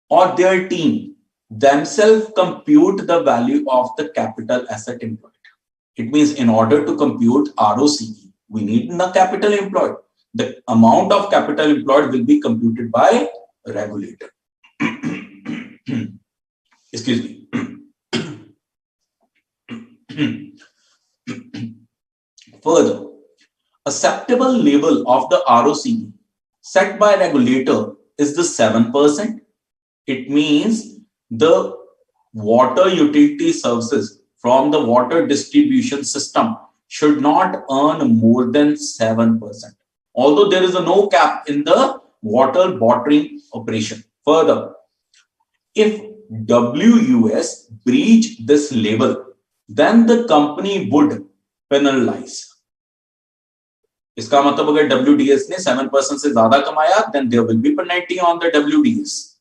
or their team themselves compute the value of the capital asset employed. It means in order to compute ROCE, we need the capital employed. the amount of capital employed will be computed by regulator. Excuse me. Further, acceptable level of the ROCE set by regulator is the 7%. It means the water utility services from the water distribution system should not earn more than 7%. Although there is a no cap in the water bottling operation. Further, if WUS breach this level, then the company would penalize. इसका मतलब अगर WDS ने 7% से ज्यादा कमाया, then there will be penalty on the WDS.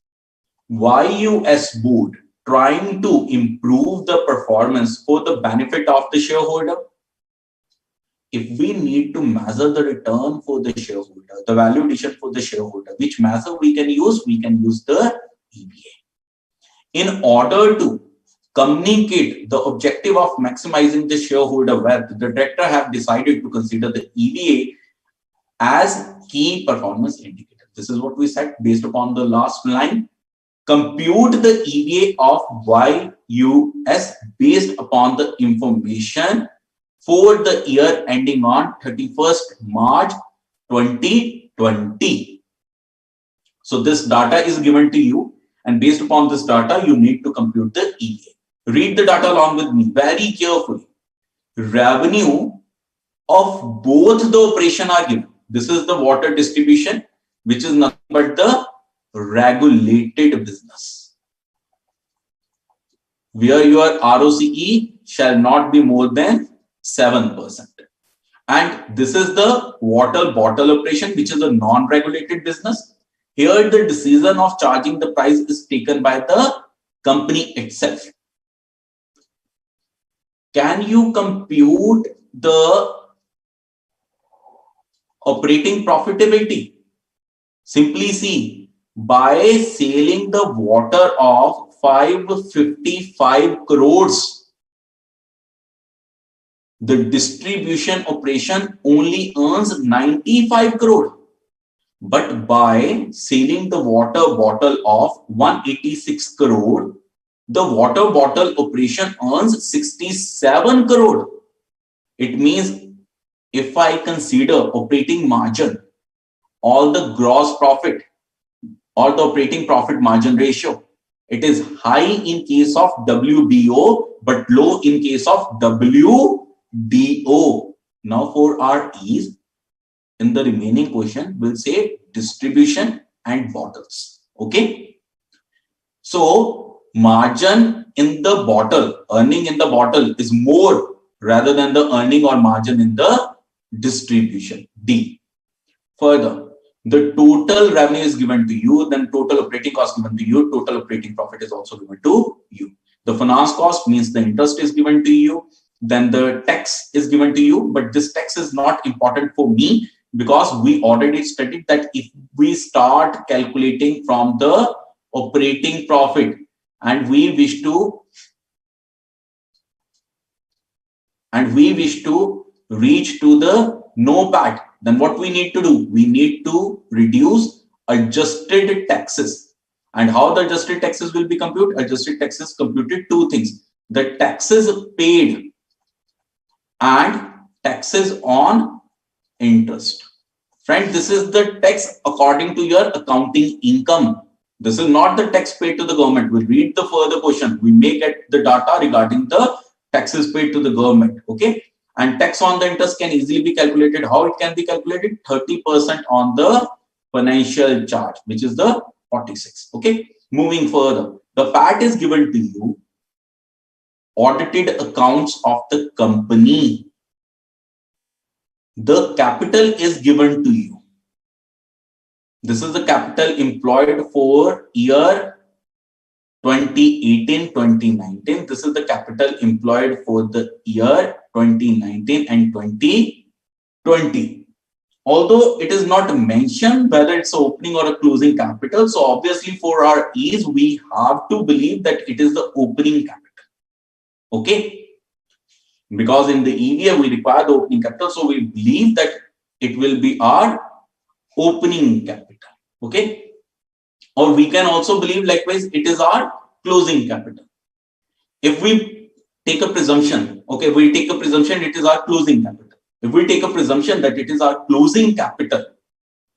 YUS board trying to improve the performance for the benefit of the shareholder. If we need to measure the return for the shareholder, the value addition for the shareholder, which measure we can use? We can use the EVA. In order to communicate the objective of maximizing the shareholder wealth, the director have decided to consider the EVA as key performance indicator. This is what we said based upon the last line. Compute the EVA of YUS based upon the information for the year ending on 31st March 2020. So this data is given to you, and based upon this data, you need to compute the EVA. Read the data along with me very carefully. Revenue of both the operation are given. This is the water distribution, which is nothing but the regulated business, where your ROCE shall not be more than 7%. And this is the water bottle operation, which is a non-regulated business. Here, the decision of charging the price is taken by the company itself. Can you compute the operating profitability? Simply see, by selling the water of 555 crores, the distribution operation only earns 95 crore. But by selling the water bottle of 186 crore, the water bottle operation earns 67 crore. It means if I consider operating margin, all the gross profit or the operating profit margin ratio, it is high in case of WBO, but low in case of WDO. Now for our ease, in the remaining question, we'll say distribution and bottles. Okay. So margin in the bottle, earning in the bottle is more rather than the earning or margin in the distribution. D. Further, the total revenue is given to you, then total operating cost given to you, total operating profit is also given to you. The finance cost means the interest is given to you, then the tax is given to you, but this tax is not important for me because we already studied that if we start calculating from the operating profit and we wish to reach to the NOPAT, then what we need to do? We need to reduce adjusted taxes. And how the adjusted taxes will be computed? Adjusted taxes computed two things: the taxes paid and taxes on interest. Friend, this is the tax according to your accounting income. This is not the tax paid to the government. We'll read the further question. We may get the data regarding the taxes paid to the government. Okay. And tax on the interest can easily be calculated. How it can be calculated? 30% on the financial charge, which is the 46. Okay. Moving further, the PAT is given to you. Audited accounts of the company. The capital is given to you. This is the capital employed for year 2018-2019. This is the capital employed for the year 2019 and 2020. Although it is not mentioned whether it's opening or a closing capital, so obviously for our ease, we have to believe that it is the opening capital. Okay. Because in the EVA, we require the opening capital. So we believe that it will be our opening capital. Okay. Or we can also believe likewise it is our closing capital. If we take a presumption, okay, we take a presumption it is our closing capital. If we take a presumption that it is our closing capital,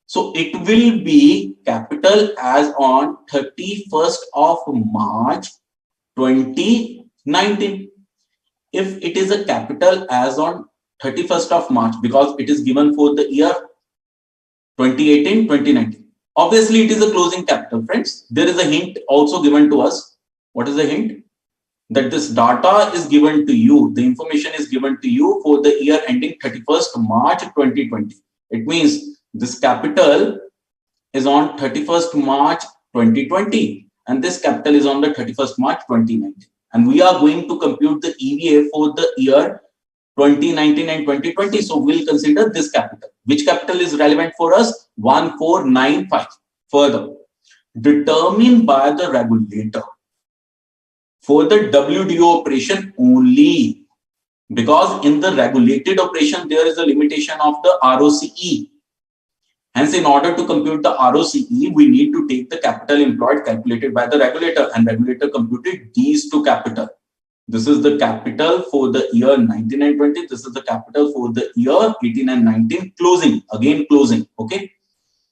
so it will be capital as on 31st of March 2019. If it is a capital as on 31st of March, because it is given for the year 2018-2019. Obviously, it is a closing capital, friends. There is a hint also given to us. What is the hint? That this data is given to you, the information is given to you for the year ending 31st March 2020. It means this capital is on 31st March 2020 and this capital is on the 31st March 2019. And we are going to compute the EVA for the year 2019 and 2020. So we'll consider this capital. Which capital is relevant for us? 1495. Further, determined by the regulator for the WDO operation only, because in the regulated operation there is a limitation of the ROCE. Hence, in order to compute the ROCE, we need to take the capital employed calculated by the regulator, and regulator computed these two capital. This is the capital for the year 19 and 20. This is the capital for the year 18 and 19. Closing, again closing. Okay.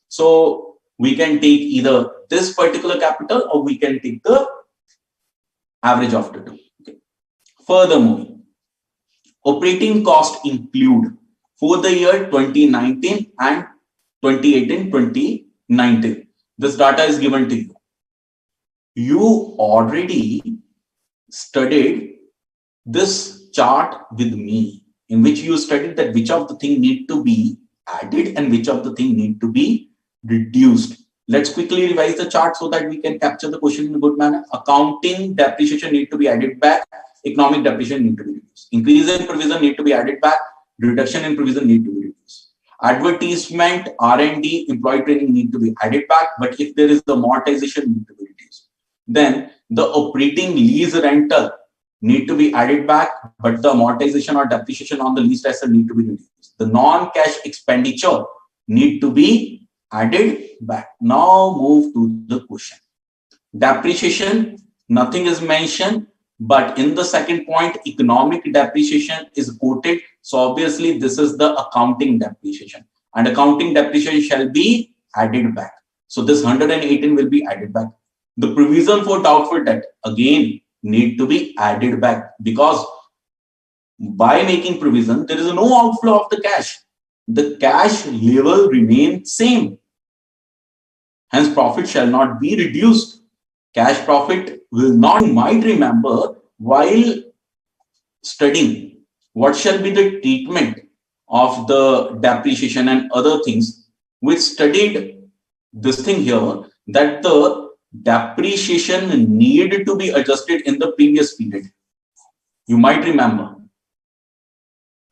So we can take either this particular capital or we can take the average of the two. Okay. Furthermore, operating cost include for the year 2019 and 2018-2019. This data is given to you. You already studied this chart with me, in which you studied that which of the thing need to be added and which of the thing need to be reduced. Let's quickly revise the chart so that we can capture the question in a good manner. Accounting depreciation need to be added back. Economic depreciation need to be reduced. Increase in provision need to be added back. Reduction in provision need to be reduced. Advertisement, R&D, employee training need to be added back. But if there is the amortization, need to be reduced. Then the operating lease rental need to be added back, but the amortization or depreciation on the leased asset need to be reduced. The non-cash expenditure need to be added back. Now move to the question. Depreciation, nothing is mentioned, but in the second point, economic depreciation is quoted. So obviously this is the accounting depreciation, and accounting depreciation shall be added back. So this 118 will be added back. The provision for doubtful debt again need to be added back, because by making provision there is no outflow of the cash. The cash level remains same. Hence profit shall not be reduced. Cash profit will not. You might remember while studying what shall be the treatment of the depreciation and other things, we studied this thing here, that the depreciation needed to be adjusted in the previous period. You might remember.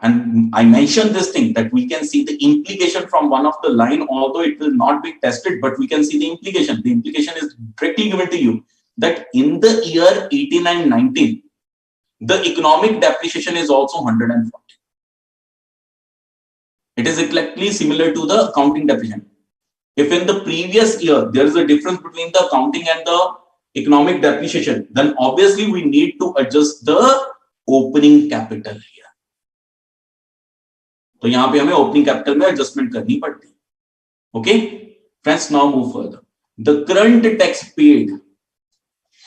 And I mentioned this thing that we can see the implication from one of the line, although it will not be tested, but we can see the implication. The implication is directly given to you that in the year 18 and 19, the economic depreciation is also 140. It is exactly similar to the accounting depreciation. If in the previous year there is a difference between the accounting and the economic depreciation, then obviously we need to adjust the opening capital here. तो यहाँ पे हमें opening capital में adjustment करनी पड़ती है. Okay, friends, now move further. The current tax paid.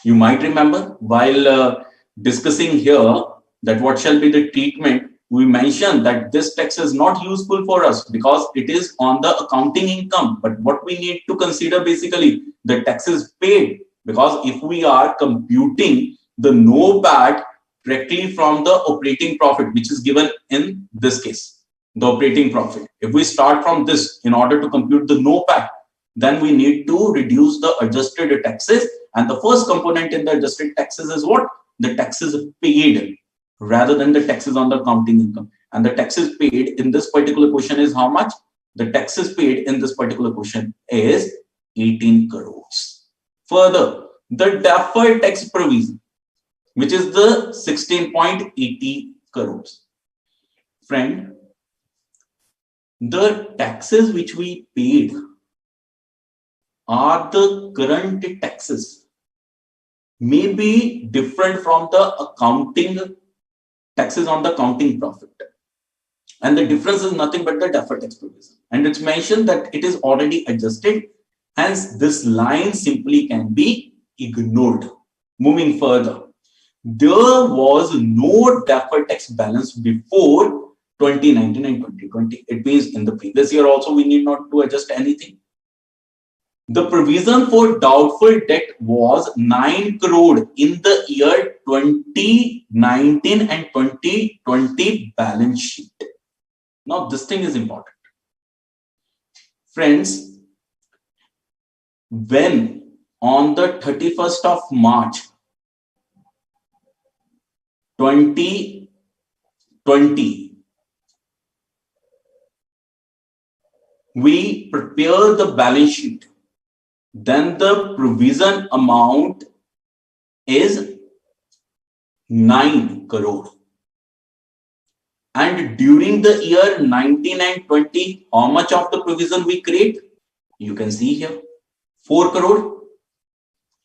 You might remember while discussing here that what shall be the treatment, we mentioned that this tax is not useful for us because it is on the accounting income. But what we need to consider basically the taxes paid, because if we are computing the NOPAT directly from the operating profit, which is given in this case, the operating profit. If we start from this in order to compute the NOPAT, then we need to reduce the adjusted taxes. And the first component in the adjusted taxes is what? The taxes paid rather than the taxes on the accounting income. And the taxes paid in this particular question is how much? The taxes paid in this particular question is 18 crores. Further, the deferred tax provision, which is the 16.80 crores. Friend, the taxes which we paid are the current taxes, may be different from the accounting taxes on the accounting profit. And the difference is nothing but the deferred tax provision. And it's mentioned that it is already adjusted. Hence, this line simply can be ignored. Moving further, there was no deferred tax balance before 2019 and 2020. It means in the previous year also we need not to adjust anything. The provision for doubtful debt was 9 crore in the year 2019 and 2020 balance sheet. Now, this thing is important. Friends, when on the 31st of March 2020, we prepare the balance sheet, then the provision amount is 9 crore. And during the year 19 and 20, how much of the provision we create? You can see here, 4 crore.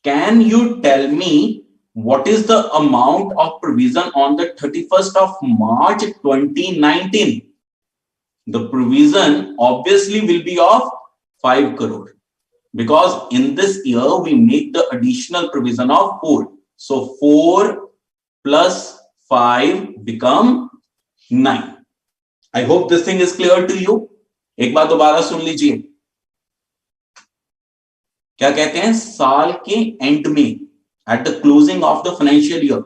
Can you tell me what is the amount of provision on the 31st of March 2019? The provision obviously will be of 5 crore. Because in this year, we make the additional provision of 4. So 4 plus 5 become 9. I hope this thing is clear to you. एक बार दोबारा सुन लीजिए. क्या कहते हैं? साल के and में, at the closing of the financial year,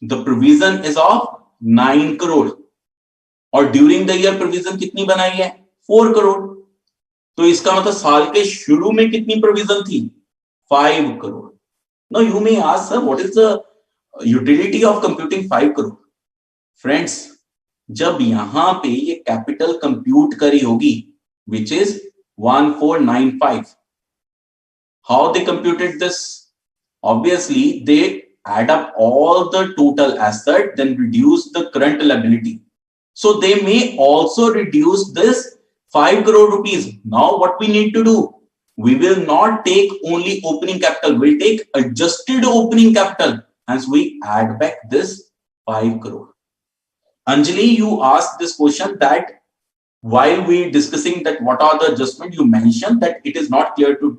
the provision is of 9 crore. और during the year provision कितनी बनाई है? 4 crore. तो इसका मतलब साल के शुरू में कितनी प्रोविजन थी? 5 crore. Now you may ask, sir, what is the utility of computing 5 crore? Friends, जब यहां पे ये कैपिटल कंप्यूट करी होगी, which is 1495, how they computed this? Obviously, they add up all the total asset, then reduce the current liability. So they may also reduce this 5 crore rupees. Now what we need to do? We will not take only opening capital, we'll take adjusted opening capital. Hence we add back this 5 crore. Anjali, you asked this question that while we discussing that what are the adjustment, you mentioned that it is not clear to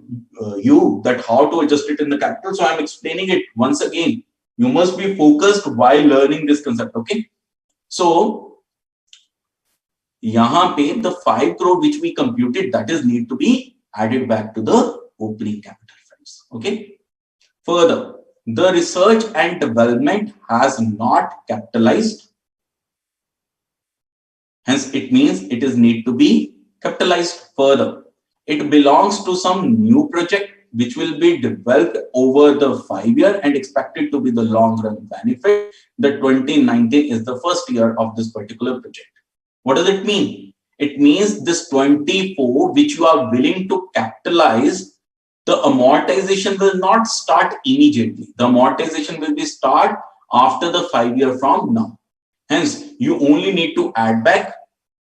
you that how to adjust it in the capital. So I'm explaining it once again. You must be focused while learning this concept. Okay. So यहाँ पे the 5 crore which we computed, that is need to be added back to the opening capital, friends. Okay. Further, the research and development has not capitalized. Hence, it means it is need to be capitalized further. It belongs to some new project which will be developed over the 5 year and expected to be the long run benefit. The 2019 is the first year of this particular project. What does it mean? It means this 24 which you are willing to capitalize, the amortization will not start immediately. The amortization will be start after the 5 year from now. Hence, you only need to add back.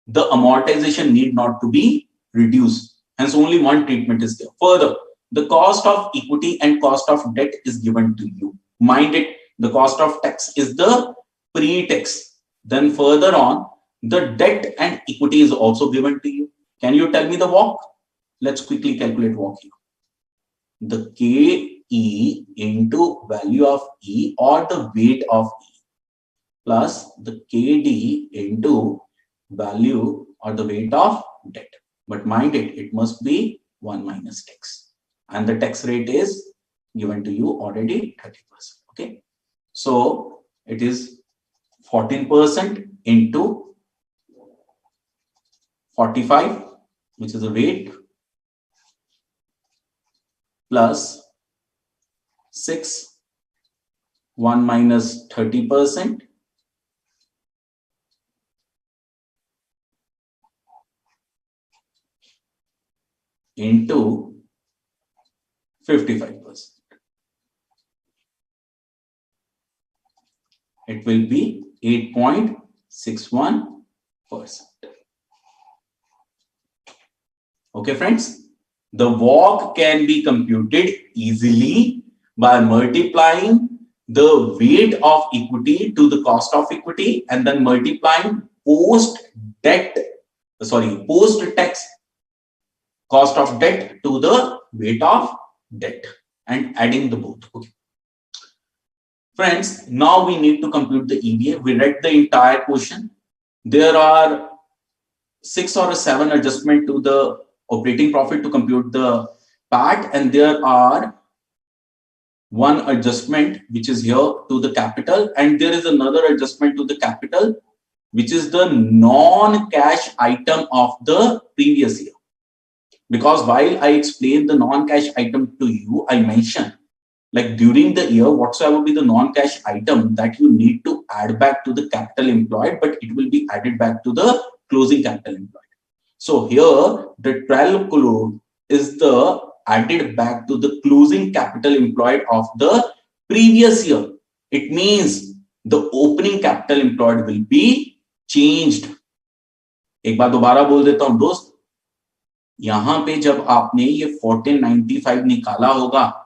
The amortization need not to be reduced. Hence, only one treatment is there. Further, the cost of equity and cost of debt is given to you. Mind it, the cost of tax is the pre-tax. Then further on, the debt and equity is also given to you. Can you tell me the WACC? Let's quickly calculate WACC here. The KE into value of E or the weight of E plus the KD into value or the weight of debt. But mind it, it must be 1 minus tax. And the tax rate is given to you already 30%. Okay. So it is 14% into 45, which is the weight, plus 6, 1 minus 30%, into 55%. It will be 8.61%. Okay, friends, the WACC can be computed easily by multiplying the weight of equity to the cost of equity and then multiplying post tax cost of debt to the weight of debt and adding the both. Okay. Friends, now we need to compute the EVA. We read the entire question. There are 6 or 7 adjustments to the operating profit to compute the PAT, and there are one adjustment which is here to the capital, and there is another adjustment to the capital which is the non-cash item of the previous year. Because while I explained the non-cash item to you, I mentioned like during the year, whatsoever be the non-cash item that you need to add back to the capital employed, but it will be added back to the closing capital employed. So here the 12 crore is the added back to the closing capital employed of the previous year. It means the opening capital employed will be changed. एक बार दोबारा बोल देता हूं दोस्त, यहां पे जब आपने ये 1495 निकाला होगा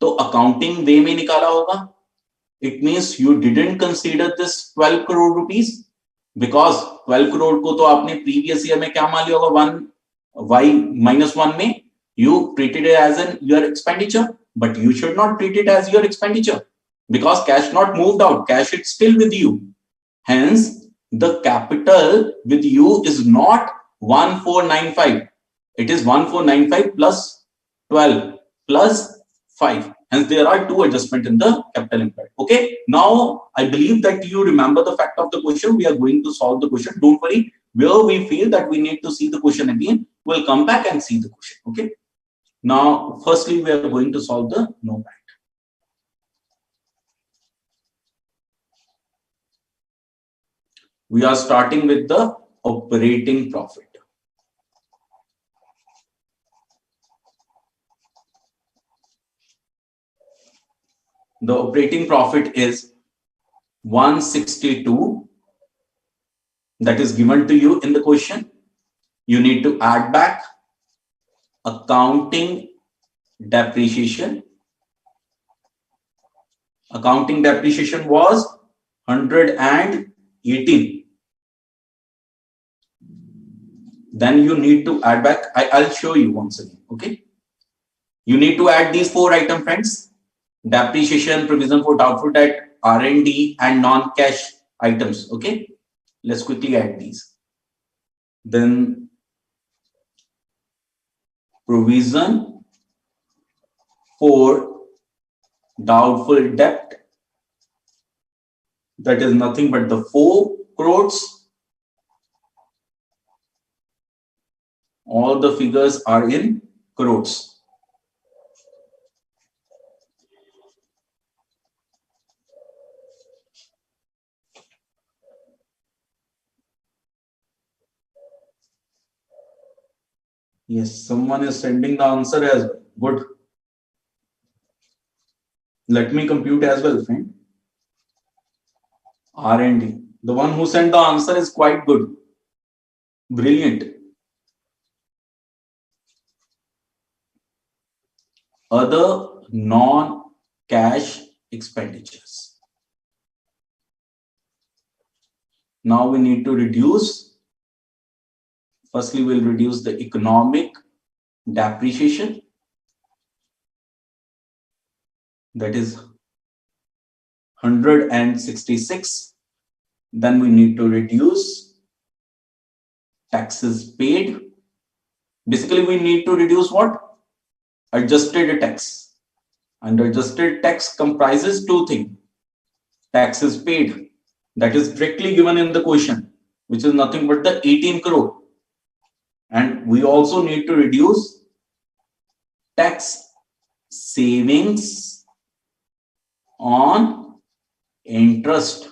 तो अकाउंटिंग वे में निकाला होगा. It means you didn't consider this 12 crore rupees because 12 crore को तो आपने previous year में क्या मान लिया होगा 1y-1 में you treated it as an your expenditure, but you should not treat it as your expenditure because cash not moved out, cash is still with you. Hence the capital with you is not 1495, it is 1495 plus 12 plus 5. Hence there are 2 adjustments in the capital employed. Okay, now I believe that you remember the fact of the question. We are going to solve the question. Don't worry, where we feel that we need to see the question again, we'll come back and see the question. Okay, now firstly we are going to solve the NOPAT. We are starting with the operating profit. The operating profit is 162. That is given to you in the question. You need to add back accounting depreciation. Accounting depreciation was 118. Then you need to add back. I'll show you once again. Okay. You need to add these 4 items, friends. Depreciation, provision for doubtful debt, R&D, and non-cash items. Okay, let's quickly add these. Then provision for doubtful debt, that is nothing but the 4 crores. All the figures are in crores. Yes, someone is sending the answer as well. Good. Let me compute as well, friend. R&D. The one who sent the answer is quite good. Brilliant. Other non-cash expenditures. Now we need to reduce. Firstly, we'll reduce the economic depreciation. That is 166. Then we need to reduce taxes paid. Basically, we need to reduce what? Adjusted tax. And adjusted tax comprises 2 things. Taxes paid. That is directly given in the question, which is nothing but the 18 crore. And we also need to reduce tax savings on interest.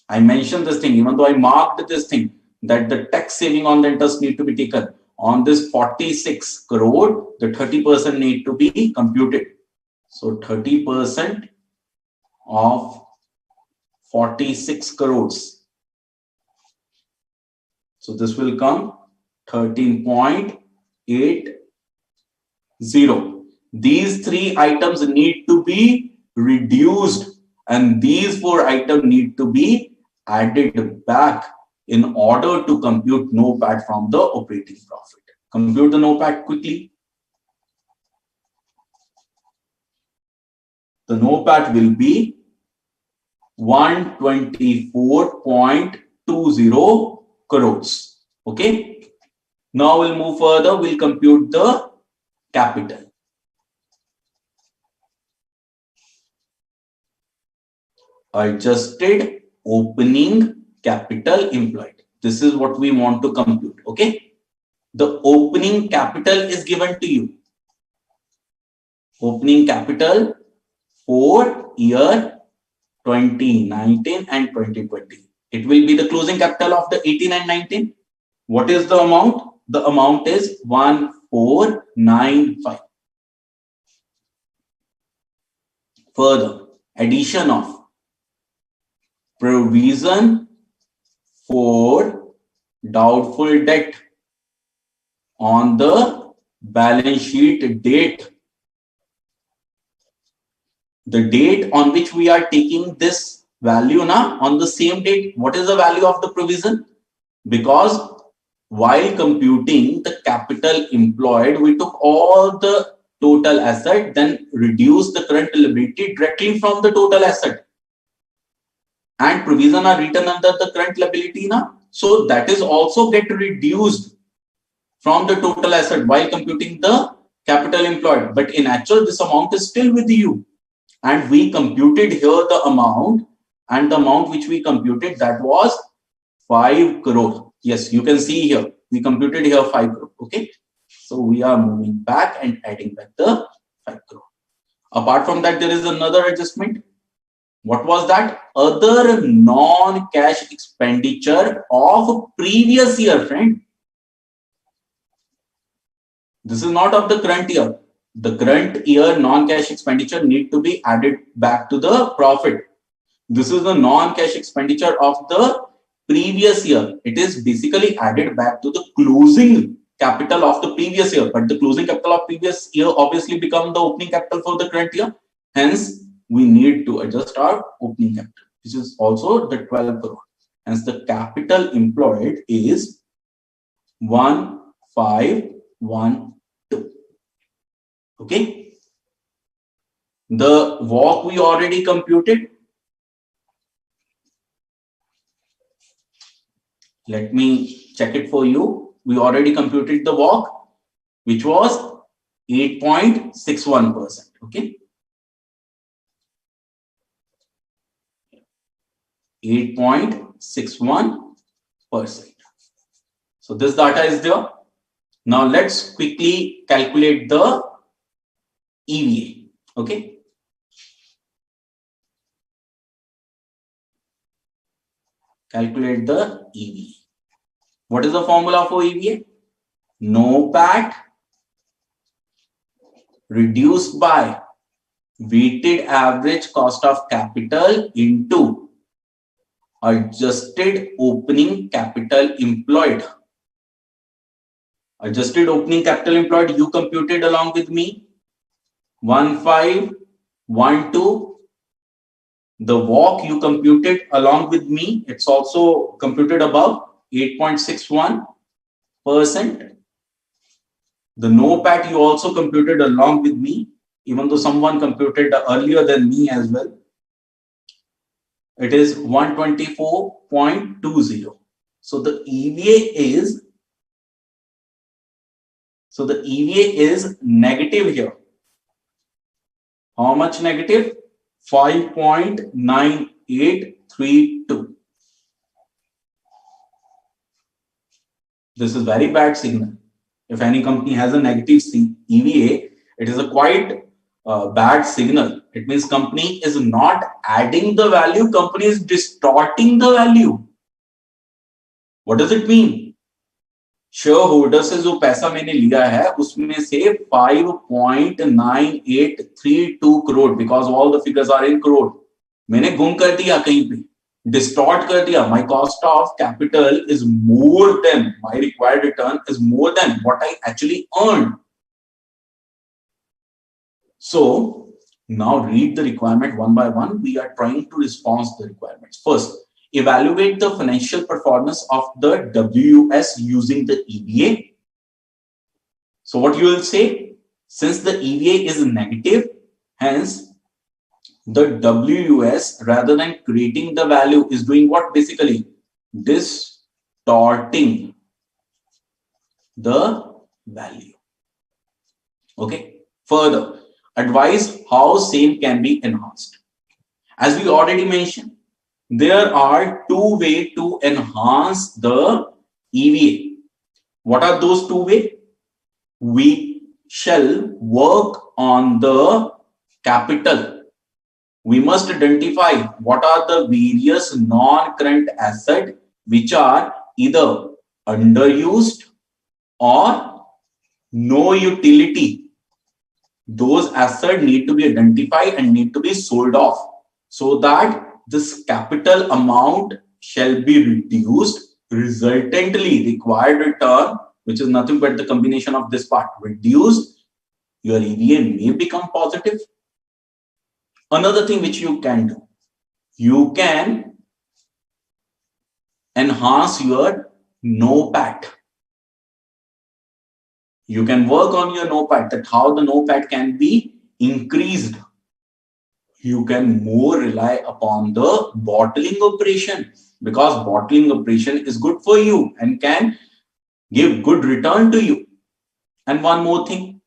I mentioned this thing, even though I marked this thing, that the tax saving on the interest need to be taken. On this 46 crore, the 30% need to be computed. So 30% of 46 crores. So this will come 13.5 These three items need to be reduced and these four items need to be added back in order to compute NOPAT from the operating profit. Compute the NOPAT quickly. The NOPAT will be 124.20 crores. Okay. Now we'll move further. We'll compute the capital. Adjusted opening capital employed. This is what we want to compute. Okay. The opening capital is given to you. Opening capital for year 2019 and 2020. It will be the closing capital of the 18 and 19. What is the amount? The amount is 1495. Further, addition of provision for doubtful debt on the balance sheet date. The date on which we are taking this value now, on the same date, what is the value of the provision? Because while computing the capital employed, we took all the total asset, then reduced the current liability directly from the total asset. And provision are written under the current liability now. So that is also get reduced from the total asset while computing the capital employed. But in actual, this amount is still with you. And we computed here the amount, and the amount which we computed, that was 5 crore. Yes, you can see here, we computed here 5 crore. Okay. So we are moving back and adding back the 5 crore. Apart from that, there is another adjustment. What was that? Other non-cash expenditure of previous year, friend. This is not of the current year. The current year non-cash expenditure need to be added back to the profit. This is the non-cash expenditure of the previous year. It is basically added back to the closing capital of the previous year. But the closing capital of previous year obviously become the opening capital for the current year. Hence, we need to adjust our opening capital, which is also the 12 crore. Hence, the capital employed is 1512. Okay. The WACC we already computed. Let me check it for you. We already computed the WACC, which was 8.61%. Okay. 8.61%. So this data is there. Now let's quickly calculate the EVA. Okay. Calculate the EVA. What is the formula for EVA? NOPAT reduced by weighted average cost of capital into adjusted opening capital employed. Adjusted opening capital employed, you computed along with me. 1512. The WACC you computed along with me. It's also computed above, 8.61%. The NOPAT you also computed along with me, even though someone computed earlier than me as well. It is 124.20. So the EVA is negative here. How much negative? 5.9832. This is very bad signal. If any company has a negative EVA, it is a quite bad signal. It means company is not adding the value, company is distorting the value. What does it mean? Shareholder से जो पैसा मैंने लिया है उसमें से 5.9832 crore, because all the figures are in crore, मैंने गुम कर दिया कहीं पे, डिस्टॉर्ट कर दिया, my cost of capital is more than my required return is more than what I actually earned. So now read the requirement one by one. We are trying to respond to the requirements. First, evaluate the financial performance of the WUS using the EVA. So what you will say, since the EVA is negative, hence the WUS, rather than creating the value, is doing what? Basically distorting the value. Okay. Further, advise how same can be enhanced. As we already mentioned, there are two ways to enhance the EVA. What are those two ways? We shall work on the capital. We must identify what are the various non-current assets which are either underused or no utility. Those assets need to be identified and need to be sold off so that this capital amount shall be reduced. Resultantly, required return, which is nothing but the combination of this part, reduced, your EVA may become positive. Another thing which you can do, you can enhance your NOPAT. You can work on your NOPAT, that how the NOPAT can be increased. You can more rely upon the bottling operation, because bottling operation is good for you and can give good return to you. And one more thing,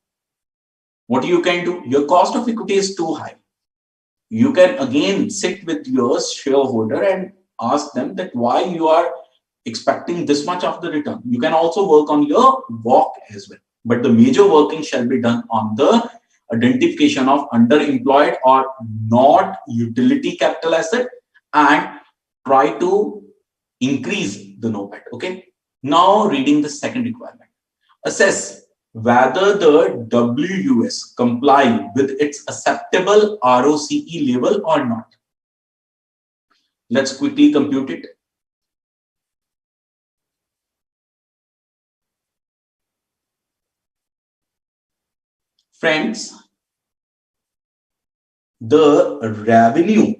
what you can do, your cost of equity is too high. You can again sit with your shareholder and ask them that why you are expecting this much of the return. You can also work on your WACC as well. But the major working shall be done on the identification of underemployed or not utility capital asset and try to increase the NOPAT. Okay. Now reading the second requirement. Assess whether the WUS comply with its acceptable ROCE level or not. Let's quickly compute it. Friends, the revenue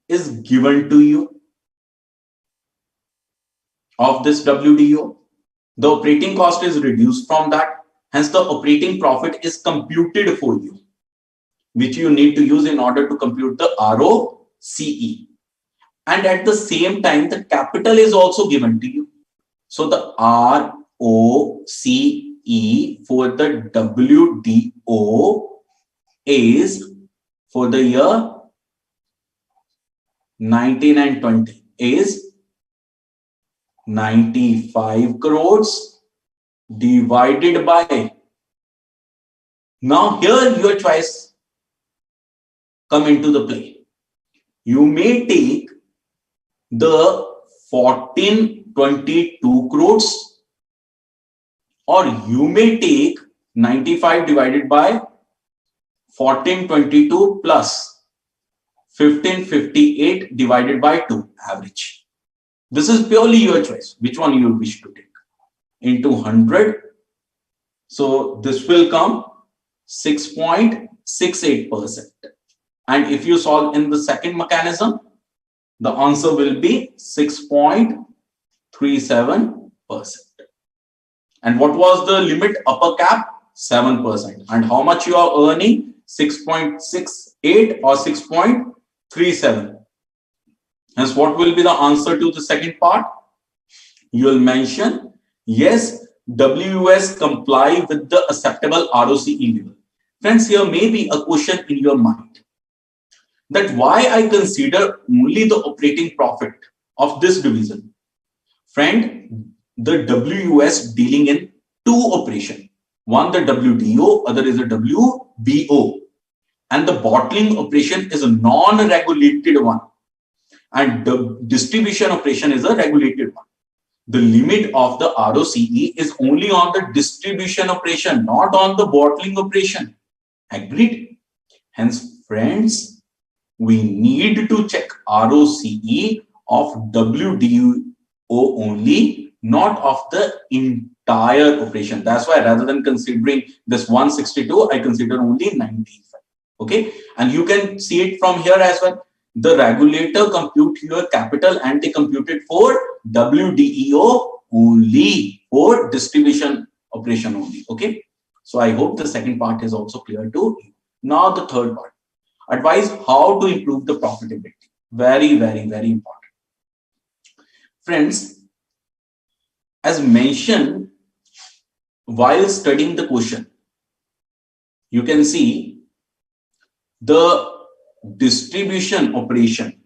is given to you of this WDO. The operating cost is reduced from that. Hence, the operating profit is computed for you, which you need to use in order to compute the ROCE. And at the same time, the capital is also given to you. So the ROCE for the WDO is for the year 19 and 20 is 95 crores divided by. Now here your choice come into the play. You may take the 1422 crores, or you may take 95 divided by 1422 plus 1558 divided by 2 average. This is purely your choice, which one you wish to take. Into 100. So this will come 6.68%. And if you solve in the second mechanism, the answer will be 6.37%. And what was the limit upper cap? 7%. And how much you are earning? 6.68 or 6.37. Hence, what will be the answer to the second part? You will mention, yes, WUS comply with the acceptable ROCE level. Friends, here may be a question in your mind that why I consider only the operating profit of this division. Friend, the WUS dealing in two operations. One, the WDO, other is the WBO. And the bottling operation is a non-regulated one. And the distribution operation is a regulated one. The limit of the ROCE is only on the distribution operation, not on the bottling operation. Agreed? Hence, friends, We need to check ROCE of WDO only, not of the entire operation. That's why rather than considering this 162, I consider only 95. Okay, and you can see it from here as well. The regulator compute your capital and they compute it for WDEO only, for distribution operation only. Okay, so I hope the second part is also clear to you. Now the third part, advise how to improve the profitability. Very, very, very important. Friends, as mentioned while studying the question, you can see the distribution operation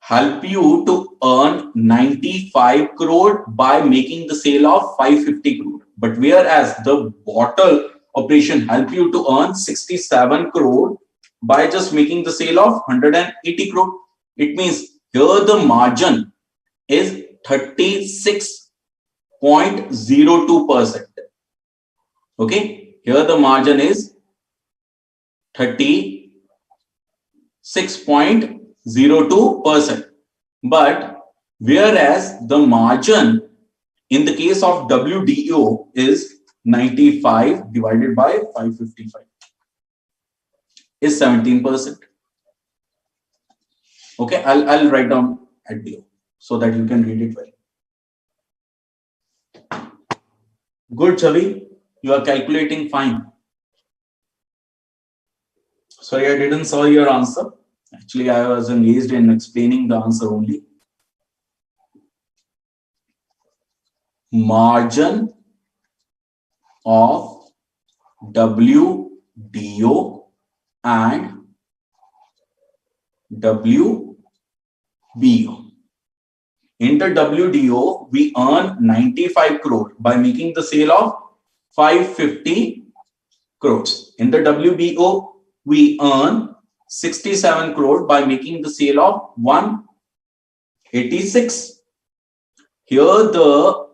help you to earn 95 crore by making the sale of 550 crore. But whereas the bottle operation help you to earn 67 crore by just making the sale of 180 crore. It means here the margin is 36.02%. Okay, here the margin is 36.02%. But whereas the margin in the case of WDO is 95 divided by 555 is 17%. Okay, I'll write down at below so that you can read it well. Good, Chavi. You are calculating fine. Sorry, I didn't saw your answer. Actually, I was engaged in explaining the answer only. Margin of WDO and WBO. In the WDO, we earn 95 crore by making the sale of 550 crores. In the WBO, we earn 67 crore by making the sale of 186. Here the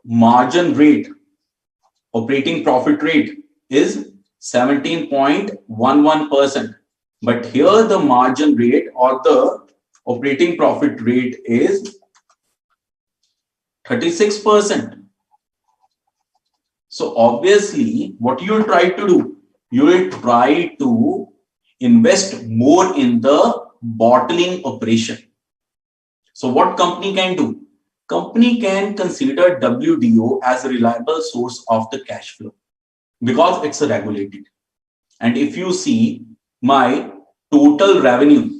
margin rate, operating profit rate is 17.11%. But here the margin rate or the operating profit rate is 36%. So obviously, what you will try to do, you will try to invest more in the bottling operation. So what company can do? Company can consider WDO as a reliable source of the cash flow because it's regulated. And if you see my total revenue,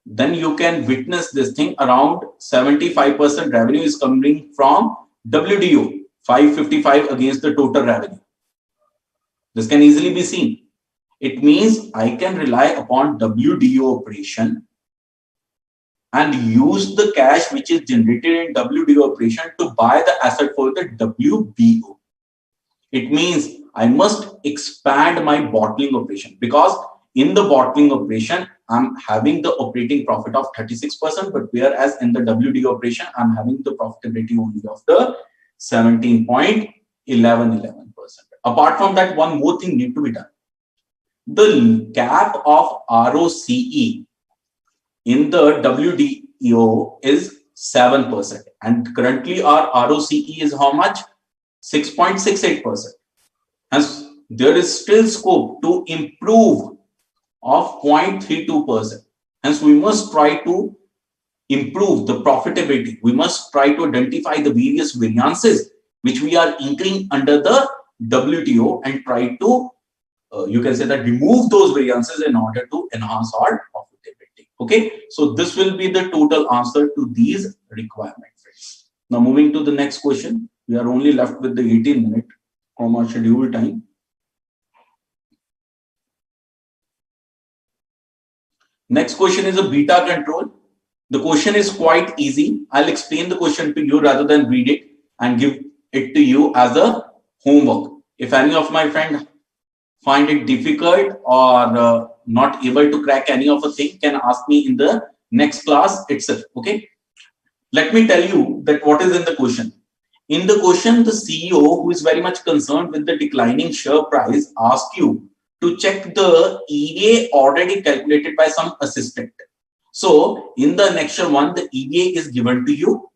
then you can witness this thing, around 75% revenue is coming from WDO, 555 against the total revenue. This can easily be seen. It means I can rely upon WDO operation and use the cash which is generated in WDO operation to buy the asset for the WBO. It means I must expand my bottling operation because in the bottling operation, I'm having the operating profit of 36%, but whereas in the WDO operation, I'm having the profitability only of the 17.11%. Apart from that, one more thing need to be done. The cap of ROCE in the WDO is 7%. And currently our ROCE is how much? 6.68%. Hence, there is still scope to improve of 0.32%. Hence, we must try to improve the profitability. We must try to identify the various variances which we are incurring under the WTO and try to, you can say that, remove those variances in order to enhance our profitability. Okay, so this will be the total answer to these requirements. Now, moving to the next question. We are only left with the 18-minute from our scheduled time. Next question is a beta control. The question is quite easy. I'll explain the question to you rather than read it and give it to you as a homework. If any of my friends find it difficult or not able to crack any of the thing, can ask me in the next class itself. Okay. Let me tell you that what is in the question. In the question, the CEO, who is very much concerned with the declining share price, asks you to check the EVA already calculated by some assistant. So in the annexure 1, the EVA is given to you,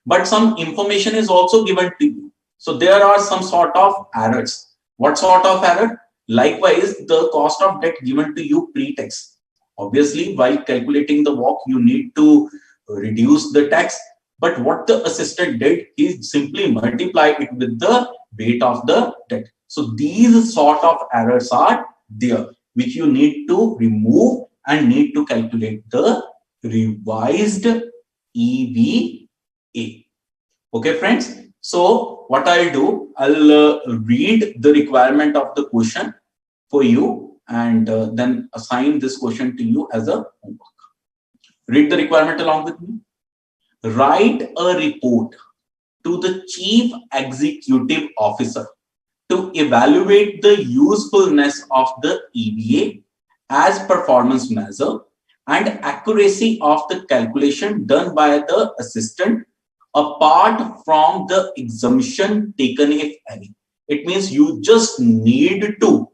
but some information is also given to you. So there are some sort of errors. What sort of error? Likewise, the cost of debt given to you pre-tax. Obviously, while calculating the WACC, you need to reduce the tax. But what the assistant did is simply multiply it with the weight of the debt. So these sort of errors are there, which you need to remove and need to calculate the revised EVA. Okay, friends. So what I'll do, I'll read the requirement of the question for you and then assign this question to you as a homework. Read the requirement along with me. Write a report to the Chief Executive Officer to evaluate the usefulness of the EVA as performance measure and accuracy of the calculation done by the assistant apart from the exemption taken if any. It means you just need to,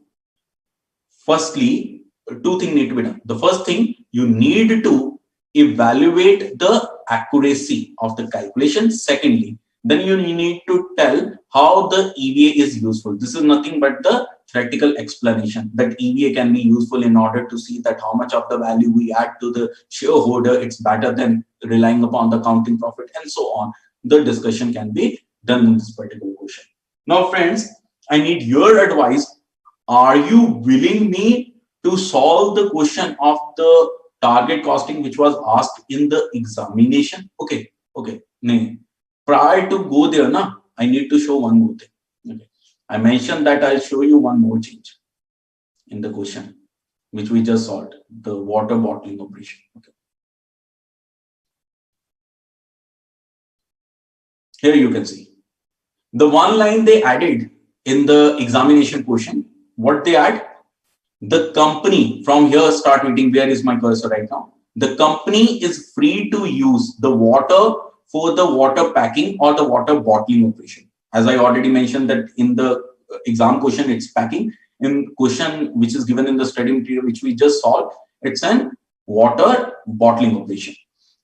firstly, two things need to be done. The first thing, you need to evaluate the accuracy of the calculation. Secondly, then you need to tell how the EVA is useful. This is nothing but the theoretical explanation that EVA can be useful in order to see that how much of the value we add to the shareholder, it's better than relying upon the accounting profit and so on. The discussion can be done in this particular question. Now, friends, I need your advice. Are you willing me to solve the question of the target costing which was asked in the examination? Okay. No. Prior to go there, I need to show one more thing. Okay. I mentioned that I'll show you one more change in the question which we just solved, the water bottling operation. Okay. Here you can see the one line they added in the examination question. What they add? The company, from here start reading, where is my cursor right now? The company is free to use the water for the water packing or the water bottling operation. As I already mentioned that in the exam question, it's packing. In question which is given in the study material which we just solved, it's an water bottling operation.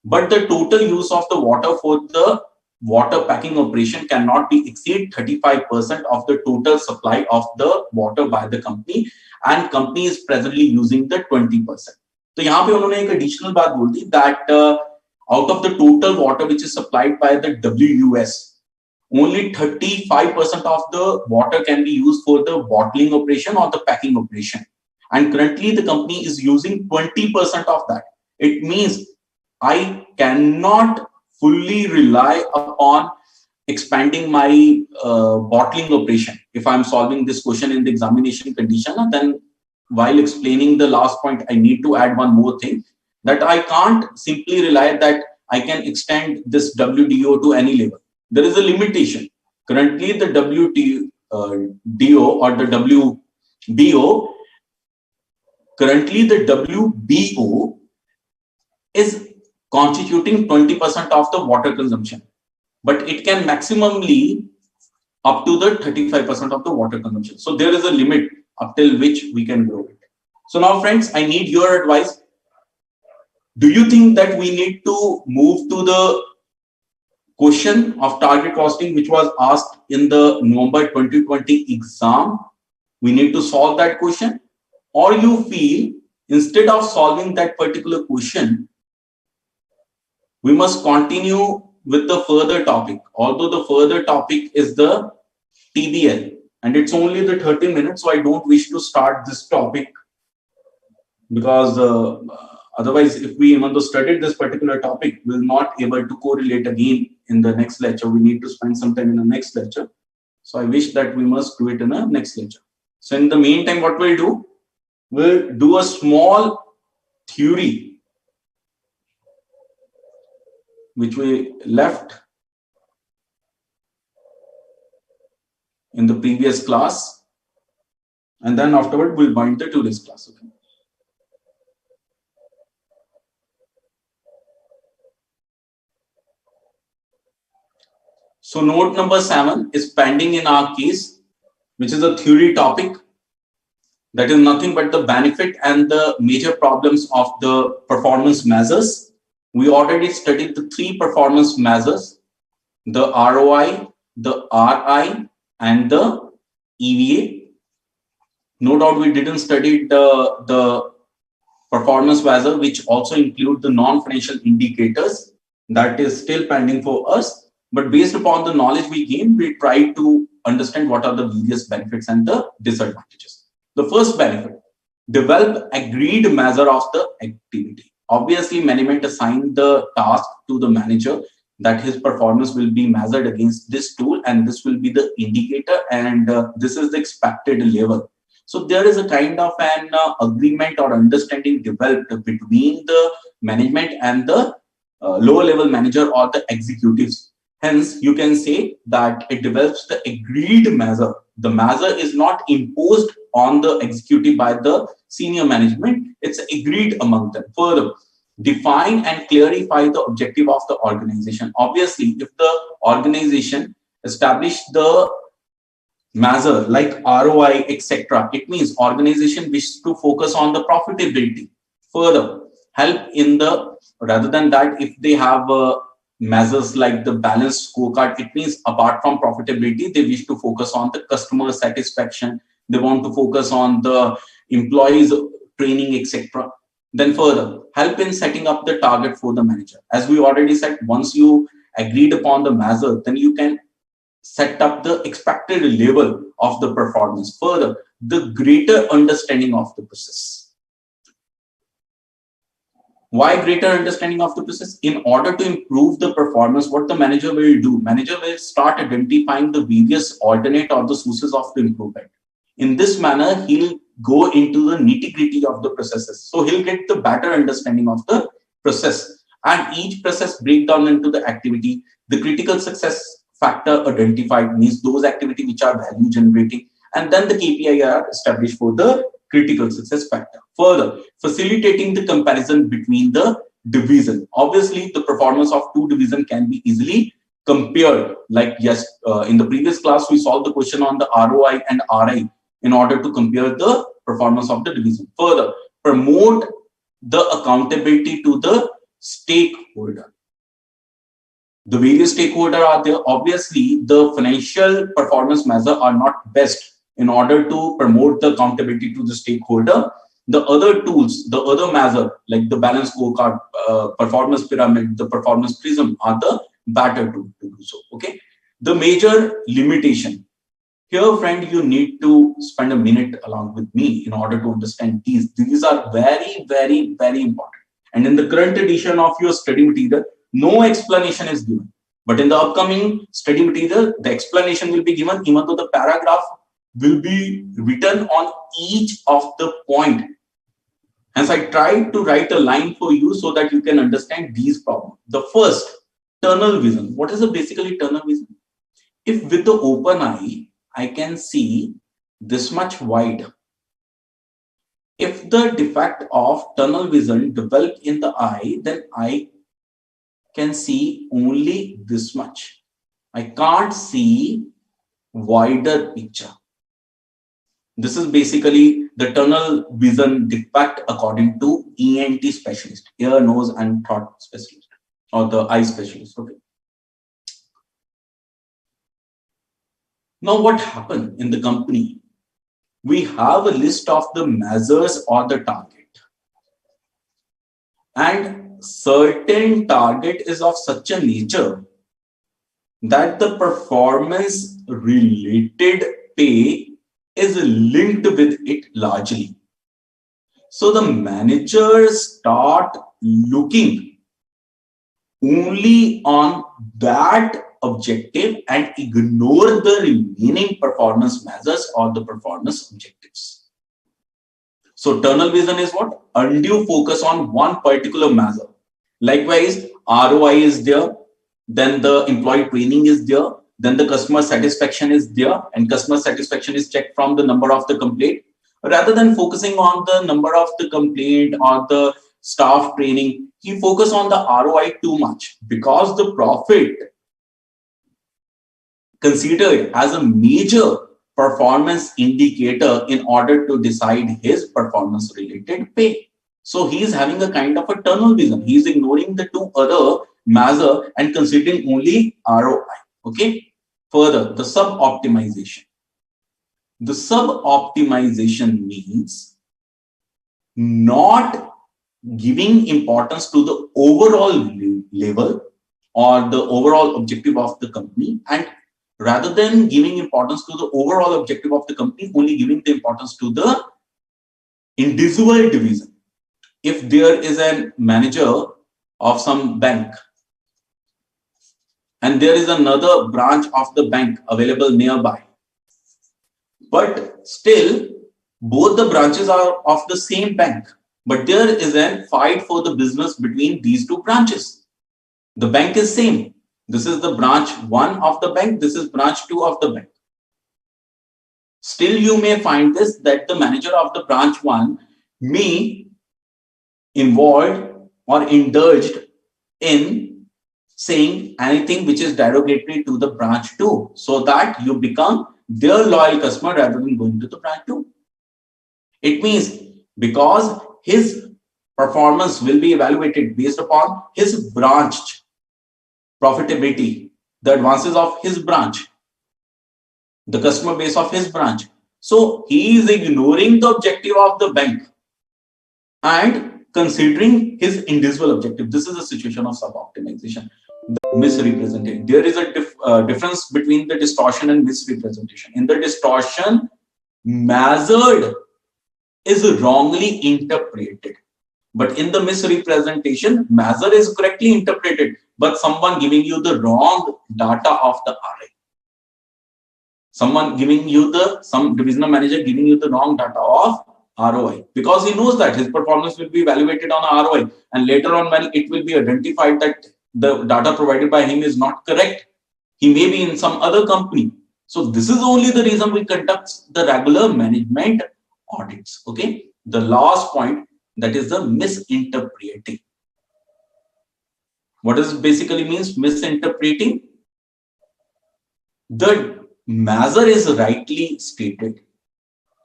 But the total use of the water for the water packing operation cannot be exceed 35% of the total supply of the water by the company, and company is presently using the 20%. So यहाँ पे उन्होंने एक additional बात बोल दी that out of the total water which is supplied by the WUS, only 35% of the water can be used for the bottling operation or the packing operation, and currently the company is using 20% of that. It means I cannot fully rely upon expanding my bottling operation. If I'm solving this question in the examination condition, then while explaining the last point, I need to add one more thing, that I can't simply rely that I can extend this WDO to any level. There is a limitation. Currently, the WDO or the WBO, currently the WBO is constituting 20% of the water consumption, but it can maximally up to the 35% of the water consumption. So there is a limit up till which we can grow it. So now, friends, I need your advice. Do you think that we need to move to the question of target costing which was asked in the November 2020 exam? We need to solve that question, or you feel instead of solving that particular question, we must continue with the further topic, although the further topic is the TBL and it's only the 30 minutes. So I don't wish to start this topic because otherwise, if we even though studied this particular topic, we'll not able to correlate again in the next lecture. We need to spend some time in the next lecture. So I wish that we must do it in the next lecture. So in the meantime, what we'll do a small theory which we left in the previous class, and then afterward we'll bind the today's class. Okay. So note number 7 is pending in our case, which is a theory topic. That is nothing but the benefit and the major problems of the performance measures. We already studied the three performance measures, the ROI, the RI, and the EVA. No doubt we didn't study the performance measure, which also include the non-financial indicators. That is still pending for us. But based upon the knowledge we gain, we try to understand what are the various benefits and the disadvantages. The first benefit, develop agreed measure of the activity. Obviously, management assign the task to the manager that his performance will be measured against this tool, and this will be the indicator, and this is the expected level. So there is a kind of an agreement or understanding developed between the management and the lower level manager or the executives. Hence, you can say that it develops the agreed measure. The measure is not imposed on the executive by the senior management. It's agreed among them. Further, define and clarify the objective of the organization. Obviously, if the organization establish the measure like ROI, etc., it means organization wishes to focus on the profitability. Further, help in the, rather than that, if they have measures like the balanced scorecard, it means apart from profitability, they wish to focus on the customer satisfaction. They want to focus on the employees training, etc. Then further, help in setting up the target for the manager. As we already said, once you agreed upon the measure, then you can set up the expected level of the performance. Further, the greater understanding of the process. Why greater understanding of the process? In order to improve the performance, what the manager will do? Manager will start identifying the various alternate or the sources of the improvement. In this manner, he'll go into the nitty-gritty of the processes. So he'll get the better understanding of the process, and each process break down into the activity. The critical success factor identified means those activities which are value generating, and then the KPI are established for the critical success factor. Further, facilitating the comparison between the division. Obviously, the performance of two divisions can be easily compared. Like yes, in the previous class, we solved the question on the ROI and RI in order to compare the performance of the division. Further, promote the accountability to the stakeholder. The various stakeholders are there. Obviously, the financial performance measures are not best. In order to promote the accountability to the stakeholder, the other tools, the other measure like the balance scorecard, performance pyramid, the performance prism are the better to do so. Okay. The major limitation. Here, friend, you need to spend a minute along with me in order to understand these. These are very, very, very important. And in the current edition of your study material, no explanation is given. But in the upcoming study material, the explanation will be given, even though the paragraph will be written on each of the point. Hence, I tried to write a line for you so that you can understand these problems. The first, tunnel vision. What is basically tunnel vision? If with the open eye, I can see this much wide. If the defect of tunnel vision developed in the eye, then I can see only this much. I can't see wider picture. This is basically the tunnel vision defect according to ENT specialist, ear, nose, and throat specialist, or the eye specialist. Okay. Now, what happened in the company? We have a list of the measures or the target, and certain target is of such a nature that the performance related pay is linked with it largely. So the managers start looking only on that objective and ignore the remaining performance measures or the performance objectives. So tunnel vision is what? Undue focus on one particular measure. Likewise, ROI is there, then the employee training is there, then the customer satisfaction is there, and customer satisfaction is checked from the number of the complaint. Rather than focusing on the number of the complaint or the staff training, he focus on the ROI too much, because the profit considered as a major performance indicator in order to decide his performance related pay. So he is having a kind of a tunnel vision. He is ignoring the two other measure and considering only ROI. Okay. Further, the sub-optimization. The sub-optimization means not giving importance to the overall level or the overall objective of the company, and rather than giving importance to the overall objective of the company, only giving the importance to the individual division. If there is a manager of some bank and there is another branch of the bank available nearby, but still both the branches are of the same bank, but there is a fight for the business between these two branches. The bank is same. This is the branch 1 of the bank. This is branch 2 of the bank. Still, you may find this that the manager of the branch 1 may involved or indulged in saying anything which is derogatory to the branch 2, so that you become their loyal customer rather than going to the branch 2. It means because his performance will be evaluated based upon his branch profitability, the advances of his branch, the customer base of his branch. So he is ignoring the objective of the bank and considering his individual objective. This is a situation of sub-optimization. Misrepresentation. There is a difference between the distortion and misrepresentation. In the distortion, measured is wrongly interpreted. But in the misrepresentation, measure is correctly interpreted, but someone giving you the wrong data of the RA. Someone giving you some divisional manager giving you the wrong data of ROI, because he knows that his performance will be evaluated on ROI, and later on when it will be identified that the data provided by him is not correct, he may be in some other company. So this is only the reason we conduct the regular management audits. Okay. The last point, that is the misinterpreting. What does it basically means misinterpreting? The measure is rightly stated.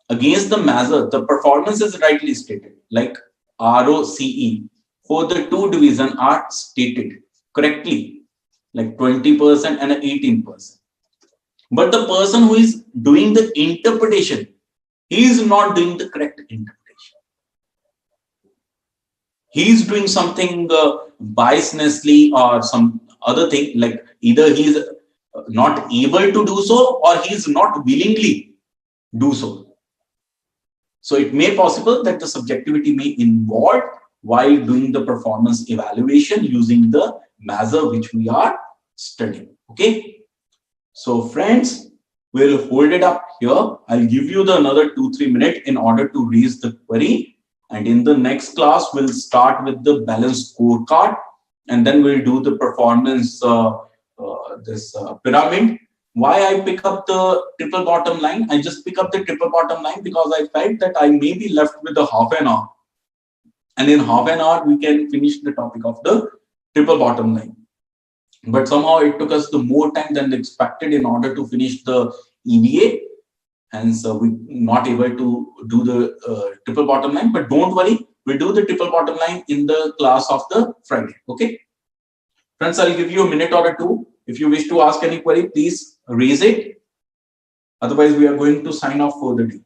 Against the measure, the performance is rightly stated, like ROCE for the two divisions are stated correctly, like 20% and 18%. But the person who is doing the interpretation, he is not doing the correct interpretation. He is doing something biasnessly or some other thing, like either he is not able to do so or he is not willingly do so. So it may be possible that the subjectivity may involve while doing the performance evaluation using the measure which we are studying. Okay. So friends, we'll hold it up here. I'll give you the another 2-3 minutes in order to raise the query. And in the next class, we'll start with the balance scorecard, and then we'll do the performance, pyramid. Why I pick up the triple bottom line? I just pick up the triple bottom line because I felt that I may be left with a half an hour. And in half an hour, we can finish the topic of the triple bottom line. But somehow it took us the more time than expected in order to finish the EVA. And so we're not able to do the triple bottom line. But don't worry, we'll do the triple bottom line in the class of the Friday. Okay. Friends, I'll give you a minute or two. If you wish to ask any query, please raise it. Otherwise, we are going to sign off for the day.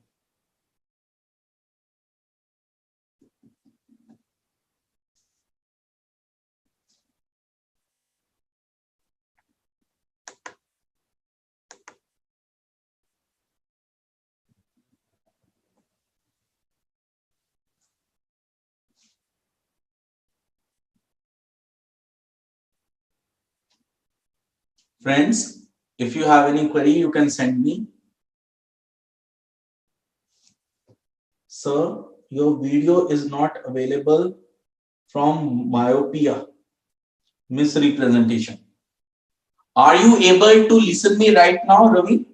Friends, if you have any query, you can send me. Sir, your video is not available from Myopia. Misrepresentation. Are you able to listen me right now, Ravi?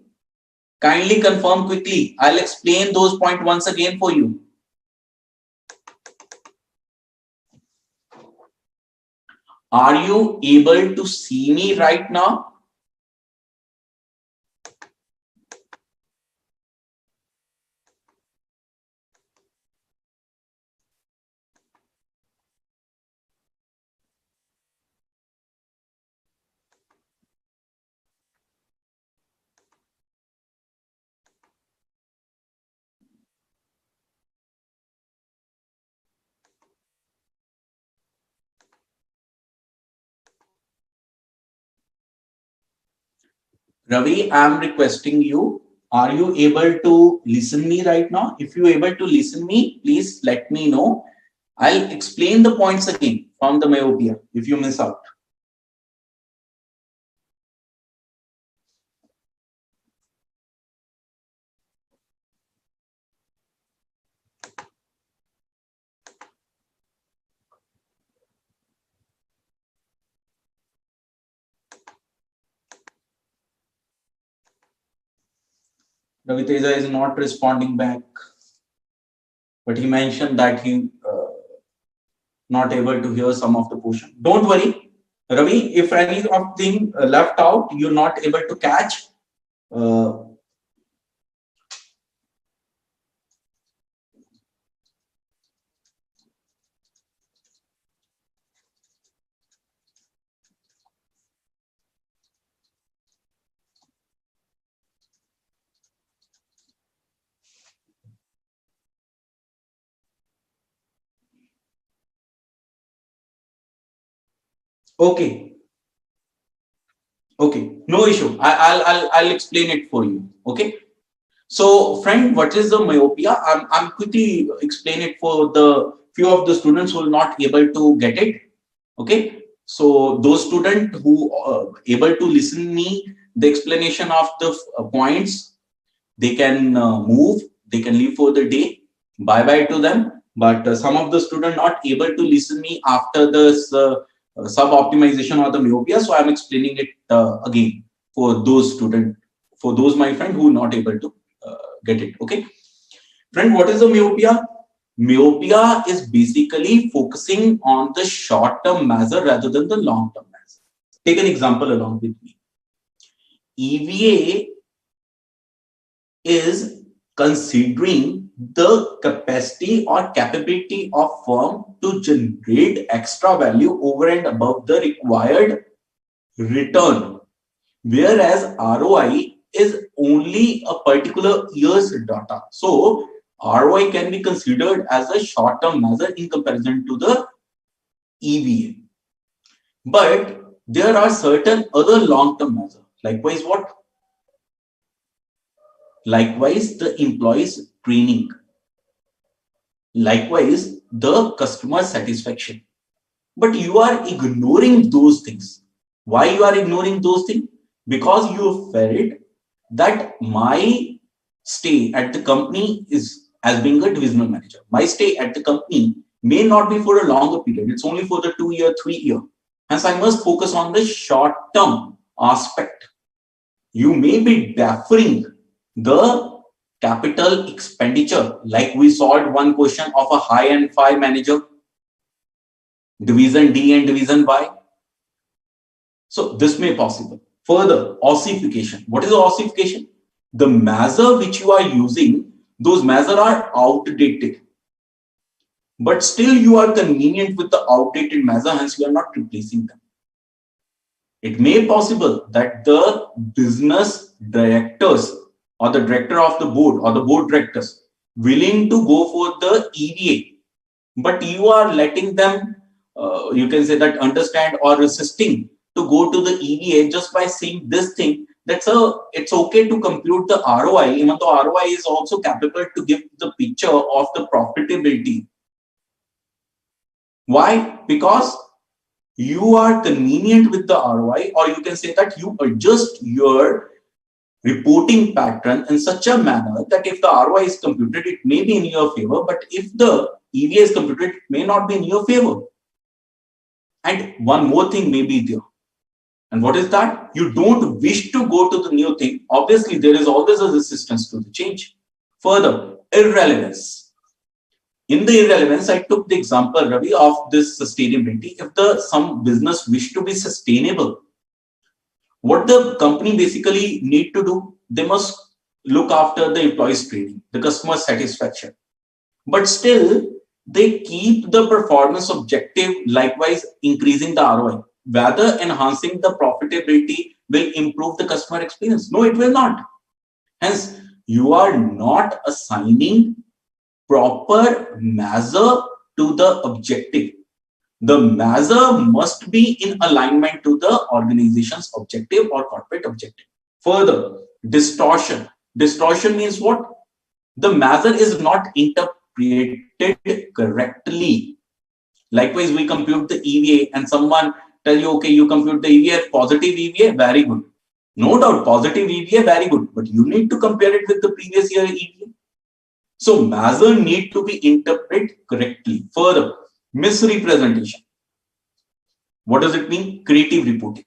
Kindly confirm quickly. I'll explain those points once again for you. Are you able to see me right now? Ravi, I'm requesting you. Are you able to listen me right now? If you're able to listen me, please let me know. I'll explain the points again from the myopia if you miss out. Ravi Teja is not responding back, but he mentioned that he not able to hear some of the portion. Don't worry, Ravi. If any of thing left out, you're not able to catch. Uh, okay, okay, no issue. I'll explain it for you. Okay. So, friend, what is the myopia? I'm quickly explain it for the few of the students who are not able to get it. Okay. So, those students who able to listen me the explanation of the points, they can move, they can leave for the day. Bye bye to them. But some of the students not able to listen me after this sub optimization or the myopia. So, I'm explaining it again for those students, for those my friend who not able to get it. Okay, friend, what is the myopia? Myopia is basically focusing on the short term measure rather than the long term measure. Take an example along with me. EVA is considering the capacity or capability of firm to generate extra value over and above the required return, whereas ROI is only a particular year's data. So ROI can be considered as a short-term measure in comparison to the EVA. But there are certain other long-term measures. Likewise, what? Likewise, the employees training. Likewise, the customer satisfaction. But you are ignoring those things. Why you are ignoring those things? Because you felt that my stay at the company is as being a divisional manager. My stay at the company may not be for a longer period. It's only for the 2 year, 3 year. Hence, I must focus on the short-term aspect. You may be deferring the capital expenditure, like we solved one question of a high and five manager, division D and division Y. So this may be possible. Further, ossification. What is ossification? The measure which you are using, those measures are outdated. But still you are convenient with the outdated measure, hence you are not replacing them. It may be possible that the business directors or the director of the board or the board directors willing to go for the EVA, but you are letting them, you can say that understand or resisting to go to the EVA just by saying this thing. It's okay to compute the ROI, even though ROI is also capable to give the picture of the profitability. Why? Because you are convenient with the ROI, or you can say that you adjust your reporting pattern in such a manner that if the ROI is computed, it may be in your favor, but if the EVA is computed, it may not be in your favor. And one more thing may be there. And what is that? You don't wish to go to the new thing. Obviously, there is always a resistance to the change. Further, irrelevance. In the irrelevance, I took the example, Ravi, of this sustainability. If some business wish to be sustainable, what the company basically need to do, they must look after the employees training, the customer satisfaction. But still, they keep the performance objective, likewise increasing the ROI. Whether enhancing the profitability will improve the customer experience? No, it will not. Hence, you are not assigning proper measure to the objective. The measure must be in alignment to the organization's objective or corporate objective. Further, distortion. Distortion means what? The measure is not interpreted correctly. Likewise, we compute the EVA and someone tell you, okay, you compute the EVA, positive EVA, very good. No doubt, positive EVA, very good. But you need to compare it with the previous year EVA. So measure need to be interpreted correctly. Further, misrepresentation. What does it mean? Creative reporting.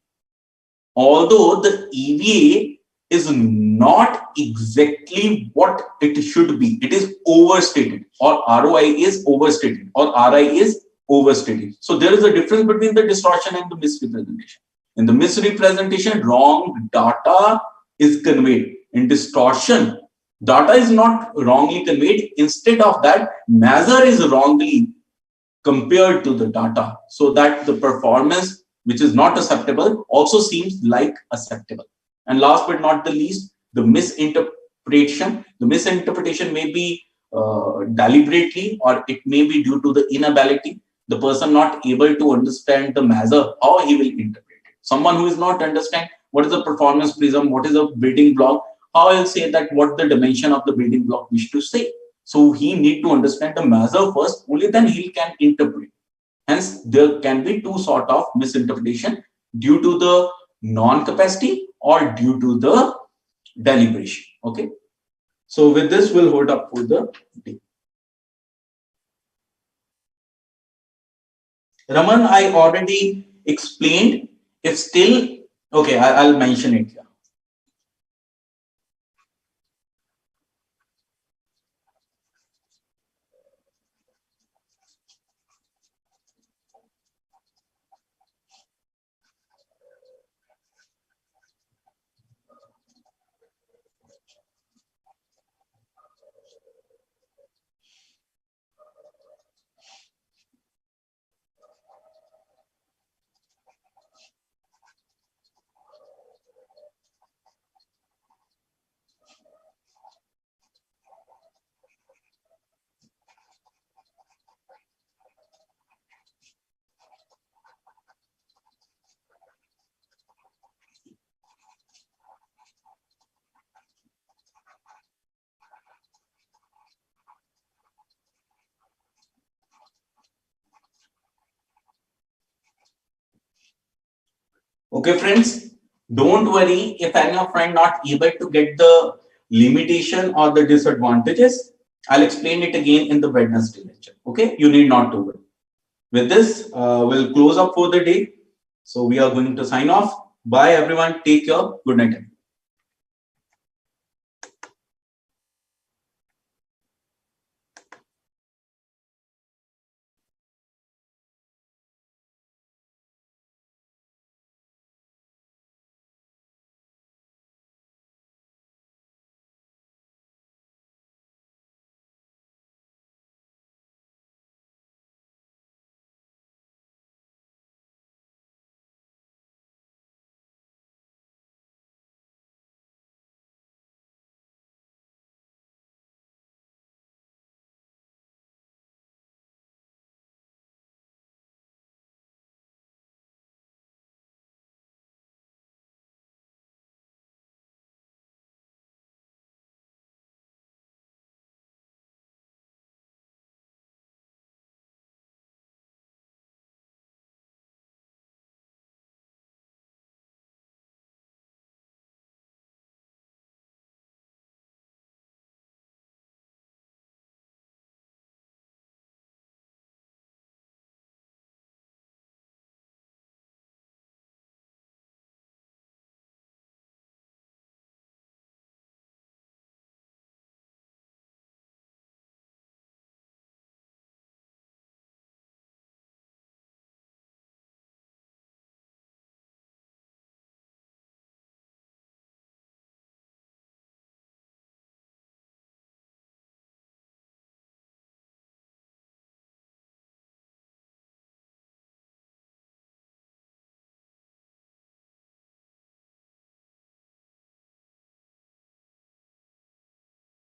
Although the EVA is not exactly what it should be, it is overstated, or ROI is overstated, or RI is overstated. So there is a difference between the distortion and the misrepresentation. In the misrepresentation, wrong data is conveyed. In distortion, data is not wrongly conveyed. Instead of that, measure is wrongly compared to the data, so that the performance which is not acceptable also seems like acceptable. And last but not the least, the misinterpretation. The misinterpretation may be deliberately, or it may be due to the inability. The person not able to understand the measure, how he will interpret it. Someone who is not understand what is the performance prism, what is a building block, how I'll say that what the dimension of the building block wish to say. So he need to understand the measure first, only then he can interpret. Hence, there can be two sort of misinterpretation due to the non-capacity or due to the deliberation. Okay. So with this, we'll hold up for the day. Raman, I already explained. If still, okay, I'll mention it here. Okay, friends, don't worry if any of friend not able to get the limitation or the disadvantages. I'll explain it again in the Wednesday lecture. Okay, you need not to worry. With this, we'll close up for the day. So we are going to sign off. Bye, everyone. Take care. Good night.